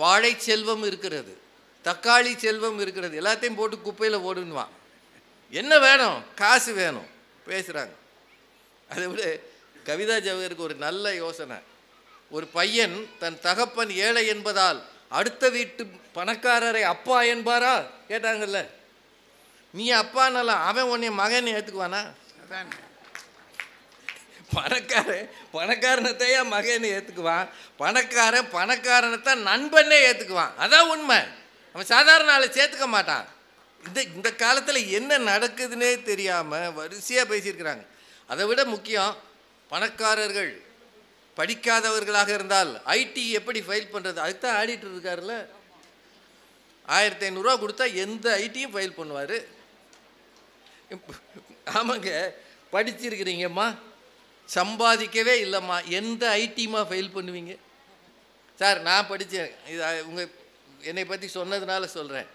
வாழை செல்வம் இருக்கிறது, தக்காளி செல்வம் இருக்கிறது. எல்லாத்தையும் போட்டு குப்பையில் ஓடுன்னுவான். என்ன வேணும்? காசு வேணும். பேசுகிறாங்க. அதை விட கவிதா ஜவஹருக்கு ஒரு நல்ல யோசனை. ஒரு பையன் தன் தகப்பன் ஏழை என்பதால் அடுத்த வீட்டு பணக்காரரை அப்பா என்பாரா கேட்டாங்கல்ல. நீ அப்பானால அவன் உன்னை மகன் ஏற்றுக்குவானா? பணக்காரனத்தையா மகன் ஏற்றுக்குவான்? பணக்காரனத்தான் நண்பனே ஏற்றுக்குவான். அதான் உண்மை. அவன் சாதாரண ஆளை சேர்த்துக்க மாட்டான். இந்த காலத்தில் என்ன நடக்குதுன்னே தெரியாமல் வரிசையாக பேசியிருக்கிறாங்க. அதை விட முக்கியம், பணக்காரர்கள் படிக்காதவர்களாக இருந்தால் ஐடி எப்படி ஃபைல் பண்ணுறது, அதுக்கு தான் ஆடிட்டர் இருக்காருல்ல. 1500 ரூபா கொடுத்தா எந்த ஐடியும் ஃபைல் பண்ணுவார். ஆமாங்க, படிச்சிருக்கிறீங்கம்மா, சம்பாதிக்கவே இல்லைம்மா, எந்த ஐடியுமா ஃபைல் பண்ணுவீங்க? சார், நான் படித்தேன். இது உங்கள் என்னை பற்றி சொன்னதுனால சொல்கிறேன்.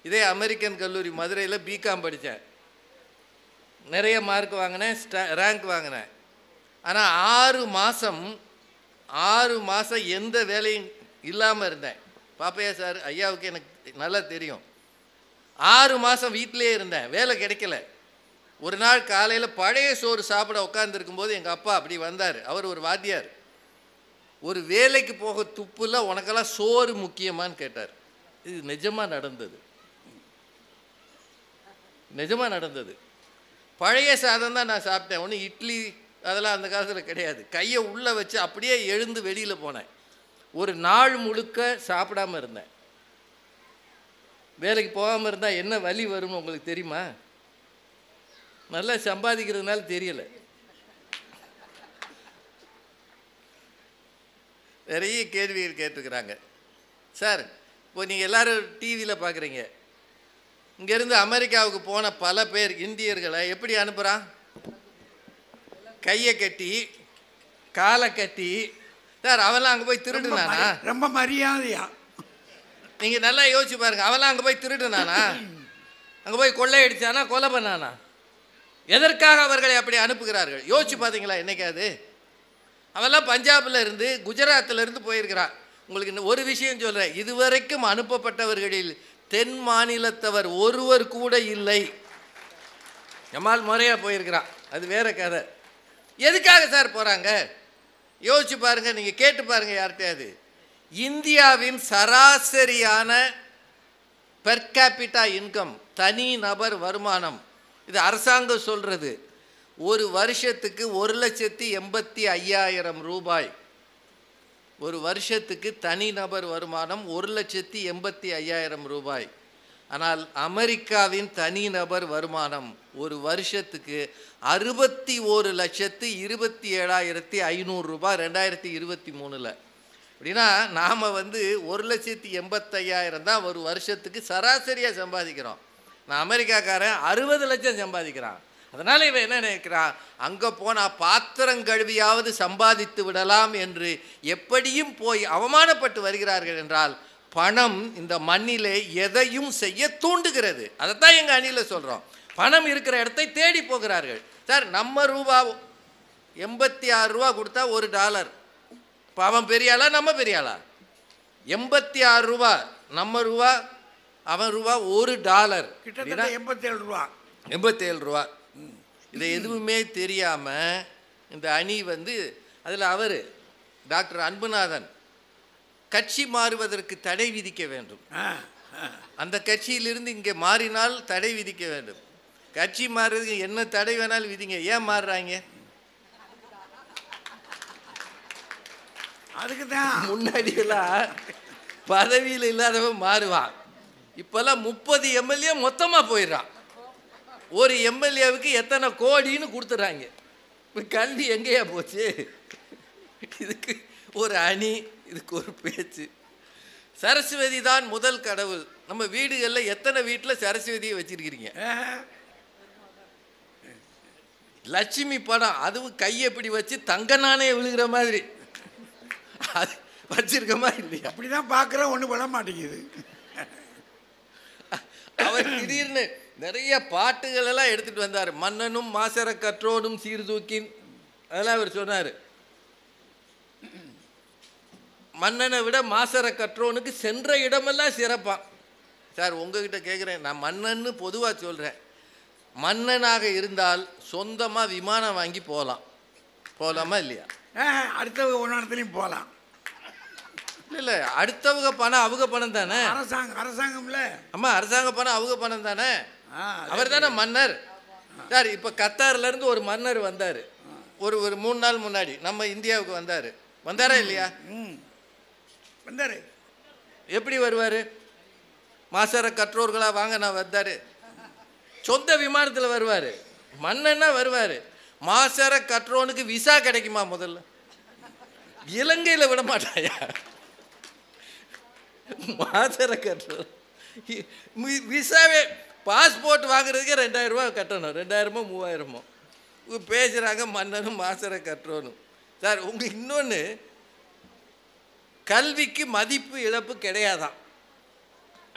இதே அமெரிக்கன் கல்லூரி மதுரையில் பிகாம் படித்தேன். நிறைய மார்க் வாங்கினேன், ரேங்க் வாங்கினேன். ஆனால் 6 மாதம் எந்த வேலையும் இல்லாமல் இருந்தேன். பாப்பையா சார் ஐயாவுக்கு எனக்கு நல்லா தெரியும். 6 மாதம் வீட்டிலே இருந்தேன், வேலை கிடைக்கல. ஒரு நாள் காலையில் பழைய சோறு சாப்பிட உட்காந்துருக்கும்போது எங்கள் அப்பா அப்படி வந்தார். அவர் ஒரு வாத்தியார். ஒரு வேலைக்கு போக துப்புல, உனக்கெல்லாம் சோறு முக்கியமானு கேட்டார். இது நிஜமாக நடந்தது, நிஜமாக நடந்தது. பழைய சாதம் தான் நான் சாப்பிட்டேன். ஒன்றும் இட்லி அதெல்லாம் அந்த காலத்தில் கிடையாது. கையை உள்ளே வச்சு அப்படியே எழுந்து வெளியில் போனேன். ஒரு நாள் முழுக்க சாப்பிடாமல் இருந்தேன். வேலைக்கு போகாமல் இருந்தால் என்ன வலி வரும்னு உங்களுக்கு தெரியுமா? நல்லா சம்பாதிக்கிறதுனால தெரியலை. நிறைய கேள்விகள் கேட்டிருக்கிறாங்க. சார், இப்போ நீங்கள் எல்லோரும் டிவியில் பார்க்குறீங்க. இங்கேருந்து அமெரிக்காவுக்கு போன பல பேர் இந்தியர்களை எப்படி அனுப்புகிறான்? கையை கட்டி காலை கட்டி. சார், அவெல்லாம் அங்கே போய் திருடுனானா? ரொம்ப மரியாதையா நீங்கள் நல்லா யோசிச்சு பாருங்க. அவெல்லாம் அங்கே போய் திருடுனானா? அங்கே போய் கொள்ளையடிச்சானா? கொலை பண்ணானா? எதற்காக அவர்களை அப்படி அனுப்புகிறார்கள்? யோசிச்சு பார்த்தீங்களா என்னைக்காது? அவெல்லாம் பஞ்சாபில் இருந்து குஜராத்தில் இருந்து போயிருக்கிறான். உங்களுக்கு ஒரு விஷயம் சொல்கிறேன், இதுவரைக்கும் அனுப்பப்பட்டவர்களில் தென் மாநிலத்தவர் ஒருவர் கூட இல்லை. ஜமால் முறையாக போயிருக்கிறான், அது வேற கதை. எதுக்காக சார் போகிறாங்க? யோசிச்சு பாருங்கள், நீங்கள் கேட்டு பாருங்கள் யார்கிட்டையாது. இந்தியாவின் சராசரியான பெர் கேபிட்டா இன்கம், தனி நபர் வருமானம், இது அரசாங்கம் சொல்கிறது, ஒரு வருஷத்துக்கு 1,85,000 ரூபாய். ஒரு வருஷத்துக்கு தனிநபர் வருமானம் 1,85,000 ரூபாய். ஆனால் அமெரிக்காவின் தனிநபர் வருமானம் ஒரு வருஷத்துக்கு 61,27,500 ரூபாய் 2023. அப்படின்னா நாம் 1,85,000 தான் ஒரு வருஷத்துக்கு சராசரியாக சம்பாதிக்கிறோம். நான் அமெரிக்காக்காரன் 60 லட்சம் சம்பாதிக்கிறான். அதனால் இவன் என்ன நினைக்கிறான், அங்கே போனால் பாத்திரம் கழுவியாவது சம்பாதித்து விடலாம் என்று எப்படியும் போய் அவமானப்பட்டு வருகிறார்கள். என்றால் பணம் இந்த மண்ணிலே எதையும் செய்ய தூண்டுகிறது. அதைத்தான் எங்கள் அணியில் சொல்கிறோம். பணம் இருக்கிற இடத்தை தேடி போகிறார்கள். சார், நம்ம ரூபா 86 ரூபா கொடுத்தா $1. இப்போ அவன் பெரியாளா நம்ம பெரியாளா? 86 ரூபா நம்ம ரூபா, அவன் ரூபா $1. கிட்டத்தட்ட 87 ரூபா. 87 ரூபா. இதை எதுவுமே தெரியாமல் இந்த அணி அதில் அவர் டாக்டர் அன்புநாதன் கட்சி மாறுவதற்கு தடை விதிக்க வேண்டும். அந்த கட்சியிலிருந்து இங்கே மாறினால் தடை விதிக்க வேண்டும். கட்சி மாறுறதுக்கு என்ன தடை வேணாலும் விதிங்க. ஏன் மாறுறாங்க? அதுக்கு தான் முன்னாடியெல்லாம் பதவியில் இல்லாதவன் மாறுவான். இப்போல்லாம் 30 எம்எல்ஏ மொத்தமாக போயிடுறான். ஒரு எம்எல்ஏவுக்கு எத்தனை கோடின்னு கொடுத்துட்றாங்க. இப்போ கல்வி எங்கேயா போச்சு? இதுக்கு ஒரு அணி, இதுக்கு ஒரு பேச்சு. சரஸ்வதி தான் முதல் கடவுள். நம்ம வீடுகளில் எத்தனை வீட்டில் சரஸ்வதியை வச்சிருக்கிறீங்க? லட்சுமி படம், அதுவும் கையை இப்படி வச்சு தங்க நாணயம் விழுகிற மாதிரி அது வச்சிருக்கமா இல்லையா? அப்படிதான் பார்க்குறோம், ஒன்றும் பண்ண மாட்டேங்குது. அவர் திடீர்னு நிறைய பாட்டுகள் எல்லாம் எடுத்துட்டு வந்தார். மன்னனும் மாசர கற்றோனும் சீர்தூக்கின், அதெல்லாம் அவர் சொன்னார். மன்னனை விட மாசர கற்றோனுக்கு சென்ற இடமெல்லாம் சிறப்பான். சார், உங்ககிட்ட கேட்குறேன், நான் மன்னன்னு பொதுவாக சொல்கிறேன். மன்னனாக இருந்தால் சொந்தமாக விமானம் வாங்கி போகலாமா இல்லையா? அடுத்தவங்க ஒன்று இடத்துலையும் போகலாம். இல்லை, அடுத்தவங்க பணம் அவங்க பணம் தானே. அரசாங்கம்ல. ஆமாம், அரசாங்க பணம் அவங்க பணம் தானே. அவர் தானே மன்னர். சார், இப்போ கத்தார்லேருந்து ஒரு மன்னர் வந்தார். ஒரு 3 நாள் முன்னாடி நம்ம இந்தியாவுக்கு வந்தாரா இல்லையா? வந்தார். எப்படி வருவார்? மாசர கற்றோர்களாக வாங்க நான் வந்தார். சொந்த விமானத்தில் வருவார். மன்னன்னா வருவார். மாசர கற்றோனுக்கு விசா கிடைக்குமா? முதல்ல இலங்கையில் விட மாட்டாயா? மாசர கற்றோன் விசாவே பாஸ்போர்ட் வாங்குறதுக்கே 2000 ரூபா கட்டணும். 2000மோ 3000மோ பேசுகிறாங்க மன்னனும் மாசர கற்றோனும். சார், உங்களுக்கு இன்னொன்று, கல்விக்கு மதிப்பு இழப்பு கிடையாதான்,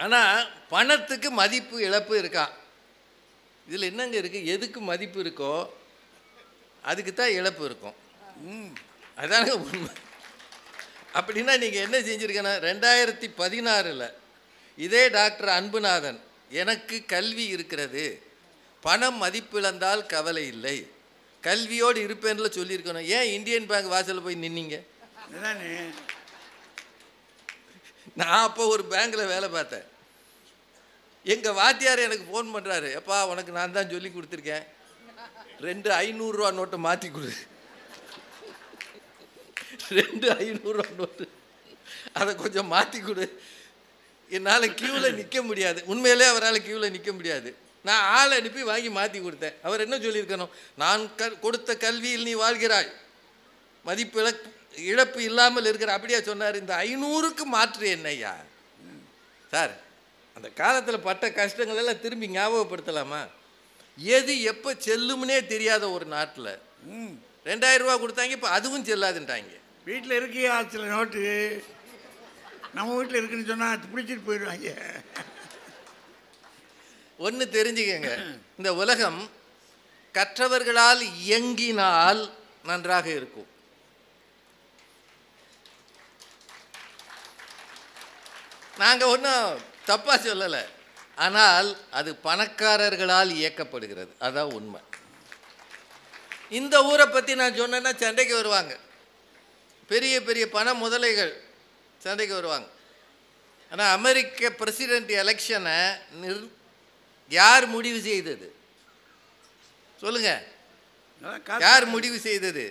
ஆனால் பணத்துக்கு மதிப்பு இழப்பு இருக்கா. இதில் என்னங்க இருக்குது? எதுக்கு மதிப்பு இருக்கோ அதுக்கு தான் இழப்பு இருக்கும். அதானுங்க உண்மை. அப்படின்னா நீங்கள் என்ன செஞ்சுருக்கேன்னா, 2016 இதே டாக்டர் அன்புநாதன், எனக்கு கல்வி இருக்கிறது, பணம் மதிப்பிழந்தால் கவலை இல்லை, கல்வியோடு இருப்பேன்ல சொல்லியிருக்கணும். ஏன் இந்தியன் பேங்க் வாசலில் போய் நின்னீங்க? நான் அப்போ ஒரு பேங்க்கில் வேலை பார்த்தேன். எங்கள் வாத்தியார் எனக்கு ஃபோன் பண்ணுறாரு, எப்பா உனக்கு நான் தான் சொல்லி கொடுத்துருக்கேன், 2 500 ரூபா நோட்டை மாற்றி கொடு. 2 500 ரூபா நோட்டு, அதை கொஞ்சம் மாற்றி கொடு. என்னால் க்யூவில் நிற்க முடியாது. உண்மையிலே அவரால் க்யூவில் நிற்க முடியாது. நான் ஆள் அனுப்பி வாங்கி மாற்றி கொடுத்தேன். அவர் என்ன சொல்லியிருக்கணும்? நான் கொடுத்த கல்வியில் நீ வாழ்கிறாய், மதிப்பு இழப்பு இல்லாமல் இருக்கிற, அப்படியா சொன்னார். இந்த 500க்கு மாற்று என்னையா? சார், அந்த காலத்தில் பட்ட கஷ்டங்கள் எல்லாம் திரும்பி ஞாபகப்படுத்தலாமா? எது எப்போ செல்லும்னே தெரியாத ஒரு நாட்டில் 2000 ரூபா கொடுத்தாங்க, இப்போ அதுவும் செல்லாதுன்ட்டாங்க. வீட்டில் இருக்கியா சில நோட்டு? நம்ம வீட்டில் இருக்குன்னு சொன்னால் பிடிச்சிட்டு போயிடுவாங்க. ஒன்று தெரிஞ்சுக்கங்க, இந்த உலகம் கற்றவர்களால் இயங்கினால் நன்றாக இருக்கும். நாங்கள் ஒன்றும் தப்பாக சொல்லலை, ஆனால் அது பணக்காரர்களால் இயக்கப்படுகிறது. அதான் உண்மை. இந்த ஊரை பற்றி நான் சொன்னேன்னா சண்டைக்கு வருவாங்க, பெரிய பெரிய பண முதலைகள் சண்டைக்கு வருவாங்க. ஆனால் அமெரிக்க பிரசிடென்ட் எலெக்ஷனை யார் முடிவு செய்தது சொல்லுங்க? யார் முடிவு செய்தது?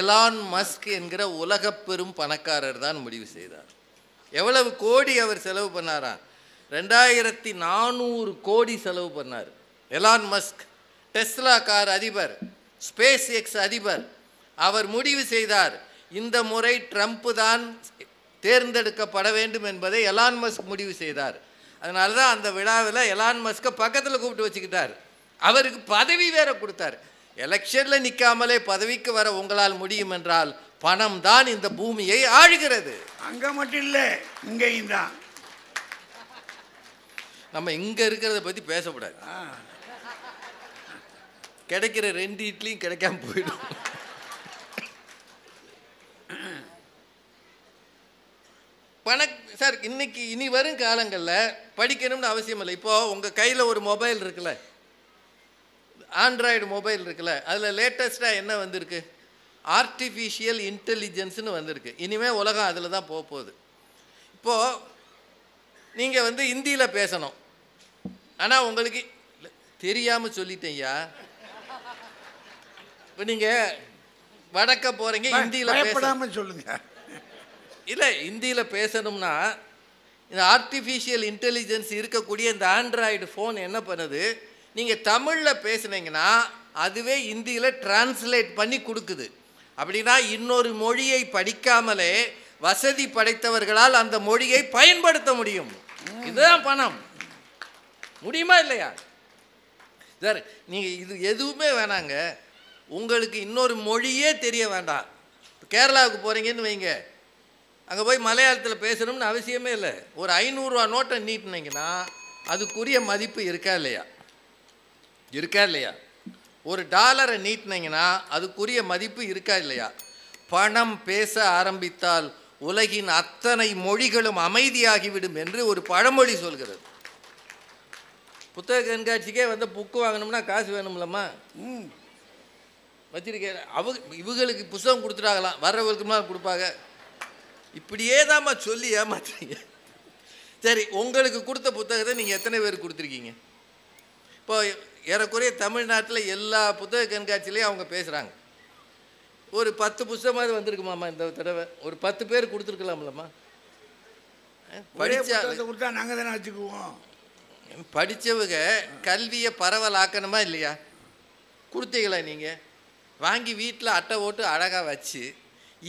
எலான் மஸ்க் என்கிற உலக பெரும் பணக்காரர் தான் முடிவு செய்தார். எவ்வளவு கோடி அவர் செலவு பண்ணாரா? 2400 கோடி செலவு பண்ணார் எலான் மஸ்க். டெஸ்லா கார் அதிபர், ஸ்பேஸ் எக்ஸ் அதிபர். அவர் முடிவு செய்தார், இந்த முறை ட்ரம்ப் தான் தேர்ந்தெடுக்கப்பட வேண்டும் என்பதை எலான் மஸ்க் முடிவு செய்தார். அதனால தான் அந்த விழாவில் எலான் மஸ்கை பக்கத்தில் கூப்பிட்டு வச்சுக்கிட்டார். அவருக்கு பதவி வேற கொடுத்தார். எலெக்ஷனில் நிற்காமலே பதவிக்கு வர உங்களால் முடியும் என்றால் பணம் தான் இந்த பூமியை ஆளுகிறது. அங்கே மட்டும் இல்லை, இங்கேயும் தான். நம்ம இங்கே இருக்கிறத பற்றி பேசக்கூடாது. கிடைக்கிற 2 இட்லியும் கிடைக்காம போயிடும். சார், இன்னைக்கு இனி வரும் காலங்களில் படிக்கணும்னு அவசியம் இல்லை. இப்போது உங்கள் கையில் ஒரு மொபைல் இருக்குல்ல, ஆண்ட்ராய்டு மொபைல் இருக்குல்ல, அதில் லேட்டஸ்ட்டாக என்ன வந்திருக்கு? ஆர்டிஃபிஷியல் இன்டெலிஜென்ஸ்னு வந்திருக்கு. இனிமேல் உலகம் அதில் தான் போக போகுது. இப்போது நீங்கள் ஹிந்தியில் பேசணும், ஆனால் உங்களுக்கு தெரியாமல் சொல்லிட்டேன்யா. இப்போ நீங்கள் வடக்க போகிறீங்க, ஹிந்தியில் பேசாமல் சொல்லுங்கள். இல்லை, ஹிந்தியில் பேசணும்னா இந்த ஆர்டிஃபிஷியல் இன்டெலிஜென்ஸ் இருக்கக்கூடிய இந்த ஆண்ட்ராய்டு ஃபோன் என்ன பண்ணுது? நீங்கள் தமிழில் பேசுனீங்கன்னா அதுவே ஹிந்தியில் டிரான்ஸ்லேட் பண்ணி கொடுக்குது. அப்படின்னா இன்னொரு மொழியை படிக்காமலே வசதி படைத்தவர்களால் அந்த மொழியை பயன்படுத்த முடியும். இதுதான் பணம். முடியுமா இல்லையா சார்? நீங்கள் இது எதுவுமே வேணாங்க, உங்களுக்கு இன்னொரு மொழியே தெரிய வேண்டாம். கேரளாவுக்கு போகிறீங்கன்னு வைங்க, அங்கே போய் மலையாளத்தில் பேசணும்னு அவசியமே இல்லை. ஒரு 500 ரூபா நோட்டை நீட்டினீங்கன்னா அதுக்குரிய மதிப்பு இருக்கா இல்லையா? இருக்கா இல்லையா? ஒரு டாலரை நீட்டினீங்கன்னா அதுக்குரிய மதிப்பு இருக்கா இல்லையா? பணம் பேச ஆரம்பித்தால் உலகின் அத்தனை மொழிகளும் அமைதியாகிவிடும் என்று ஒரு பழமொழி சொல்கிறது. புத்தக கண்காட்சிக்கே புக்கு வாங்கணும்னா காசு வேணும்லம்மா. வச்சிருக்கேன். இவங்களுக்கு புத்தகம் கொடுத்துட்டாங்களாம், வர்றவங்களுக்குமா கொடுப்பாங்க. இப்படியே தாம்மா சொல்லி ஏமாத்துறீங்க. சரி, உங்களுக்கு கொடுத்த புத்தகத்தை நீங்கள் எத்தனை பேர் கொடுத்துருக்கீங்க? இப்போ ஏறக்குறைய தமிழ்நாட்டில் எல்லா புத்தக கண்காட்சியிலையும் அவங்க பேசுகிறாங்க. ஒரு 10 புத்தகமாவது வந்திருக்குமாம்மா இந்த தடவை? ஒரு 10 பேர் கொடுத்துருக்கலாம்லம்மா. படித்தா கொடுத்தா நாங்கள் தானே வச்சுக்குவோம். படித்தவங்க கல்வியை பரவலாக்கணுமா இல்லையா? கொடுத்தீங்களா? நீங்கள் வாங்கி வீட்டில் அட்டை ஓட்டு அழகாக வச்சு,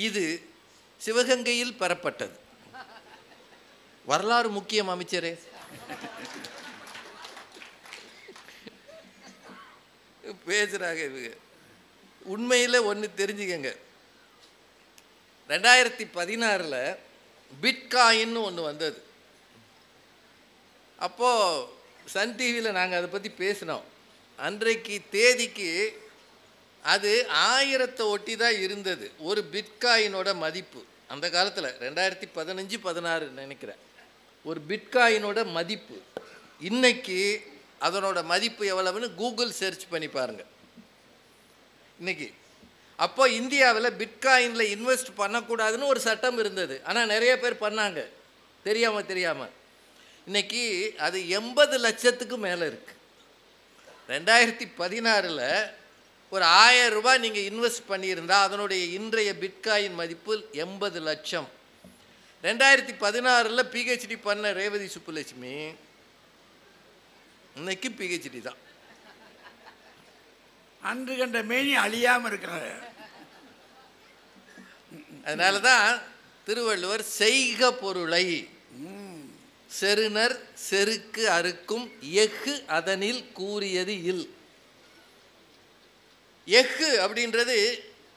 இது சிவகங்கையில் பெறப்பட்டது, வரலாறு முக்கியம் அமைச்சரே, பேசுகிறாங்க இவங்க. உண்மையில் ஒன்று தெரிஞ்சுக்கங்க, 2016 பிட்காயின்னு ஒன்று வந்தது. அப்போது சன் டிவியில் நாங்கள் அதை பற்றி பேசினோம். அன்றைக்கு தேதிக்கு அது 1000 ஒட்டி தான் இருந்தது ஒரு பிட்காயினோட மதிப்பு. அந்த காலத்தில் 2015-16 நினைக்கிறேன், ஒரு பிட்காயினோட மதிப்பு. இன்னைக்கு அதனோட மதிப்பு எவ்வளவுன்னு கூகுள் சர்ச் பண்ணி பாருங்கள் இன்னைக்கு. அப்போ இந்தியாவில் பிட்காயினில் இன்வெஸ்ட் பண்ணக்கூடாதுன்னு ஒரு சட்டம் இருந்தது, ஆனால் நிறைய பேர் பண்ணாங்க தெரியாமல். இன்னைக்கு அது 80 லட்சத்துக்கு மேலே இருக்குது. 2016 ஒரு 1000 ரூபாய் நீங்கள் இன்வெஸ்ட் பண்ணியிருந்தால் அதனுடைய இன்றைய பிட்காயின் மதிப்பு 80 லட்சம். 2016 பிஹெச்டி பண்ண ரேவதி சுப்புலட்சுமி இன்னைக்கு பிஹெச்டி தான். அன்று கண்ட மேனி அழியாமல் இருக்கிறார். அதனால தான் திருவள்ளுவர் செய்க பொருளை செருணர் செருக்கு அறுக்கும் எஃகு அதனில் கூறியது இல். எஃகு அப்படின்றது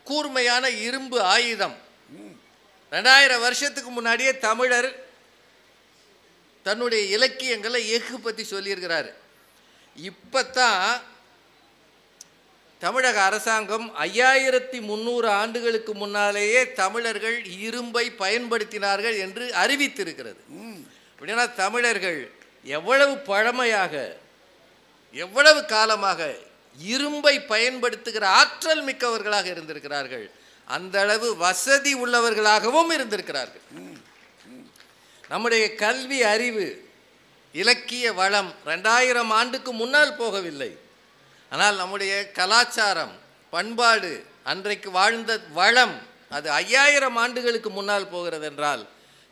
கூர்மையான இரும்பு ஆயுதம். 2000 வருஷத்துக்கு முன்னாடியே தமிழர் தன்னுடைய இலக்கியங்களை எஃகு பற்றி சொல்லியிருக்கிறாரு. இப்போ தான் தமிழக அரசாங்கம் 5300 ஆண்டுகளுக்கு முன்னாலேயே தமிழர்கள் இரும்பை பயன்படுத்தினார்கள் என்று அறிவித்திருக்கிறது. அப்படின்னா தமிழர்கள் எவ்வளவு பழமையாக, எவ்வளவு காலமாக இரும்பை பயன்படுத்துகிற ஆற்றல் மிக்கவர்களாக இருந்திருக்கிறார்கள். அந்த அளவு வசதி உள்ளவர்களாகவும் இருந்திருக்கிறார்கள். நம்முடைய கல்வி அறிவு, இலக்கிய வளம் 2000 ஆண்டுக்கு முன்னால் போகவில்லை. ஆனால் நம்முடைய கலாச்சாரம், பண்பாடு, அன்றைக்கு வாழ்ந்த வளம் அது 5000 ஆண்டுகளுக்கு முன்னால் போகிறது என்றால்,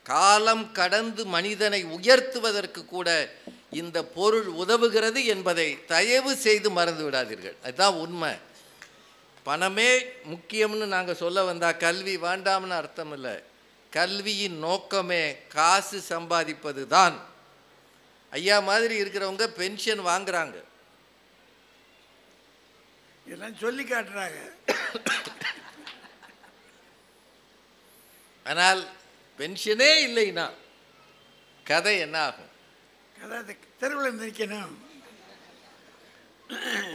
காலம் கடந்து மனிதனை உயர்த்துவதற்கு கூட இந்த பொருள் உதவுகிறது என்பதை தயவு செய்து மறந்து விடாதீர்கள். அதுதான் உண்மை. பணமே முக்கியம்னு நாங்கள் சொல்ல வந்தால் கல்வி வேண்டாம்னு அர்த்தம் இல்லை. கல்வியின் நோக்கமே காசு சம்பாதிப்பது தான். ஐயா மாதிரி இருக்கிறவங்க பென்ஷன் வாங்குறாங்க, இதெல்லாம் சொல்லி காட்டுறாங்க. ஆனால் பென்ஷனே இல்லைன்னா கதை என்ன ஆகும்? கதை தெருவில் நிற்கணும்.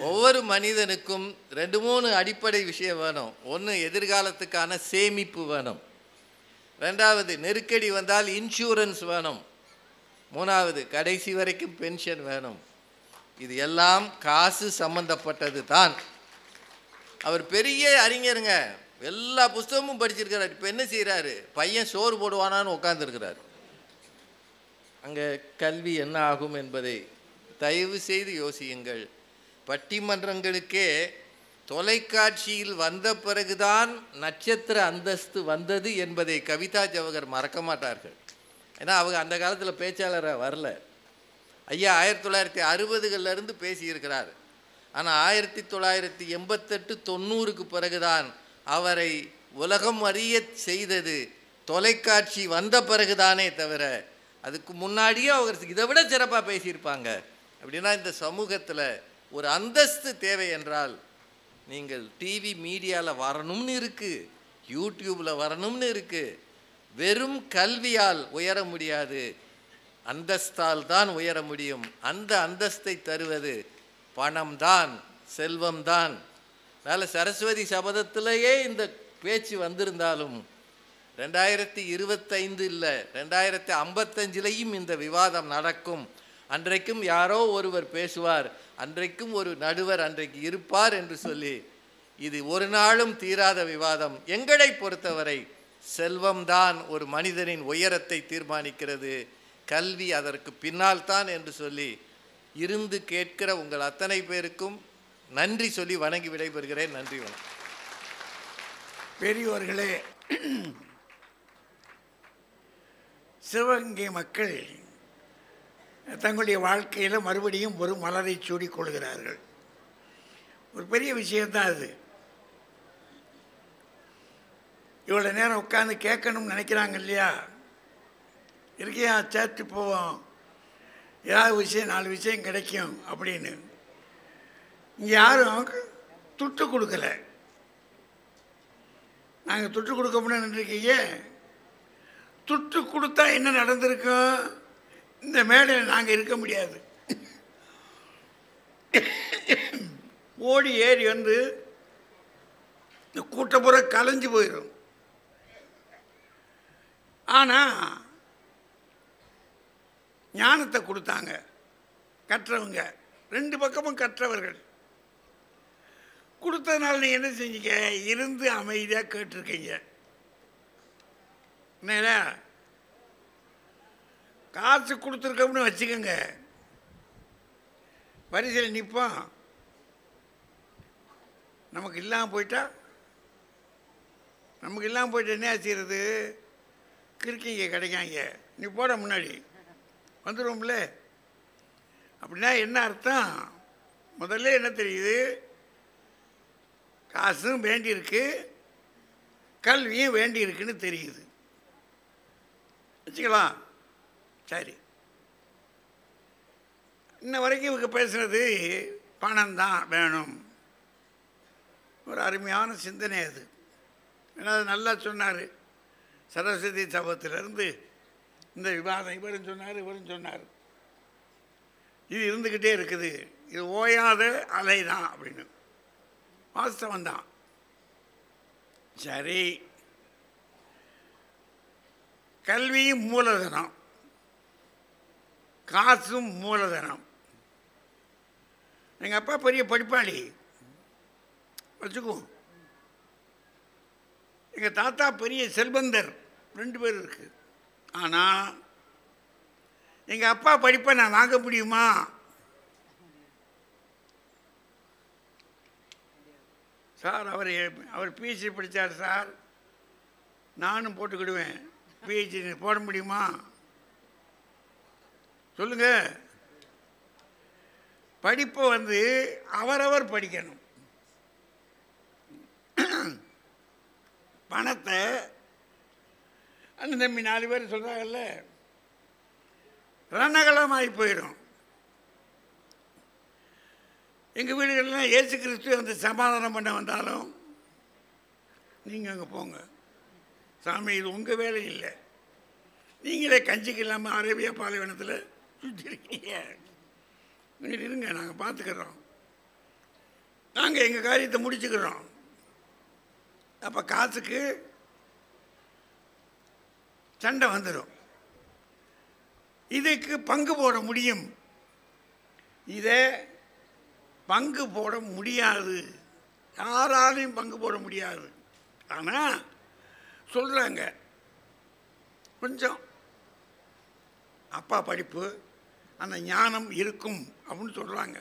ஒவ்வொரு மனிதனுக்கும் 2-3 அடிப்படை விஷயம் வேணும். ஒன்று, எதிர்காலத்துக்கான சேமிப்பு வேணும். 2வது, நெருக்கடி வந்தால் இன்சூரன்ஸ் வேணும். 3வது, கடைசி வரைக்கும் பென்ஷன் வேணும். இது எல்லாம் காசு சம்பந்தப்பட்டது தான். அவர் பெரிய அறிஞருங்க, எல்லா புஸ்தகமும் படிச்சிருக்கிறார். இப்போ என்ன செய்கிறாரு? பையன் சோறு போடுவானான்னு உட்காந்துருக்கிறார். அங்கே கல்வி என்ன ஆகும் என்பதை தயவு செய்து யோசியுங்கள். பட்டிமன்றங்களுக்கே தொலைக்காட்சியில் வந்த பிறகுதான் நட்சத்திர அந்தஸ்து வந்தது என்பதை கவிதா ஜவஹர் மறக்க மாட்டார்கள். ஏன்னா அவங்க அந்த காலத்தில் பேச்சாளராக வரல. ஐயா 1960களிலிருந்து பேசியிருக்கிறார். ஆனால் 1988-90க்கு பிறகுதான் அவரை உலகம் அறிய செய்தது தொலைக்காட்சி வந்த பிறகுதானே தவிர, அதுக்கு முன்னாடியே அவர் இதை விட சிறப்பாக பேசியிருப்பாங்க. அப்படின்னா இந்த சமூகத்தில் ஒரு அந்தஸ்து தேவை என்றால் நீங்கள் டிவி மீடியாவில் வரணும்னு இருக்குது, யூடியூப்பில் வரணும்னு இருக்குது. வெறும் கல்வியால் உயர முடியாது, அந்தஸ்தால் தான் உயர முடியும். அந்த அந்தஸ்தை தருவது பணம்தான், செல்வம்தான். அதனால் சரஸ்வதி சபதத்திலேயே இந்த பேச்சு வந்திருந்தாலும் 2025 இல்லை, 2055லையும் இந்த விவாதம் நடக்கும். அன்றைக்கும் யாரோ ஒருவர் பேசுவார், அன்றைக்கும் ஒரு நடுவர் அன்றைக்கு இருப்பார் என்று சொல்லி இது ஒரு நாளும் தீராத விவாதம். எங்களை பொறுத்தவரை செல்வம்தான் ஒரு மனிதனின் உயரத்தை தீர்மானிக்கிறது, கல்வி அதற்கு பின்னால் தான் என்று சொல்லி இருந்து கேட்கிற உங்கள் அத்தனை பேருக்கும் நன்றி சொல்லி வணங்கி விடைபெறுகிறேன். நன்றி, வணக்கம். பெரியவர்களே, சிவகங்கை மக்கள் தங்களுடைய வாழ்க்கையில் மறுபடியும் ஒரு மலரை சூடிக்கொள்கிறார்கள். ஒரு பெரிய விஷயந்தான் அது. இவ்வளோ நேரம் உட்காந்து கேட்கணும்னு நினைக்கிறாங்க இல்லையா? இருக்கையா சேர்த்து போவோம், ஏதாவது விஷயம் 4 விஷயம் கிடைக்கும் அப்படின்னு. இங்கே யாரும் துட்டு கொடுக்கல. நாங்கள் துட்டு கொடுக்க முடியும்ன்றீங்க. துட்டு கொடுத்தா என்ன நடந்திருக்கும்? இந்த மேடையில் நாங்கள் இருக்க முடியாது. ஓடி ஏறி வந்து இந்த கூட்டப்புற கலைஞ்சு போயிடும். ஆனால் ஞானத்தை கொடுத்தாங்க கற்றவங்க, 2 பக்கமும் கற்றவர்கள். கொடுத்ததுனால நீங்கள் என்ன செஞ்சீங்க? இருந்து அமைதியாக கேட்டிருக்கீங்க. என்ன காசு கொடுத்துருக்கோம்னு வச்சுக்கோங்க, வரிசையில் நிற்போம். நமக்கு இல்லாமல் போயிட்டா என்ன செய்கிறது? கிறுக்கிங்க கிடைக்காங்க, நீ போட முன்னாடி வந்துடுவோம்ல. அப்படின்னா என்ன அர்த்தம்? முதல்ல என்ன தெரியுது? காசும் வேண்டியிருக்கு, கல்வியும் வேண்டியிருக்குன்னு தெரியுது. வச்சுக்கலாம். சரி, இன்ன வரைக்கும் இவங்க பேசுனது பணம் தான் வேணும். ஒரு அருமையான சிந்தனை அது. ஏன்னா அது நல்லா சொன்னார். சரஸ்வதி சபத்திலிருந்து இந்த விவாதம் இவரும் சொன்னார் இவரும் சொன்னார், இது இருந்துக்கிட்டே இருக்குது, இது ஓயாத அலை தான் அப்படின்னு. வாஸ்தவம் தான். சரி, கல்வியும் மூலதனம், காசும் மூலதனம். எங்கள் அப்பா பெரிய படிப்பாளி வச்சுக்குவோம், எங்கள் தாத்தா பெரிய செல்வந்தர், 2 பேர் இருக்கு. ஆனால் எங்கள் அப்பா படிப்பை நான் வாங்க முடியுமா? சார் அவர் பிஹெச்டி படித்தார் சார், நானும் போட்டுக்கிடுவேன், பிஹெச்டி போட முடியுமா சொல்லுங்க? படிப்பை வந்து அவரவர் படிக்கணும். பணத்தை அண்ணன் தம்பி 4 பேர் சொல்கிறாங்கல்ல, ரணகலமாகி போயிடும். எங்கள் வீடுகள்லாம் இயேசு கிறிஸ்து அந்த சமாதானம் பண்ண வந்தாலும் நீங்கள் அங்கே போங்க சாமி, இது உங்கள் வேலை இல்லை, நீங்களே கஞ்சிக்கு இல்லாமல் அரேபியா பாலைவனத்தில் சுற்றி இருக்கீங்க, நீங்கள் இருங்க, நாங்கள் பார்த்துக்கிறோம், நாங்கள் எங்கள் காரியத்தை முடிச்சுக்கிறோம். அப்போ காசுக்கு சண்டை வந்துடும். இதுக்கு பங்கு போட முடியும், இதை பங்கு போட முடியாது, யாராலையும் பங்கு போட முடியாது. ஆனால் சொல்கிறாங்க கொஞ்சம் அப்பா படிப்பு அந்த ஞானம் இருக்கும் அப்படின்னு சொல்கிறாங்க.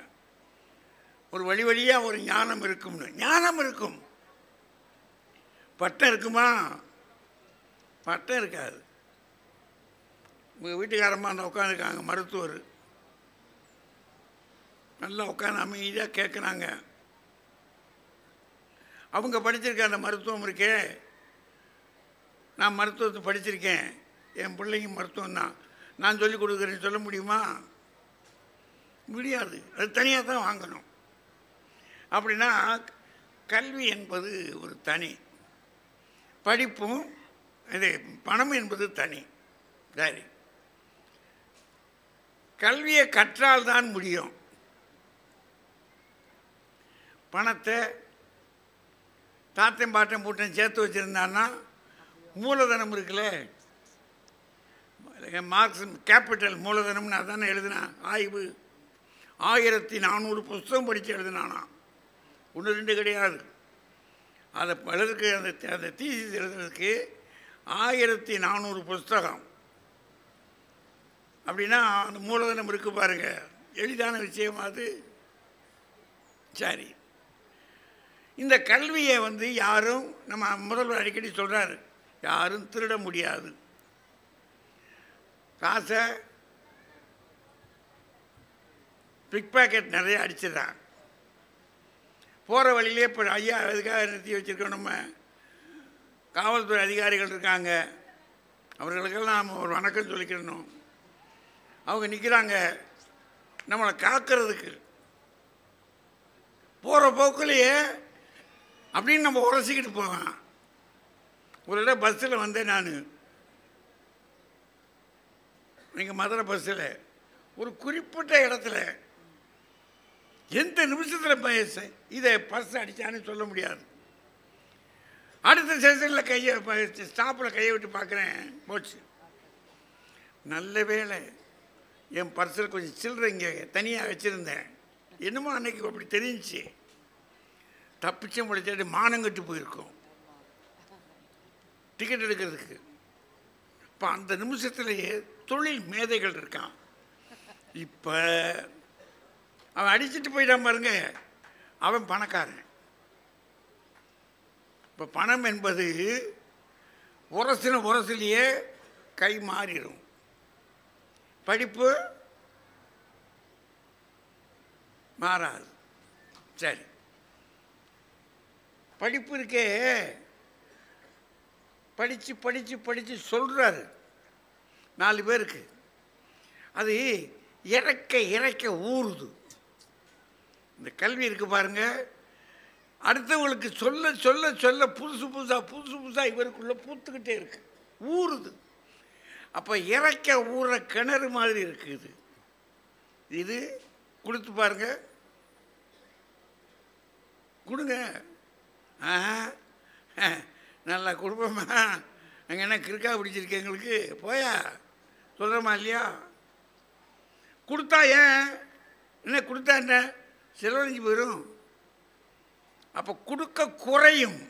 ஒரு வழி வழியாக ஒரு ஞானம் இருக்கும்னு. ஞானம் இருக்கும், பட்டம் இருக்குமா? பட்டம் இருக்காது. உங்கள் வீட்டுக்காரம்மா அந்த உட்காந்துருக்காங்க, மருத்துவர், நல்லா உட்காந்து அமைதியாக கேட்குறாங்க. அவங்க படிச்சிருக்க அந்த மருத்துவம் இருக்கே, நான் மருத்துவத்தை படிச்சிருக்கேன், என் பிள்ளைங்க மருத்துவம் தான், நான் சொல்லிக் கொடுக்குறேன்னு சொல்ல முடியுமா? முடியாது, அது தனியாக தான் வாங்கணும். அப்படின்னா கல்வி என்பது ஒரு தனி, படிப்பும் இது பணம் என்பது தனி. சரி, கல்வியை கற்றால் தான் முடியும். பணத்தை தாத்தையும் பாட்டம் பூட்டம் சேர்த்து வச்சுருந்தான்னா மூலதனம் இருக்குல்ல, மார்க்ஸ் கேபிட்டல் மூலதனம்னு அதானே எழுதினான். ஆய்வு 1400 புஸ்தகம் படித்து எழுதினானா, 1 2 கிடையாது. அதை எழுதுக்கு அந்த தீசிஸ் எழுதுறதுக்கு 1400 புஸ்தகம். அப்படின்னா அந்த மூலதனம் இருக்குது பாருங்க, எளிதான விஷயம் அது. சரி, இந்த கல்வியை வந்து யாரும், நம்ம முதல்வர் அடிக்கடி சொல்கிறாரு, யாரும் திருட முடியாது. காசை பிக் பாக்கெட் நிறைய அடிச்சிடறான். போகிற வழியிலே இப்போ ஐயா அதுக்காக நிறுத்தி வச்சுருக்கோம், நம்ம காவல்துறை அதிகாரிகள் இருக்காங்க, அவர்களுக்கெல்லாம் நாம் ஒரு வணக்கம் சொல்லிக்கிறணும். அவங்க நிற்கிறாங்க நம்மளை காக்கிறதுக்கு. போகிற போக்குலையே அப்படின்னு நம்ம உரசிக்கிட்டு போவேன். ஒரு இடம் பஸ்ஸில் வந்தேன் நான், எங்கள் மதுரை பஸ்ஸில் ஒரு குறிப்பிட்ட இடத்துல எந்த நிமிஷத்தில் இதை பஸ் அடித்தான்னு சொல்ல முடியாது. அடுத்த ஸ்டேஷனில் ஸ்டாப்பில் கையை விட்டு பார்க்குறேன், போச்சு. நல்ல வேளை என் பர்ஸில் கொஞ்சம் சில்லறை இங்கே தனியாக வச்சுருந்தேன், என்னமோ அன்னைக்கு அப்படி தெரிஞ்சிச்சு, தப்பிச்சு முடிச்சாட்டு மானங்கட்டு போயிருக்கோம் டிக்கெட் எடுக்கிறதுக்கு. இப்போ அந்த நிமிஷத்துலேயே தொழில் மேதைகள் இருக்கான். இப்போ அவன் அடிச்சுட்டு போயிட்டான் பாருங்க, அவன் பணக்காரன். இப்போ பணம் என்பது உரசிலேயே கை மாறிடும். படிப்பு மாறாது. சரி, படிப்பு இருக்கே, படித்து படித்து படித்து சொல்கிறாரு 4 பேருக்கு, அது இறக்க இறக்க ஊறுது. இந்த கல்வி இருக்கு பாருங்க, அடுத்தவங்களுக்கு சொல்ல சொல்ல சொல்ல புதுசு புதுசாக இவருக்குள்ளே பூத்துக்கிட்டே இருக்கு, ஊறுது. அப்போ இறக்க ஊற கிணறு மாதிரி இருக்குது. இது கொடுத்து பாருங்க, கொடுங்க. நல்லா கொடுப்போமா? அங்கே என்ன கிறுக்கா பிடிச்சிருக்கு எங்களுக்கு? போயா சொல்கிறோமா இல்லையா? கொடுத்தா ஏன் என்ன, கொடுத்தா என்ன செலவழிஞ்சு போயிடும். அப்போ கொடுக்க குறையும்,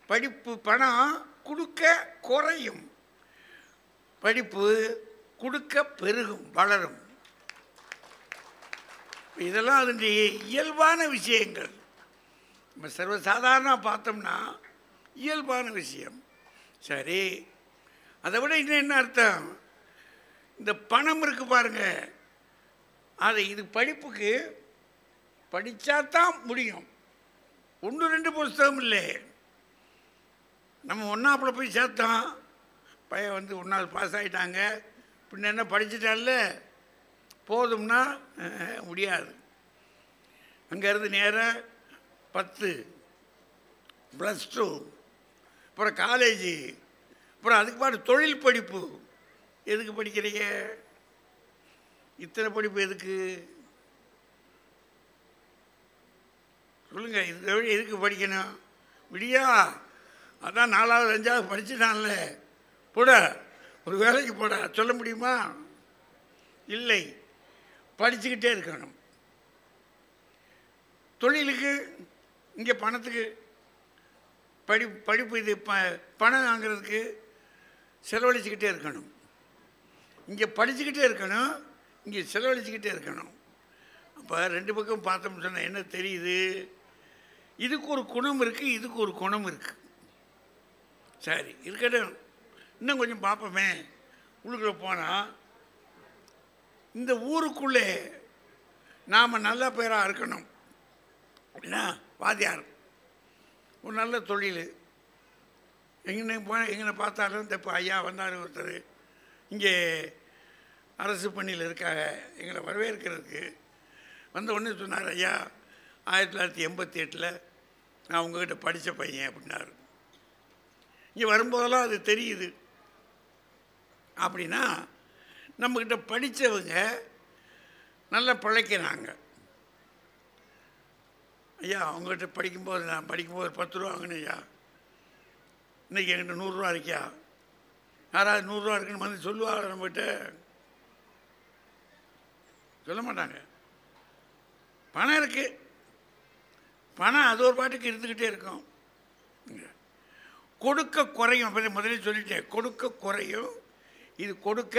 படிப்பு பணம் கொடுக்க குறையும், படிப்பு கொடுக்க பெருகும், வளரும். இதெல்லாம் அதனுடைய இயல்பான விஷயங்கள். நம்ம சர்வசாதாரணமாக பார்த்தோம்னா இயல்பான விஷயம். சரி, அதை விட இன்னும் என்ன அர்த்தம்? இந்த பணம் இருக்கு பாருங்க, அதை இது படிப்புக்கு படித்தா தான் முடியும். 1-2 புஸ்தகம் இல்லை. நம்ம ஒன்றாப்பில் போய் சேர்த்தோம், பையன் வந்து 1ஆவது பாஸ் ஆகிட்டாங்க, பின்ன என்ன படிச்சுட்டால போதும்னா முடியாது. அங்கேருந்து நேராக 10 +2, அப்புறம் காலேஜு, அப்புறம் அதுக்கு பாட்டு தொழில் படிப்பு. எதுக்கு படிக்கிறீங்க? இத்தனை படிப்பு எதுக்கு சொல்லுங்க? இது எதுக்கு படிக்கணும்? விடியா அதான் 4வது 5வது படிச்சுட்டான்ல, போட ஒரு வேலைக்கு போட சொல்ல முடியுமா? இல்லை, படிச்சுக்கிட்டே இருக்கணும். தொழிலுக்கு இங்கே பணத்துக்கு படிப்பு, இது பணம் வாங்கிறதுக்கு செலவழிச்சுக்கிட்டே இருக்கணும். இங்கே படிச்சுக்கிட்டே இருக்கணும், இங்கே செலவழிச்சுக்கிட்டே இருக்கணும். அப்போ 2 பக்கம் பார்த்தோம்னு சொன்னால் என்ன தெரியுது? இதுக்கு ஒரு குணம் இருக்குது, இதுக்கு ஒரு குணம் இருக்குது. சரி இருக்கட்டும், இன்னும் கொஞ்சம் பார்ப்போமே. உள்ளுக்குள்ளே போனால் இந்த ஊருக்குள்ளே நாம் நல்ல பேராக இருக்கணும் அப்படின்னா வாத்தியார் ஒரு நல்ல தொழில். எங்கே பார்த்தாலும் இந்த இப்போ ஐயா வந்தார் ஒருத்தர், இங்கே அரசு பணியில் இருக்காங்க, எங்களை வரவேற்கிறதுக்கு வந்த உடனே சொன்னார், ஐயா 1988 நான் உங்ககிட்ட படித்த பையன் அப்படின்னாரு. இங்கே வரும்போதெல்லாம் அது தெரியுது. அப்படின்னா நம்மக்கிட்ட படித்தவங்க நல்லா பிழைக்கிறாங்க. ஐயா அவங்ககிட்ட படிக்கும்போது, நான் படிக்கும்போது 10 ரூபா வாங்கினேன் ஐயா, இன்றைக்கி என்கிட்ட 100 ரூபா இருக்கியா? யாராவது 100 ரூபா இருக்குன்னு வந்து சொல்லுவாங்க நம்மகிட்ட? சொல்ல மாட்டாங்க. பணம் இருக்குது, பணம் அது ஒரு பாட்டுக்கு இருந்துக்கிட்டே இருக்கும். கொடுக்க குறையும். அப்போ முதலே சொல்லிட்டேன், கொடுக்க குறையும், இது கொடுக்க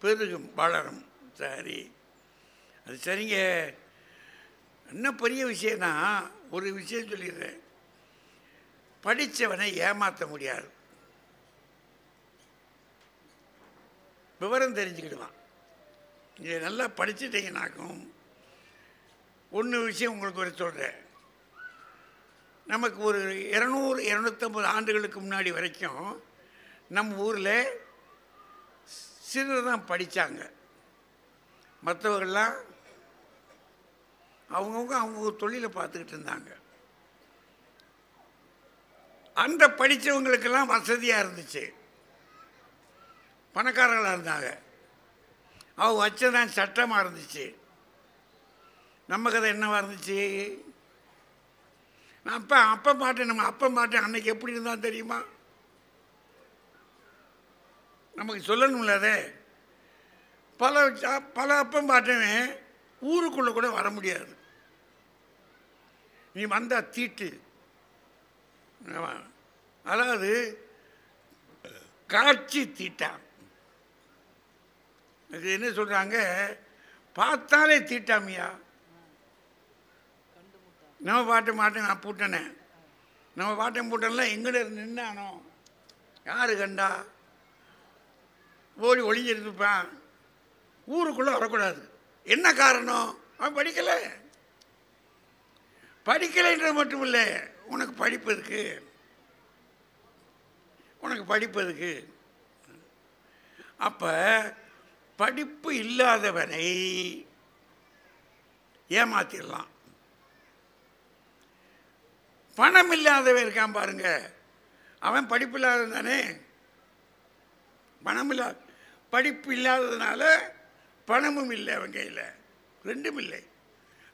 பெருகும், வளரும். சரி, அது சரிங்க. என்ன பெரிய விஷயம்னா, ஒரு விஷயம் சொல்லிடுறேன், படித்தவனை ஏமாற்ற முடியாது. விவரம் தெரிஞ்சுக்கிடுவான். நீங்கள் நல்லா படிச்சுட்டீங்கன்னாக்கும் ஒன்று விஷயம் உங்களுக்கு ஒரு சொல்கிறேன். நமக்கு ஒரு 200-250 ஆண்டுகளுக்கு முன்னாடி வரைக்கும் நம்ம ஊரில் சிலர் தான் படித்தாங்க. மற்றவர்கள்லாம் அவங்க தொழிலை பார்த்துக்கிட்டு இருந்தாங்க. அந்த படித்தவங்களுக்கெல்லாம் வசதியாக இருந்துச்சு, பணக்காரர்களாக இருந்தாங்க, அவங்க வச்சதான் சட்டமாக இருந்துச்சு. நம்ம கதை என்னவாக இருந்துச்சு? நான் அப்போ பாட்டேன், நம்ம அப்போ பாட்டேன் அன்னைக்கு எப்படி இருந்தால் தெரியுமா? நமக்கு சொல்லணும்ல. அதே பல அப்பம் பாட்டேன் ஊருக்குள்ளே கூட வர முடியாது. நீ வந்தால் தீட்டு. அதாவது காட்சி தீட்டான். அது என்ன சொல்கிறாங்க, பார்த்தாலே தீட்டாமியா. நம்ம பாட்டு மாட்டேன் நான் பூட்டினே, நம்ம பாட்டம் பூட்டெல்லாம் எங்கட நின்னானோ, யாரு கண்டா ஓடி ஒளிஞ்சிருப்பான். ஊருக்குள்ளே வரக்கூடாது. என்ன காரணம்? அவன் படிக்கலை. படிக்கலைன்றது மட்டும் இல்லை, உனக்கு படிப்பு இருக்கு, உனக்கு படிப்பு இருக்கு. அப்போ படிப்பு இல்லாதவனை ஏமாத்திடலாம். பணம் இல்லாதவன் இருக்கான் பாருங்க, அவன் படிப்பு இல்லாதவன் தானே. பணம் இல்லை, படிப்பு இல்லாததுனால பணமும் இல்லை அவன் கையில், ரெண்டும் இல்லை.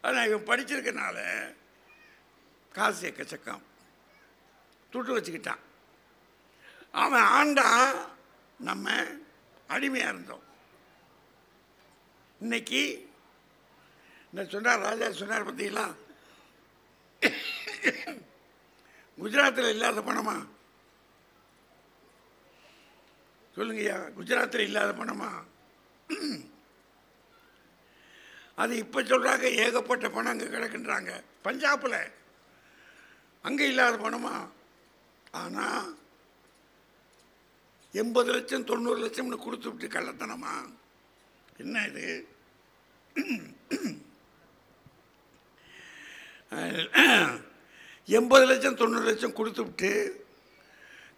ஆனால் இவன் படிச்சிருக்கனால காசு எக்கச்சக்கம் துட்டு வச்சுக்கிட்டான். அவன் ஆண்டா, நம்ம அடிமையாக இருந்தோம். இன்னைக்கு இந்த சொன்னார் ராஜா சொன்னார் பார்த்தீங்களா, குஜராத்தில் இல்லாத பணமா சொல்லுங்கய்யா, குஜராத்தில் இல்லாத பணமா? அது இப்போ சொல்கிறாங்க ஏகப்பட்ட பணம் அங்கே கிடக்குன்றாங்க. பஞ்சாபில் அங்கே இல்லாத பணமா? ஆனால் 80 லட்சம் 90 லட்சம்னு கொடுத்து விட்டு கள்ளத்தனமா? என்ன இது? 80 லட்சம் 90 லட்சம் கொடுத்து விட்டு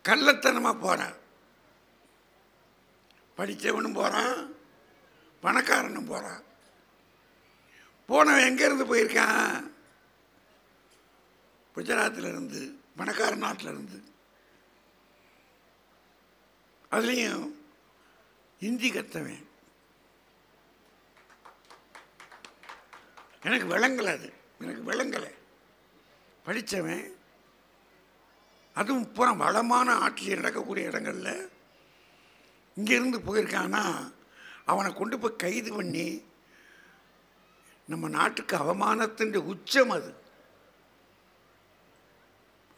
கள்ளத்தனமாக போகிறான். படித்தவனும் போகிறான், பணக்காரனும் போகிறான். போனவன் எங்கேருந்து போயிருக்கான்? குஜராத்தில் இருந்து, பணக்கார நாட்டில் இருந்து. அதுலேயும் ஹிந்தி கற்றவன். எனக்கு விளங்கலை, அது எனக்கு விளங்கலை. படித்தவன், அதுவும் பூரா வளமான ஆட்சியில் நடக்கக்கூடிய இடங்களில் இங்கேருந்து போயிருக்கான்னா அவனை கொண்டு போய் கைது பண்ணி நம்ம நாட்டுக்கு அவமானத்தின் உச்சம். அது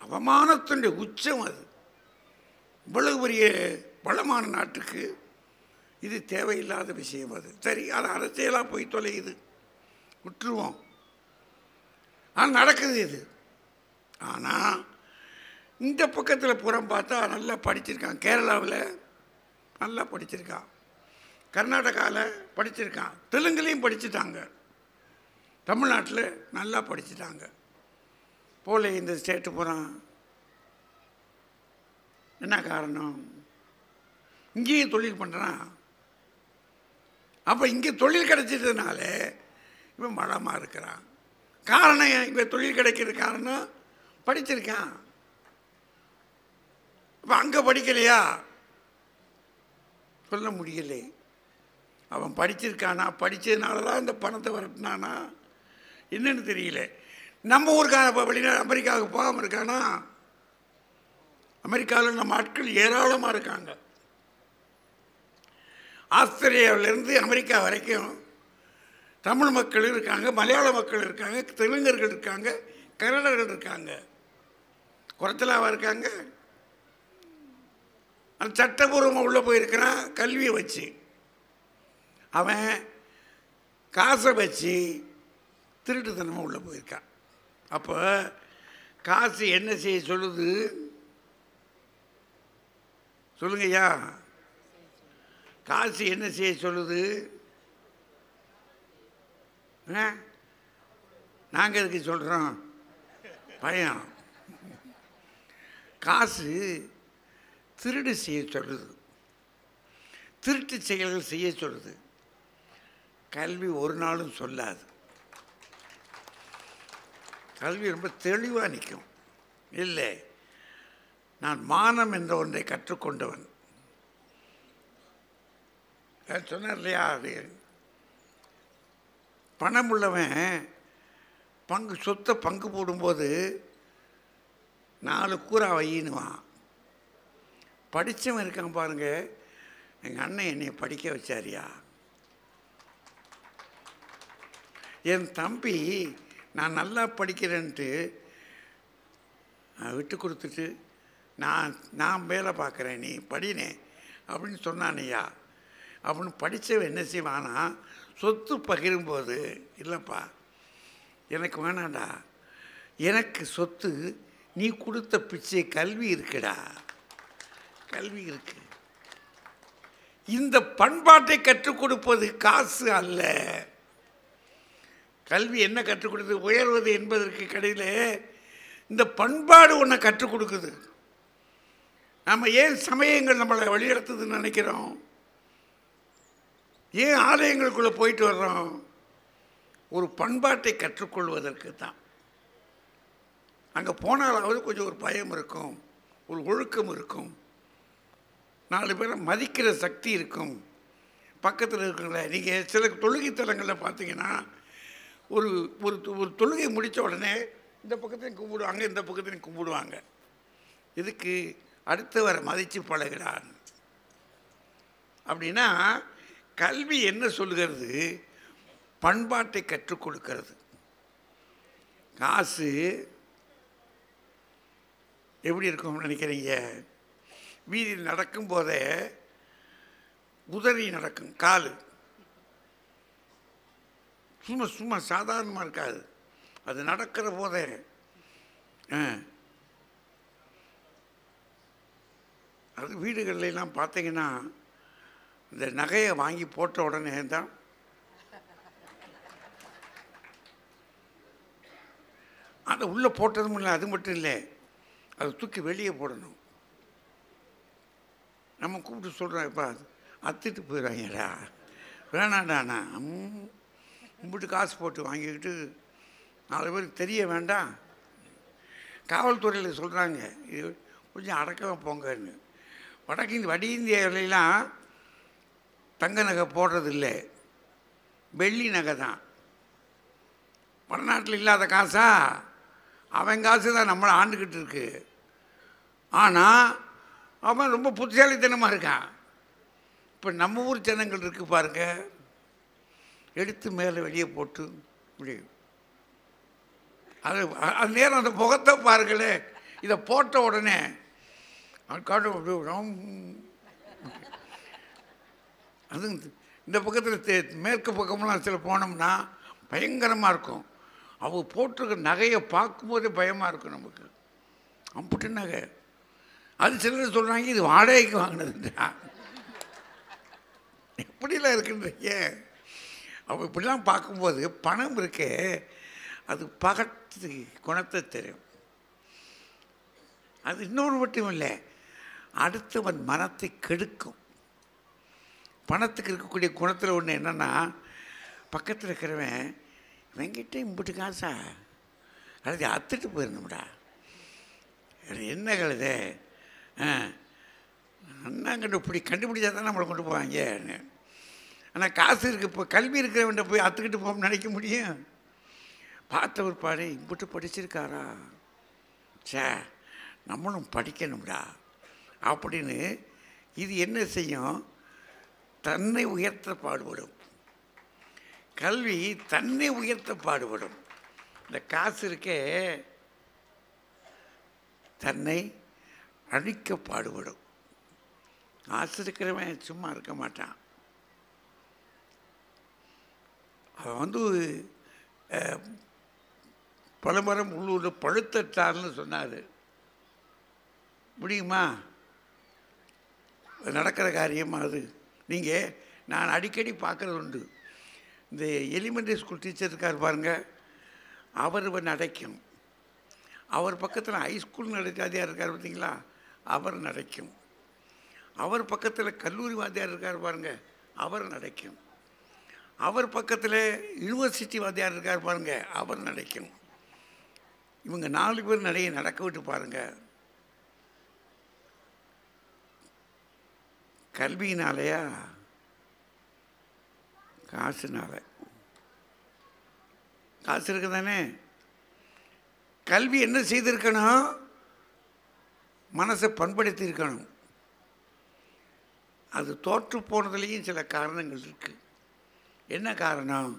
அவமானத்தின் உச்சம். அது இவ்வளவு பெரிய வளமான நாட்டுக்கு இது தேவையில்லாத விஷயம். அது சரி, அது அரசியலாக போய் தொலையுது, விட்டுருவோம். ஆனால் நடக்குது இது. ஆனால் இந்த பக்கத்தில் புறம் பார்த்தா நல்லா படிச்சிருக்கான். கேரளாவில் நல்லா படிச்சிருக்கான், கர்நாடகாவில் படிச்சிருக்கான், தெலுங்குலேயும் படிச்சுட்டாங்க, தமிழ்நாட்டில் நல்லா படிச்சுட்டாங்க. போல இந்த ஸ்டேட்டு போகிறான். என்ன காரணம்? இங்கேயே தொழில் பண்ணுறான். அப்போ இங்கே தொழில் கிடைச்சதுனால இவன் வளமாக இருக்கிறான். காரணம், இவன் தொழில் கிடைக்கிற காரணம் படிச்சிருக்கான். இப்போ அங்கே படிக்கலையா? சொல்ல முடியலை. அவன் படிச்சிருக்கானா? படித்ததுனால தான் இந்த பணத்தை வரட்டினானா என்னன்னு தெரியல. நம்ம ஊருக்கான வெளிநாடு அமெரிக்காவுக்கு போகாமல் இருக்கானா? அமெரிக்காவில் நம்ம ஆட்கள் ஏராளமாக இருக்காங்க. ஆஸ்திரேலியாவிலேருந்து அமெரிக்கா வரைக்கும் தமிழ் மக்கள் இருக்காங்க, மலையாள மக்கள் இருக்காங்க, தெலுங்கர்கள் இருக்காங்க, கன்னடர்கள் இருக்காங்க. குறைச்சலாக இருக்காங்க. அந்த சட்டபூர்வமாக உள்ளே போயிருக்கிறான் கல்வியை வச்சு. அவன் காசை வச்சு திருட்டுத்தனமாக உள்ளே போயிருக்கான். அப்போ காசு என்ன செய்ய சொல்லுது? சொல்லுங்கய்யா, காசு என்ன செய்ய சொல்லுது? நாங்கள் எதுக்கு சொல்கிறோம்? பயம். காசு திருடு செய்ய சொல்லுது, திருட்டு செயல்கள் செய்ய சொல்லுது. கல்வி ஒரு நாளும் சொல்லாது. கல்வி ரொம்ப தெளிவாக நிற்கும். இல்லை, நான் மானம் என்ற ஒன்றை கற்றுக்கொண்டவன் சொன்னார் இல்லையா? அது பணம் உள்ளவன் சொத்தை பங்கு போடும்போது 4 கூரா வையினுவான். படித்தவன் இருக்கான் பாருங்க, எங்கள் அண்ணன் என்னை படிக்க வச்சாரியா, என் தம்பி நான் நல்லா படிக்கிறேன்ட்டு விட்டு கொடுத்துட்டு நான் வேலை பார்க்குறேன், நீ படினே அப்படின்னு சொன்னானையா அப்படின்னு படித்தவன் என்ன செய்வானா, சொத்து பகிரும்போது இல்லைப்பா எனக்கு வேணாண்டா, எனக்கு சொத்து நீ கொடுத்த பிச்சை கல்வி இருக்குடா, கல்வி இருக்கு. இந்த பண்பாட்டை கற்றுக் கொடுப்பது காசு அல்ல. கல்வி என்ன கற்றுக் கொடுக்குது? உயர்வது என்பதற்கு கடையில் இந்த பண்பாடு ஒன்றை கற்றுக் கொடுக்குது. நம்ம ஏன் சமயங்கள் நம்மளை வழிநடத்துதுன்னு நினைக்கிறோம்? ஏன் ஆலயங்களுக்குள்ளே போயிட்டு வர்றோம்? ஒரு பண்பாட்டை கற்றுக்கொள்வதற்கு தான். அங்கே போனாலாவது கொஞ்சம் ஒரு பயம் இருக்கும், ஒரு ஒழுக்கம் இருக்கும். 4 பேரை மதிக்கிற சக்தி இருக்கும். பக்கத்தில் இருக்கிற நீங்கள் சில தொழுகை தலங்களில் பார்த்தீங்கன்னா ஒரு ஒரு ஒரு தொழுகை முடித்த உடனே இந்த பக்கத்தையும் கும்பிடுவாங்க, இந்த பக்கத்தையும் கும்பிடுவாங்க. இதுக்கு அடுத்தவரை மதித்து பழகிறான். அப்படின்னா கல்வி என்ன சொல்லுகிறது? பண்பாட்டை கற்றுக் கொடுக்கிறது. காசு எப்படி இருக்கும்னு நினைக்கிறீங்க? வீதியில் நடக்கும்போதே உதறி நடக்கும் கால், சும்மா சும்மா சாதாரணமாக இருக்காது. அது நடக்கிற போதே அது வீடுகள்லாம் பார்த்தீங்கன்னா இந்த நகையை வாங்கி போட்ட உடனே தான் அதை உள்ளே போட்டதும் இல்லை. அது மட்டும் இல்லை, அதை தூக்கி வெளியே போடணும். நம்ம கூப்பிட்டு சொல்கிறோம், இப்போ அத்துட்டு போயிடுவாங்கடா, வேணாண்டாண்ணா, கும்பிட்டு காசு போட்டு வாங்கிக்கிட்டு 4 பேருக்கு தெரிய வேண்டாம். காவல்துறையில் சொல்கிறாங்க, இது கொஞ்சம் அடக்கமாக போங்கன்னு. வட இந்தியாவிலாம் தங்க நகை போடுறதில்லை, வெள்ளி நகை தான். வடநாட்டில் இல்லாத காசா? அவன் காசு தான் நம்மளை ஆண்டுக்கிட்டு இருக்கு. ஆனால் அவன் ரொம்ப புத்திசாலித்தனமாக இருக்கான். இப்போ நம்ம ஊர் ஜனங்கள் இருக்கு பாருங்க, எடுத்து மேலே வெளியே போட்டு இப்படி அது நேரம் அந்த முகத்தை பாருங்களே. இதை போட்ட உடனே அது இந்த பக்கத்தில் மேற்கு பக்கம்லாம் சில போனோம்னா பயங்கரமாக இருக்கும். அவங்க போட்டிருக்க நகையை பார்க்கும்போதே பயமாக இருக்கும் நமக்கு. அம்புட்டு நகை. அது சிலர் சொல்கிறாங்க இது வாடகைக்கு வாங்கினதுன்றா. எப்படிலாம் இருக்குன்றீங்க? அவள் இப்படிலாம் பார்க்கும்போது பணம் இருக்கே, அது பகட்டு குணத்தை தெரியும். அது இன்னொன்று மட்டும் இல்லை, அடுத்தவன் மனத்தை கெடுக்கும். பணத்துக்கு இருக்கக்கூடிய குணத்தில் ஒன்று என்னென்னா, பக்கத்தில் இருக்கிறவன் வெங்கிட்ட இம்பிட்டு காசா அது அத்துட்டு போயிடணும்டா, என்ன கழுது அண்ணாங்கிட்ட இப்படி கண்டுபிடிச்சா தான் நம்மளை கொண்டு போவாங்க. ஆனால் காசு இருக்குது, இப்போ கல்வி இருக்கிறவன்ட்ட போய் அத்துக்கிட்டு போக நினைக்க முடியும்? பார்த்த ஒரு பாடு இம்பிட்டு படிச்சிருக்காரா, சே நம்மளும் படிக்கணும்டா அப்படின்னு. இது என்ன செய்யும்? தன்னை உயர்த்த பாடுபடும். கல்வி தன்னை உயர்த்த பாடுபடும். இந்த காசு இருக்கே தன்னை அழிக்க பாடுபடும். காசு இருக்கிறவன் சும்மா இருக்க மாட்டான். அவன் பலமரம் உள்ளூரில் பழுத்தட்டார்னு சொன்னார். முடியுமா? நடக்கிற காரியமாக அது. நீங்கள் நான் அடிக்கடி பார்க்குறது உண்டு. இந்த எலிமெண்ட்ரி ஸ்கூல் டீச்சர் இருக்கார் பாருங்க, அவர் நடக்கும். அவர் பக்கத்தில் ஹைஸ்கூல் வாத்தியார் இருக்கார் பார்த்தீங்களா, அவர் நடக்கும். அவர் பக்கத்தில் கல்லூரி வாத்தியார் இருக்கார் பாருங்க, அவர் நடக்கும். அவர் பக்கத்தில் யூனிவர்சிட்டி வாத்தியார் இருக்கார் பாருங்க, அவர் நடக்கும். இவங்க 4 பேர் நிறைய நடக்க விட்டு பாருங்க. கல்வியினாலையா? காசுனால. காசு இருக்கு தானே. கல்வி என்ன செய்திருக்கணும்? மனசை பண்படுத்தி இருக்கணும். அது தோற்று போனதுலேயும் சில காரணங்கள் இருக்கு. என்ன காரணம்?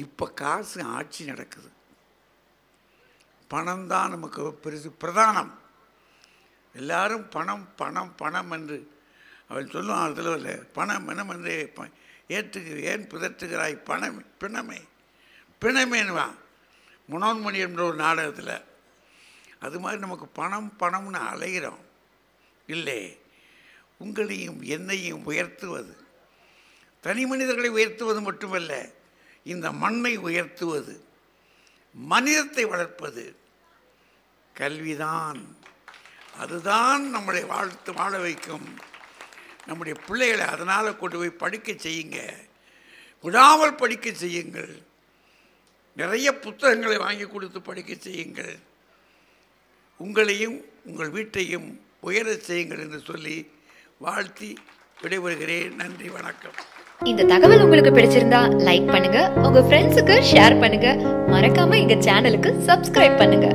இப்போ காசு ஆட்சி நடக்குது. பணம் தான் நமக்கு பெருசு பிரதானம். எல்லாரும் பணம் பணம் பணம் என்று அவன் சொல்லுவான். அதில் இல்லை, பணம் மனம் என்று ஏன் பிதற்றுகிறாய் பணம் பிணமே பிணமேனுவான் மனோன்மணி என்ற ஒரு நாடகத்தில். அது மாதிரி நமக்கு பணம் பணம்னு அலைகிறோம். இல்லை, உங்களையும் என்னையும் உயர்த்துவது, தனி மனிதர்களை உயர்த்துவது மட்டுமல்ல, இந்த மண்ணை உயர்த்துவது, மனிதத்தை வளர்ப்பது கல்விதான். அதுதான் நம்மளை வாழ வைக்கும். நம்முடைய பிள்ளைகளை அதனால் கொண்டு போய் படிக்க செய்யுங்க, விடாமல் படிக்க செய்யுங்கள். நிறைய புத்தகங்களை வாங்கி கொடுத்து படிக்க செய்யுங்கள். உங்களையும் உங்கள் வீட்டையும் உயர செய்யுங்கள் என்று சொல்லி வாழ்த்தி விடைபெறுகிறேன். நன்றி, வணக்கம். இந்த தகவல் உங்களுக்கு பிடிச்சிருந்தா லைக் பண்ணுங்க, உங்க ஃப்ரெண்ட்ஸுக்கு ஷேர் பண்ணுங்க, மறக்காம எங்க சேனலுக்கு சப்ஸ்கிரைப் பண்ணுங்க.